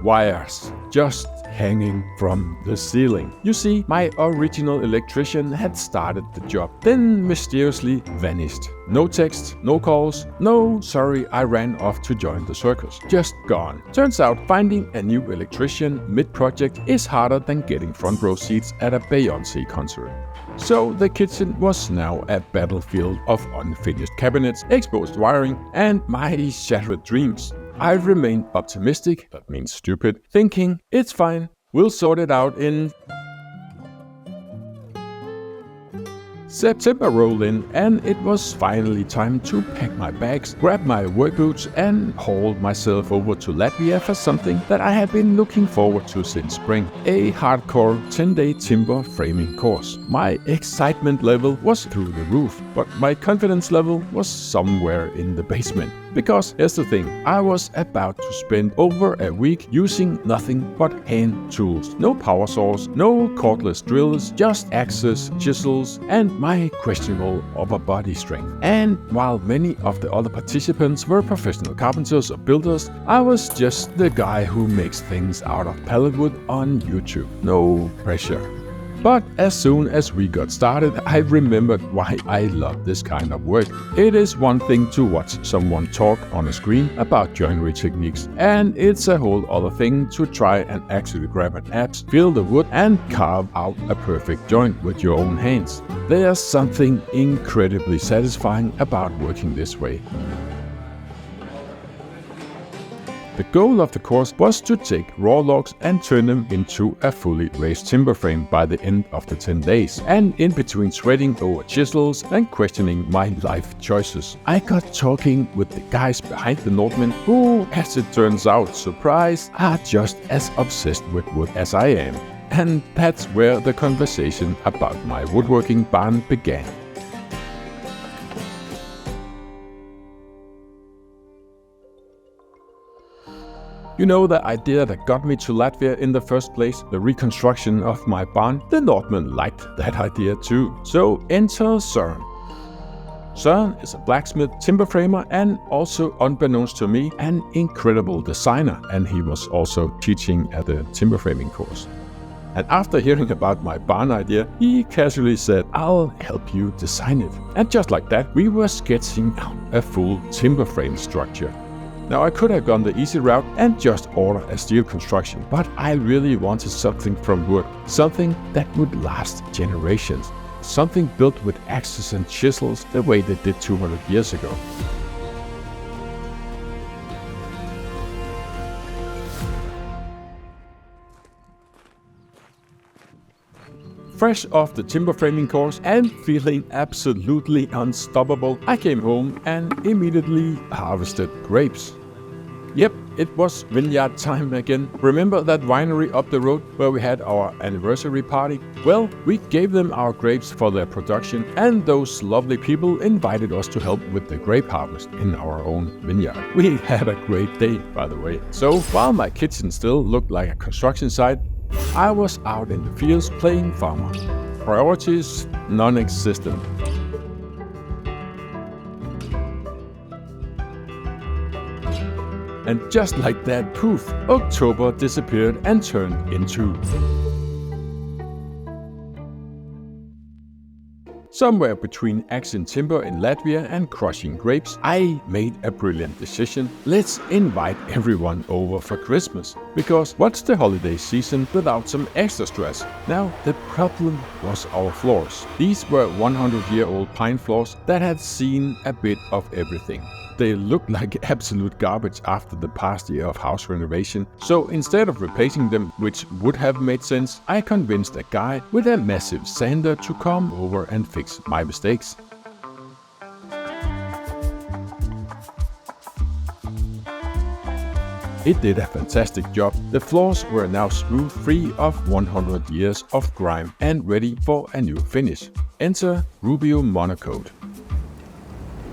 B: Wires just hanging from the ceiling. You see, my original electrician had started the job, then mysteriously vanished. No text, no calls, no sorry I ran off to join the circus. Just gone. Turns out finding a new electrician mid-project is harder than getting front row seats at a Beyoncé concert. So the kitchen was now a battlefield of unfinished cabinets, exposed wiring, and my shattered dreams. I remained optimistic, that means stupid, thinking it's fine, we'll sort it out in... September rolled in, and it was finally time to pack my bags, grab my work boots, and haul myself over to Latvia for something that I had been looking forward to since spring. A hardcore 10-day timber framing course. My excitement level was through the roof, but my confidence level was somewhere in the basement. Because here's the thing, I was about to spend over a week using nothing but hand tools. No power saws, no cordless drills, just axes, chisels, and my questionable upper body strength. And while many of the other participants were professional carpenters or builders, I was just the guy who makes things out of pallet wood on YouTube. No pressure. But as soon as we got started, I remembered why I love this kind of work. It is one thing to watch someone talk on a screen about joinery techniques, and it's a whole other thing to try and actually grab an axe, feel the wood, and carve out a perfect joint with your own hands. There's something incredibly satisfying about working this way. The goal of the course was to take raw logs and turn them into a fully raised timber frame by the end of the 10 days. And in between sweating over chisels and questioning my life choices, I got talking with the guys behind the Northmen who, as it turns out, surprise, are just as obsessed with wood as I am. And that's where the conversation about my woodworking barn began. You know the idea that got me to Latvia in the first place? The reconstruction of my barn? The Northmen liked that idea too. So enter Søren. Søren is a blacksmith, timber framer, and also, unbeknownst to me, an incredible designer, and he was also teaching at the timber framing course. And after hearing about my barn idea, he casually said, "I'll help you design it." And just like that, we were sketching out a full timber frame structure. Now I could have gone the easy route and just order a steel construction, but I really wanted something from wood, something that would last generations, something built with axes and chisels the way they did 200 years ago. Fresh off the timber framing course and feeling absolutely unstoppable, I came home and immediately harvested grapes. Yep, it was vineyard time again. Remember that winery up the road where we had our anniversary party? Well, we gave them our grapes for their production, and those lovely people invited us to help with the grape harvest in our own vineyard. We had a great day, by the way. So while my kitchen still looked like a construction site, I was out in the fields playing farmer. Priorities non-existent. And just like that, poof, October disappeared and turned into... Somewhere between axing timber in Latvia and crushing grapes, I made a brilliant decision. Let's invite everyone over for Christmas. Because what's the holiday season without some extra stress? Now, the problem was our floors. These were 100-year-old pine floors that had seen a bit of everything. they looked like absolute garbage after the past year of house renovation. So instead of replacing them, which would have made sense, I convinced a guy with a massive sander to come over and fix my mistakes. It did a fantastic job. The floors were now smooth, free of 100 years of grime and ready for a new finish. Enter Rubio Monocoat.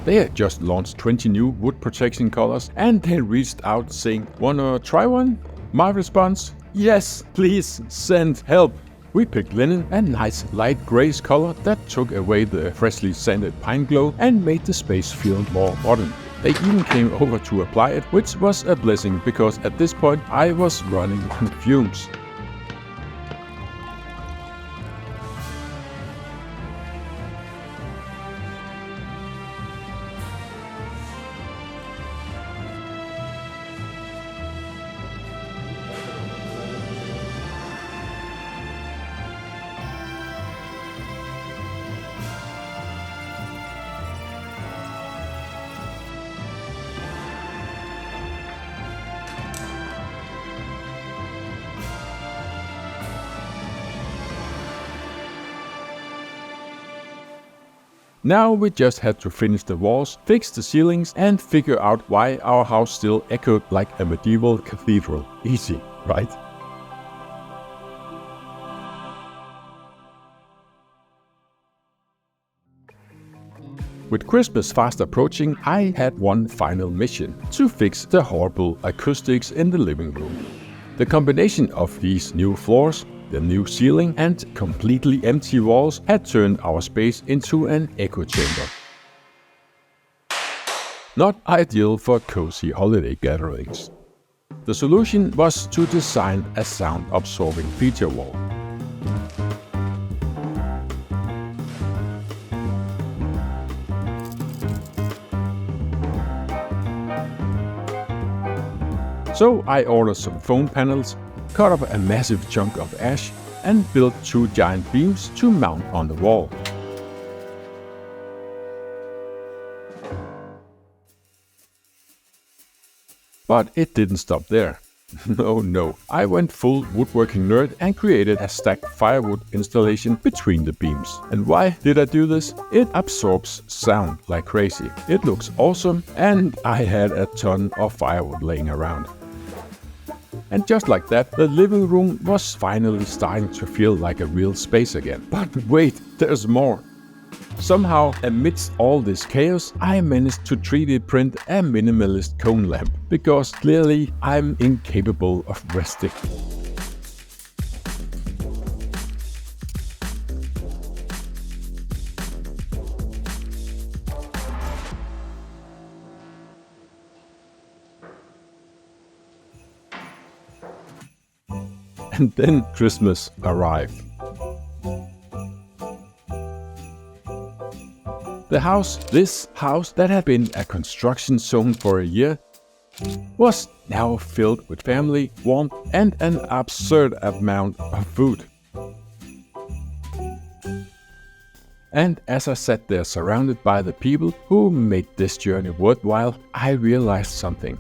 B: They had just launched 20 new wood protection colors and they reached out saying, "Wanna try one?" My response, "Yes, please send help." We picked linen, a nice light grayish color that took away the freshly sanded pine glow and made the space feel more modern. They even came over to apply it, which was a blessing because at this point I was running on fumes. Now we just had to finish the walls, fix the ceilings and figure out why our house still echoed like a medieval cathedral. Easy, right? With Christmas fast approaching, I had one final mission: to fix the horrible acoustics in the living room. The combination of these new floors, the new ceiling and completely empty walls had turned our space into an echo chamber. Not ideal for cozy holiday gatherings. The solution was to design a sound-absorbing feature wall. So I ordered some foam panels, cut up a massive chunk of ash and built 2 giant beams to mount on the wall. But it didn't stop there. No, I went full woodworking nerd and created a stacked firewood installation between the beams. And why did I do this? It absorbs sound like crazy. It looks awesome and I had a ton of firewood laying around. And just like that, the living room was finally starting to feel like a real space again. But wait, there's more. Somehow, amidst all this chaos, I managed to 3D print a minimalist cone lamp, because clearly I'm incapable of resting. And then Christmas arrived. This house that had been a construction zone for a year, was now filled with family, warmth and an absurd amount of food. And as I sat there surrounded by the people who made this journey worthwhile, I realized something.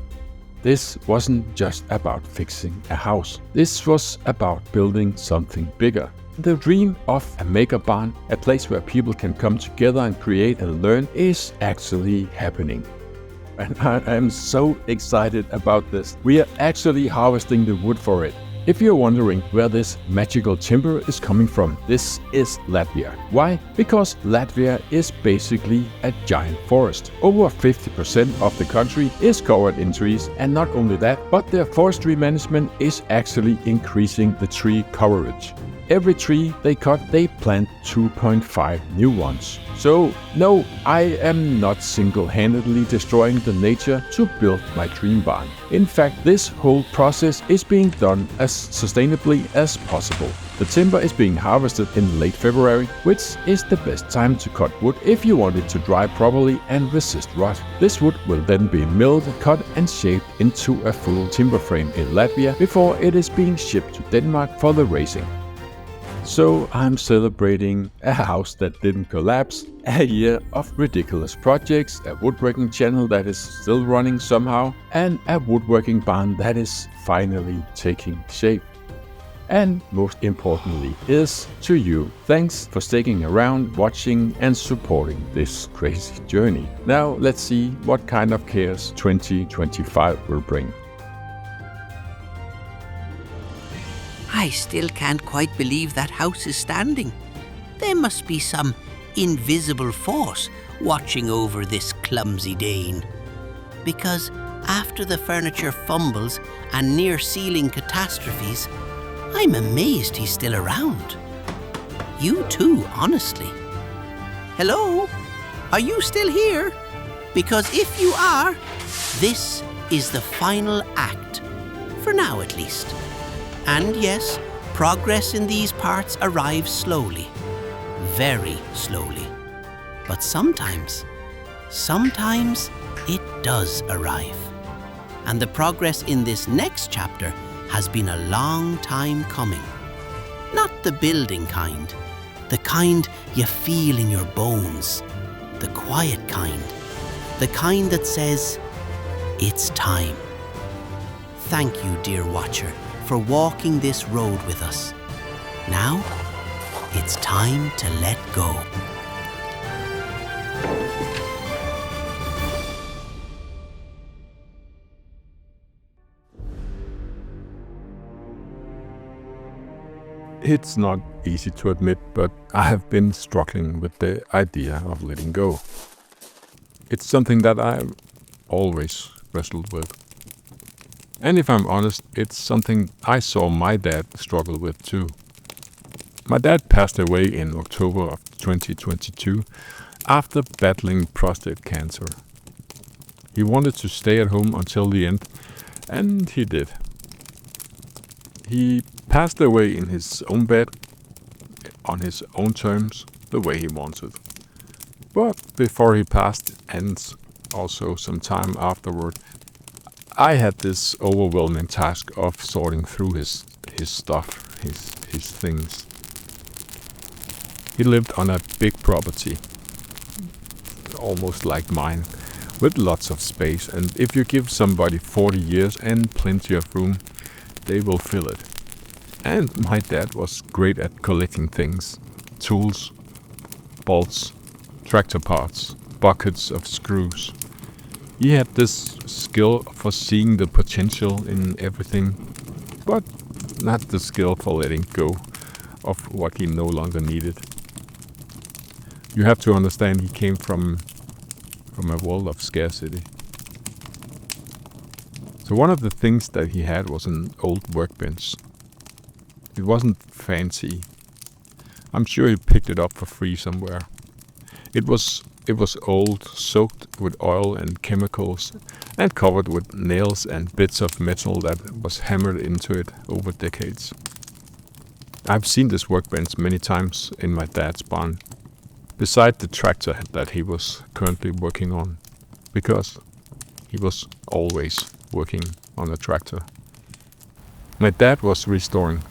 B: This wasn't just about fixing a house. This was about building something bigger. The dream of a maker barn, a place where people can come together and create and learn, is actually happening. And I am so excited about this. We are actually harvesting the wood for it. If you're wondering where this magical timber is coming from, this is Latvia. Why? Because Latvia is basically a giant forest. Over 50% of the country is covered in trees, and not only that, but their forestry management is actually increasing the tree coverage. Every tree they cut, they plant 2.5 new ones. So no, I am not single-handedly destroying the nature to build my dream barn. In fact, this whole process is being done as sustainably as possible. The timber is being harvested in late February, which is the best time to cut wood if you want it to dry properly and resist rot. This wood will then be milled, cut and shaped into a full timber frame in Latvia before it is being shipped to Denmark for the raising. So I'm celebrating a house that didn't collapse, a year of ridiculous projects, a woodworking channel that is still running somehow, and a woodworking barn that is finally taking shape. And most importantly is to you. Thanks for sticking around, watching and supporting this crazy journey. Now let's see what kind of chaos 2025 will bring.
A: I still can't quite believe that house is standing. There must be some invisible force watching over this clumsy Dane. Because after the furniture fumbles and near-ceiling catastrophes, I'm amazed he's still around. You too, honestly. Hello? Are you still here? Because if you are, this is the final act. For now, at least. And yes, progress in these parts arrives slowly. Very slowly. But sometimes it does arrive. And the progress in this next chapter has been a long time coming. Not the building kind, the kind you feel in your bones, the quiet kind, the kind that says, it's time. Thank you, dear watcher, for walking this road with us. Now, it's time to let go.
B: It's not easy to admit, but I have been struggling with the idea of letting go. It's something that I've always wrestled with. And if I'm honest, it's something I saw my dad struggle with too. My dad passed away in October of 2022 after battling prostate cancer. He wanted to stay at home until the end, and he did. He passed away in his own bed, on his own terms, the way he wanted. But before he passed, and also some time afterward, I had this overwhelming task of sorting through his stuff, his things. He lived on a big property, almost like mine, with lots of space, and if you give somebody 40 years and plenty of room, they will fill it. And my dad was great at collecting things, tools, bolts, tractor parts, buckets of screws. He had this skill for seeing the potential in everything, but not the skill for letting go of what he no longer needed. You have to understand he came from a world of scarcity. So one of the things that he had was an old workbench. It wasn't fancy. I'm sure he picked it up for free somewhere. It was old, soaked with oil and chemicals, and covered with nails and bits of metal that was hammered into it over decades. I've seen this workbench many times in my dad's barn, beside the tractor that he was currently working on, because he was always working on a tractor. My dad was restoring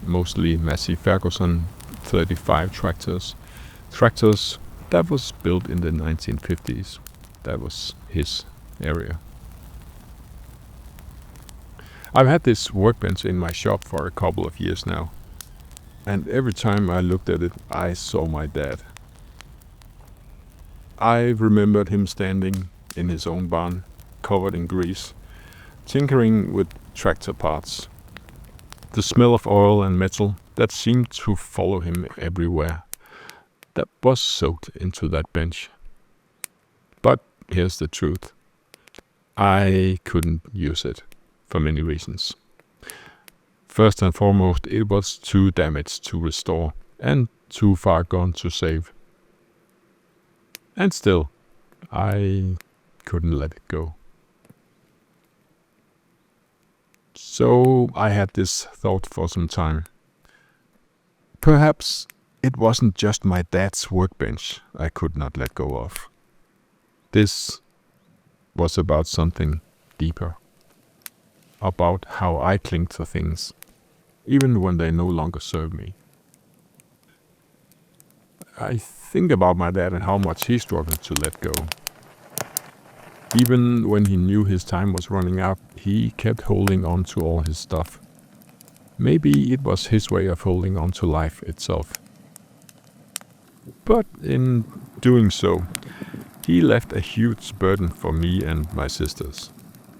B: mostly Massey Ferguson 35 tractors that was built in the 1950s. That was his area. I've had this workbench in my shop for a couple of years now, and every time I looked at it, I saw my dad. I remembered him standing in his own barn, covered in grease, tinkering with tractor parts. The smell of oil and metal that seemed to follow him everywhere, that was soaked into that bench. But here's the truth. I couldn't use it for many reasons. First and foremost, it was too damaged to restore and too far gone to save. And still, I couldn't let it go. So I had this thought for some time. Perhaps it wasn't just my dad's workbench I could not let go of. This was about something deeper. About how I cling to things, even when they no longer serve me. I think about my dad and how much he struggled to let go. Even when he knew his time was running out, he kept holding on to all his stuff. Maybe it was his way of holding on to life itself. But in doing so, he left a huge burden for me and my sisters.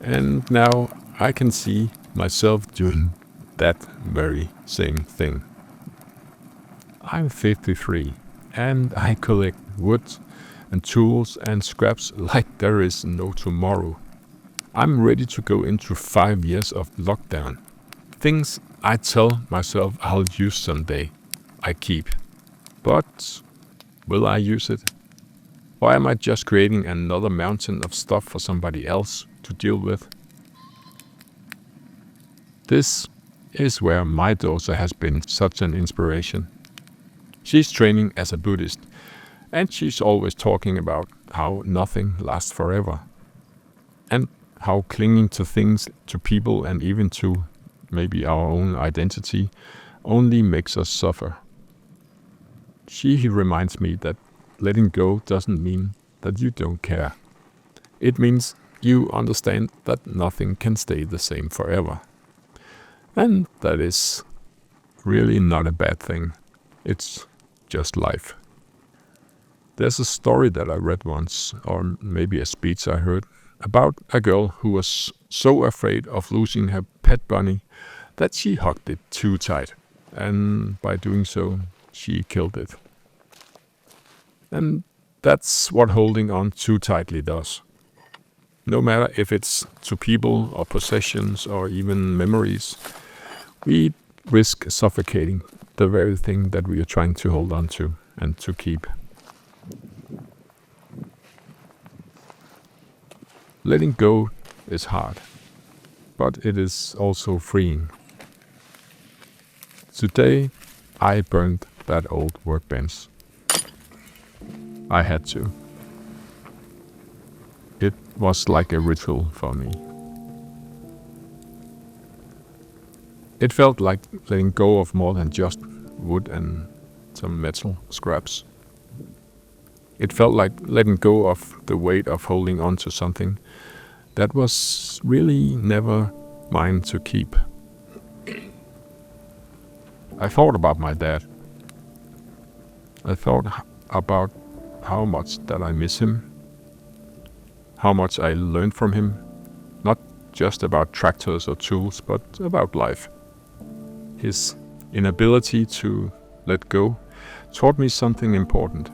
B: And now I can see myself doing that very same thing. I'm 53 and I collect wood and tools and scraps like there is no tomorrow. I'm ready to go into 5 years of lockdown. Things I tell myself I'll use someday, I keep. But will I use it? Or am I just creating another mountain of stuff for somebody else to deal with? This is where my daughter has been such an inspiration. She's training as a Buddhist, and she's always talking about how nothing lasts forever, and how clinging to things, to people, and even to maybe our own identity only makes us suffer. She reminds me that letting go doesn't mean that you don't care. It means you understand that nothing can stay the same forever. And that is really not a bad thing. It's just life. There's a story that I read once, or maybe a speech I heard, about a girl who was so afraid of losing her pet bunny that she hugged it too tight. And by doing so, she killed it. And that's what holding on too tightly does. No matter if it's to people or possessions or even memories, we risk suffocating the very thing that we are trying to hold on to and to keep. Letting go is hard, but it is also freeing. Today, I burned that old workbench. I had to. It was like a ritual for me. It felt like letting go of more than just wood and some metal scraps. It felt like letting go of the weight of holding on to something that was really never mine to keep. I thought about my dad. I thought about how much that I miss him, how much I learned from him, not just about tractors or tools, but about life. His inability to let go taught me something important.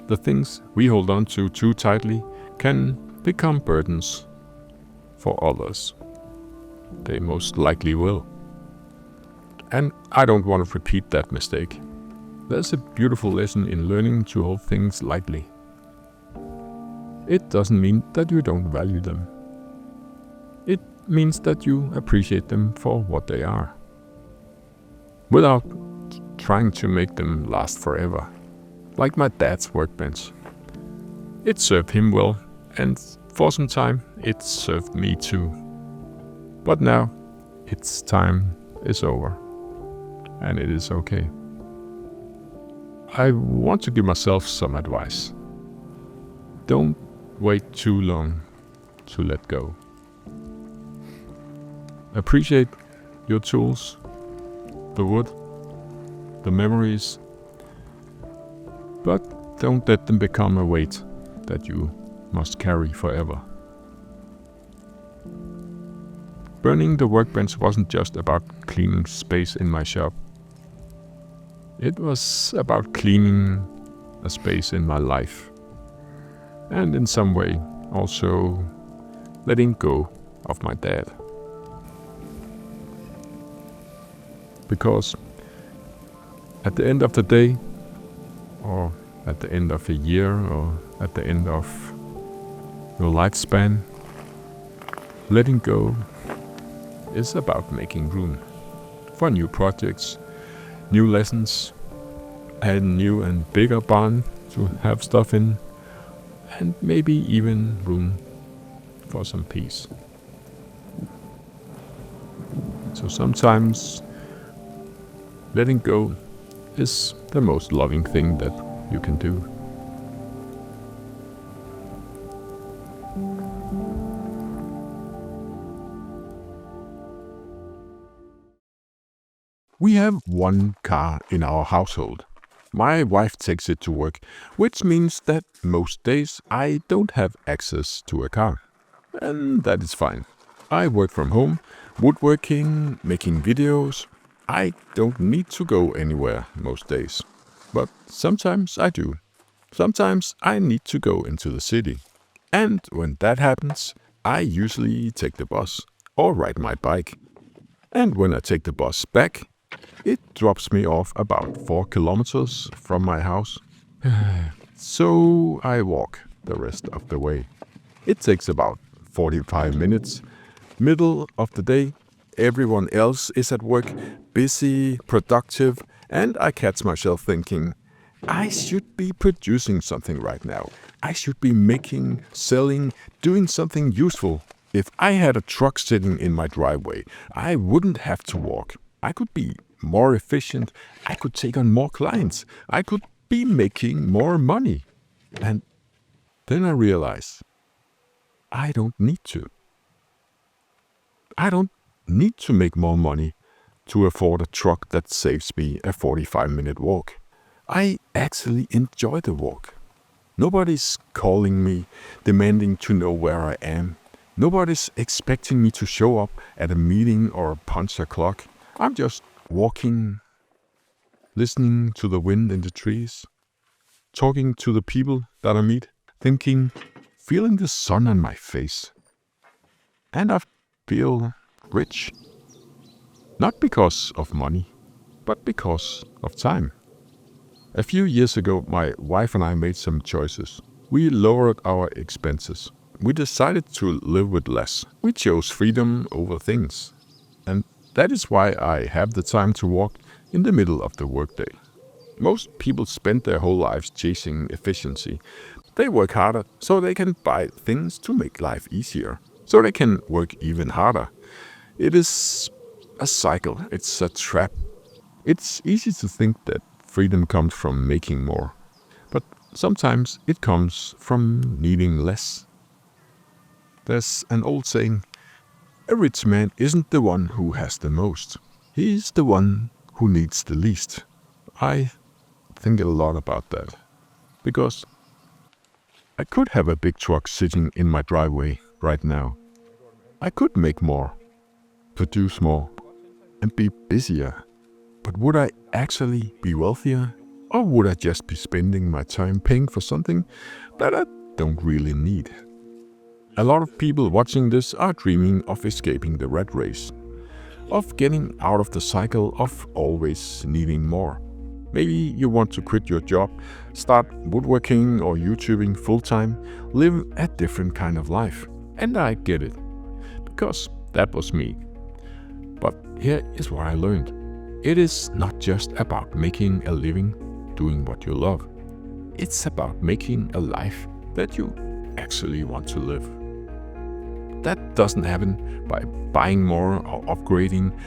B: The things we hold on to too tightly can become burdens for others. They most likely will. And I don't want to repeat that mistake. There's a beautiful lesson in learning to hold things lightly. It doesn't mean that you don't value them. It means that you appreciate them for what they are, without trying to make them last forever. Like my dad's workbench. It served him well, and for some time it served me too. But now its time is over, and it is okay. I want to give myself some advice. Don't wait too long to let go. Appreciate your tools, the wood, the memories, but don't let them become a weight that you must carry forever. Burning the workbench wasn't just about cleaning space in my shop. It was about cleaning a space in my life. And in some way, also letting go of my dad. Because at the end of the day, or at the end of a year, or at the end of your lifespan, letting go is about making room for new projects, new lessons, a new and bigger barn to have stuff in, and maybe even room for some peace. So sometimes letting go is the most loving thing that you can do. We have one car in our household. My wife takes it to work, which means that most days I don't have access to a car. And that is fine. I work from home, woodworking, making videos. I don't need to go anywhere most days. But sometimes I do. Sometimes I need to go into the city. And when that happens, I usually take the bus or ride my bike. And when I take the bus back, it drops me off about 4 kilometers from my house. So I walk the rest of the way. It takes about 45 minutes. Middle of the day, everyone else is at work, busy, productive, and I catch myself thinking, I should be producing something right now. I should be making, selling, doing something useful. If I had a truck sitting in my driveway, I wouldn't have to walk. I could be more efficient. I could take on more clients. I could be making more money. And then I realize I don't need to. I don't need to make more money to afford a truck that saves me a 45-minute walk. I actually enjoy the walk. Nobody's calling me, demanding to know where I am. Nobody's expecting me to show up at a meeting or punch a clock. I'm just walking, listening to the wind in the trees, talking to the people that I meet, thinking, feeling the sun on my face. And I feel rich. Not because of money, but because of time. A few years ago, my wife and I made some choices. We lowered our expenses. We decided to live with less. We chose freedom over things. And that is why I have the time to walk in the middle of the workday. Most people spend their whole lives chasing efficiency. They work harder so they can buy things to make life easier, so they can work even harder. It is a cycle. It's a trap. It's easy to think that freedom comes from making more, but sometimes it comes from needing less. There's an old saying, a rich man isn't the one who has the most. He's the one who needs the least. I think a lot about that, because I could have a big truck sitting in my driveway right now. I could make more, produce more, and be busier. But would I actually be wealthier? Or would I just be spending my time paying for something that I don't really need? A lot of people watching this are dreaming of escaping the rat race, of getting out of the cycle of always needing more. Maybe you want to quit your job, start woodworking or YouTubing full-time, live a different kind of life. And I get it, because that was me. But here is what I learned. It is not just about making a living doing what you love. It's about making a life that you actually want to live. That doesn't happen by buying more or upgrading,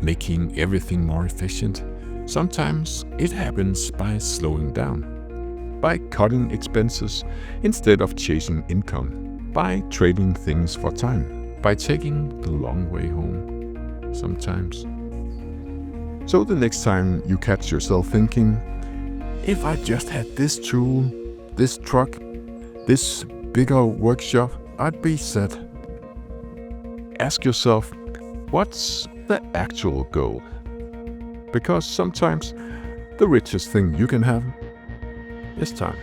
B: making everything more efficient. Sometimes it happens by slowing down, by cutting expenses instead of chasing income, by trading things for time, by taking the long way home sometimes. So the next time you catch yourself thinking, if I just had this tool, this truck, this bigger workshop, I'd be set. Ask yourself, what's the actual goal? Because sometimes the richest thing you can have is time.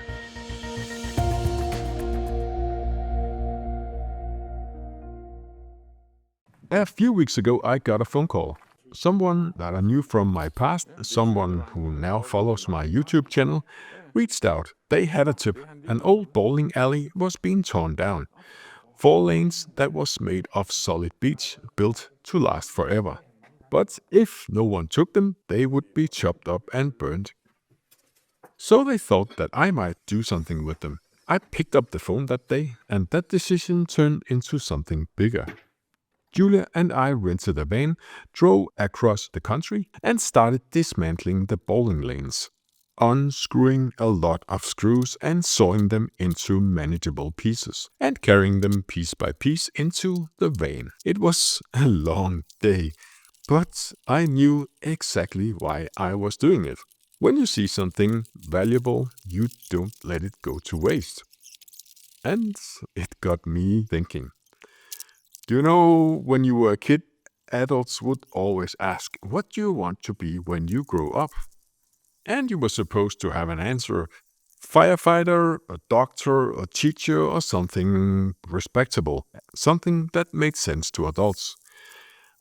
B: A few weeks ago, I got a phone call. Someone that I knew from my past, someone who now follows my YouTube channel, reached out. They had a tip. An old bowling alley was being torn down. 4 lanes that was made of solid beach, built to last forever. But if no one took them, they would be chopped up and burned. So they thought that I might do something with them. I picked up the phone that day, and that decision turned into something bigger. Julia and I rented a van, drove across the country, and started dismantling the bowling lanes, unscrewing a lot of screws and sawing them into manageable pieces, and carrying them piece by piece into the van. It was a long day, but I knew exactly why I was doing it. When you see something valuable, you don't let it go to waste. And it got me thinking. Do you know, when you were a kid, adults would always ask, what do you want to be when you grow up? And you were supposed to have an answer: firefighter, a doctor, a teacher, or something respectable. Something that made sense to adults.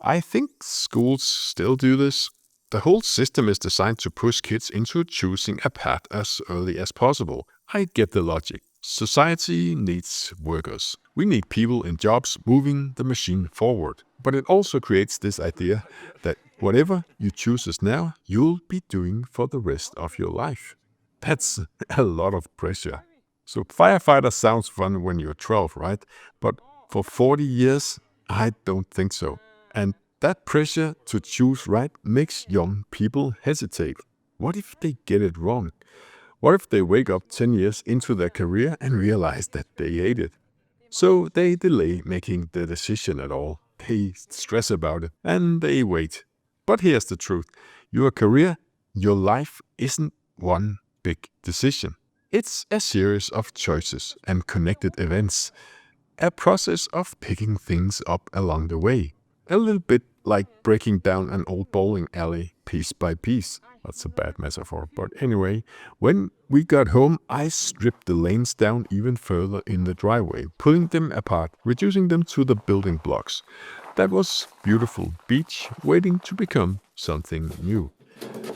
B: I think schools still do this. The whole system is designed to push kids into choosing a path as early as possible. I get the logic. Society needs workers. We need people in jobs moving the machine forward. But it also creates this idea that whatever you choose now, you'll be doing for the rest of your life. That's a lot of pressure. So firefighter sounds fun when you're 12, right? But for 40 years, I don't think so. And that pressure to choose right makes young people hesitate. What if they get it wrong? What if they wake up 10 years into their career and realize that they hate it? So they delay making the decision at all. They stress about it and they wait. But here's the truth. Your career, your life isn't one big decision. It's a series of choices and connected events. A process of picking things up along the way. A little bit like breaking down an old bowling alley piece by piece. That's a bad metaphor, but anyway, when we got home, I stripped the lanes down even further in the driveway, pulling them apart, reducing them to the building blocks. That was beautiful beach waiting to become something new.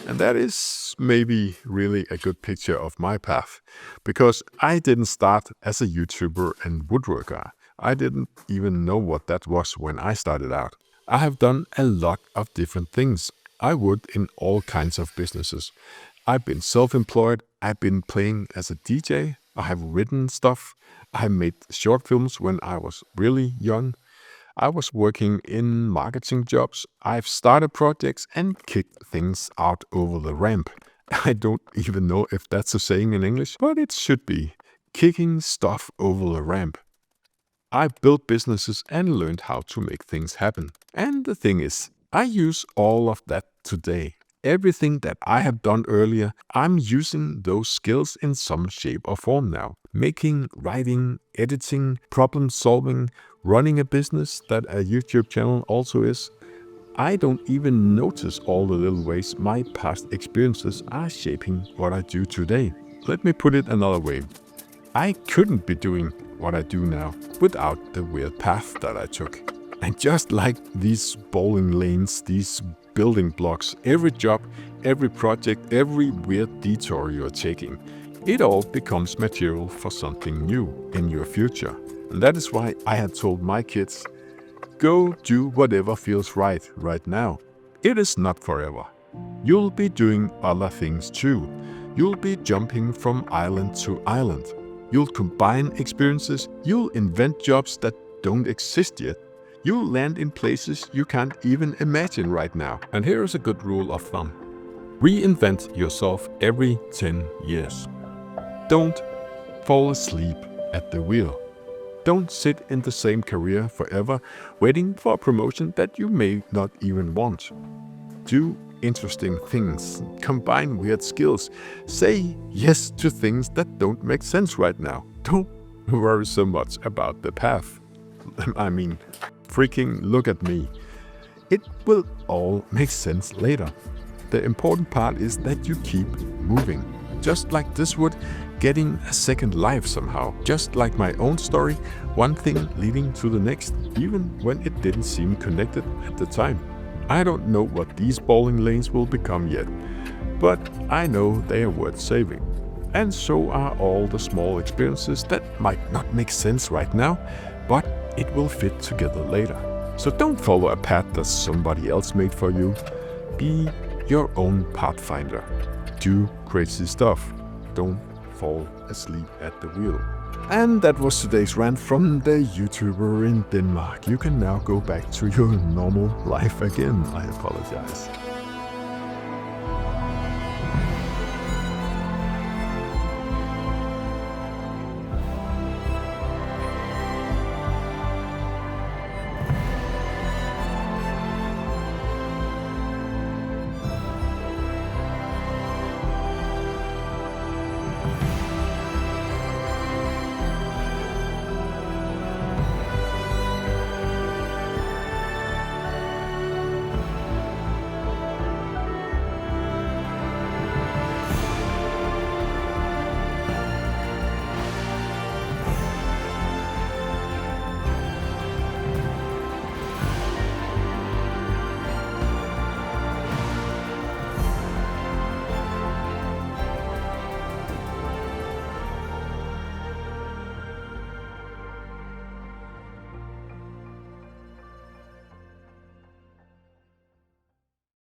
B: And that is maybe really a good picture of my path, because I didn't start as a YouTuber and woodworker. I didn't even know what that was when I started out. I have done a lot of different things. I would in all kinds of businesses. I've been self-employed. I've been playing as a DJ. I have written stuff. I made short films when I was really young. I was working in marketing jobs. I've started projects and kicked things out over the ramp. I don't even know if that's a saying in English, but it should be. Kicking stuff over the ramp. I built businesses and learned how to make things happen. And the thing is, I use all of that today. Everything that I have done earlier, I'm using those skills in some shape or form now. Making, writing, editing, problem solving, running a business that a YouTube channel also is. I don't even notice all the little ways my past experiences are shaping what I do today. Let me put it another way. I couldn't be doing what I do now without the weird path that I took. And just like these bowling lanes, these building blocks, every job, every project, every weird detour you're taking, it all becomes material for something new in your future. And that is why I had told my kids, go do whatever feels right now. It is not forever. You'll be doing other things too. You'll be jumping from island to island. You'll combine experiences. You'll invent jobs that don't exist yet. You'll land in places you can't even imagine right now. And here is a good rule of thumb. Reinvent yourself every 10 years. Don't fall asleep at the wheel. Don't sit in the same career forever, waiting for a promotion that you may not even want. Do interesting things. Combine weird skills. Say yes to things that don't make sense right now. Don't worry so much about the path. I mean, freaking look at me. It will all make sense later. The important part is that you keep moving. Just like this wood, getting a second life somehow. Just like my own story, one thing leading to the next, even when it didn't seem connected at the time. I don't know what these bowling lanes will become yet, but I know they are worth saving. And so are all the small experiences that might not make sense right now, but it will fit together later. So don't follow a path that somebody else made for you. Be your own pathfinder. Do crazy stuff. Don't fall asleep at the wheel.
E: And that was today's rant from the YouTuber in Denmark. You can now go back to your normal life again. I apologize.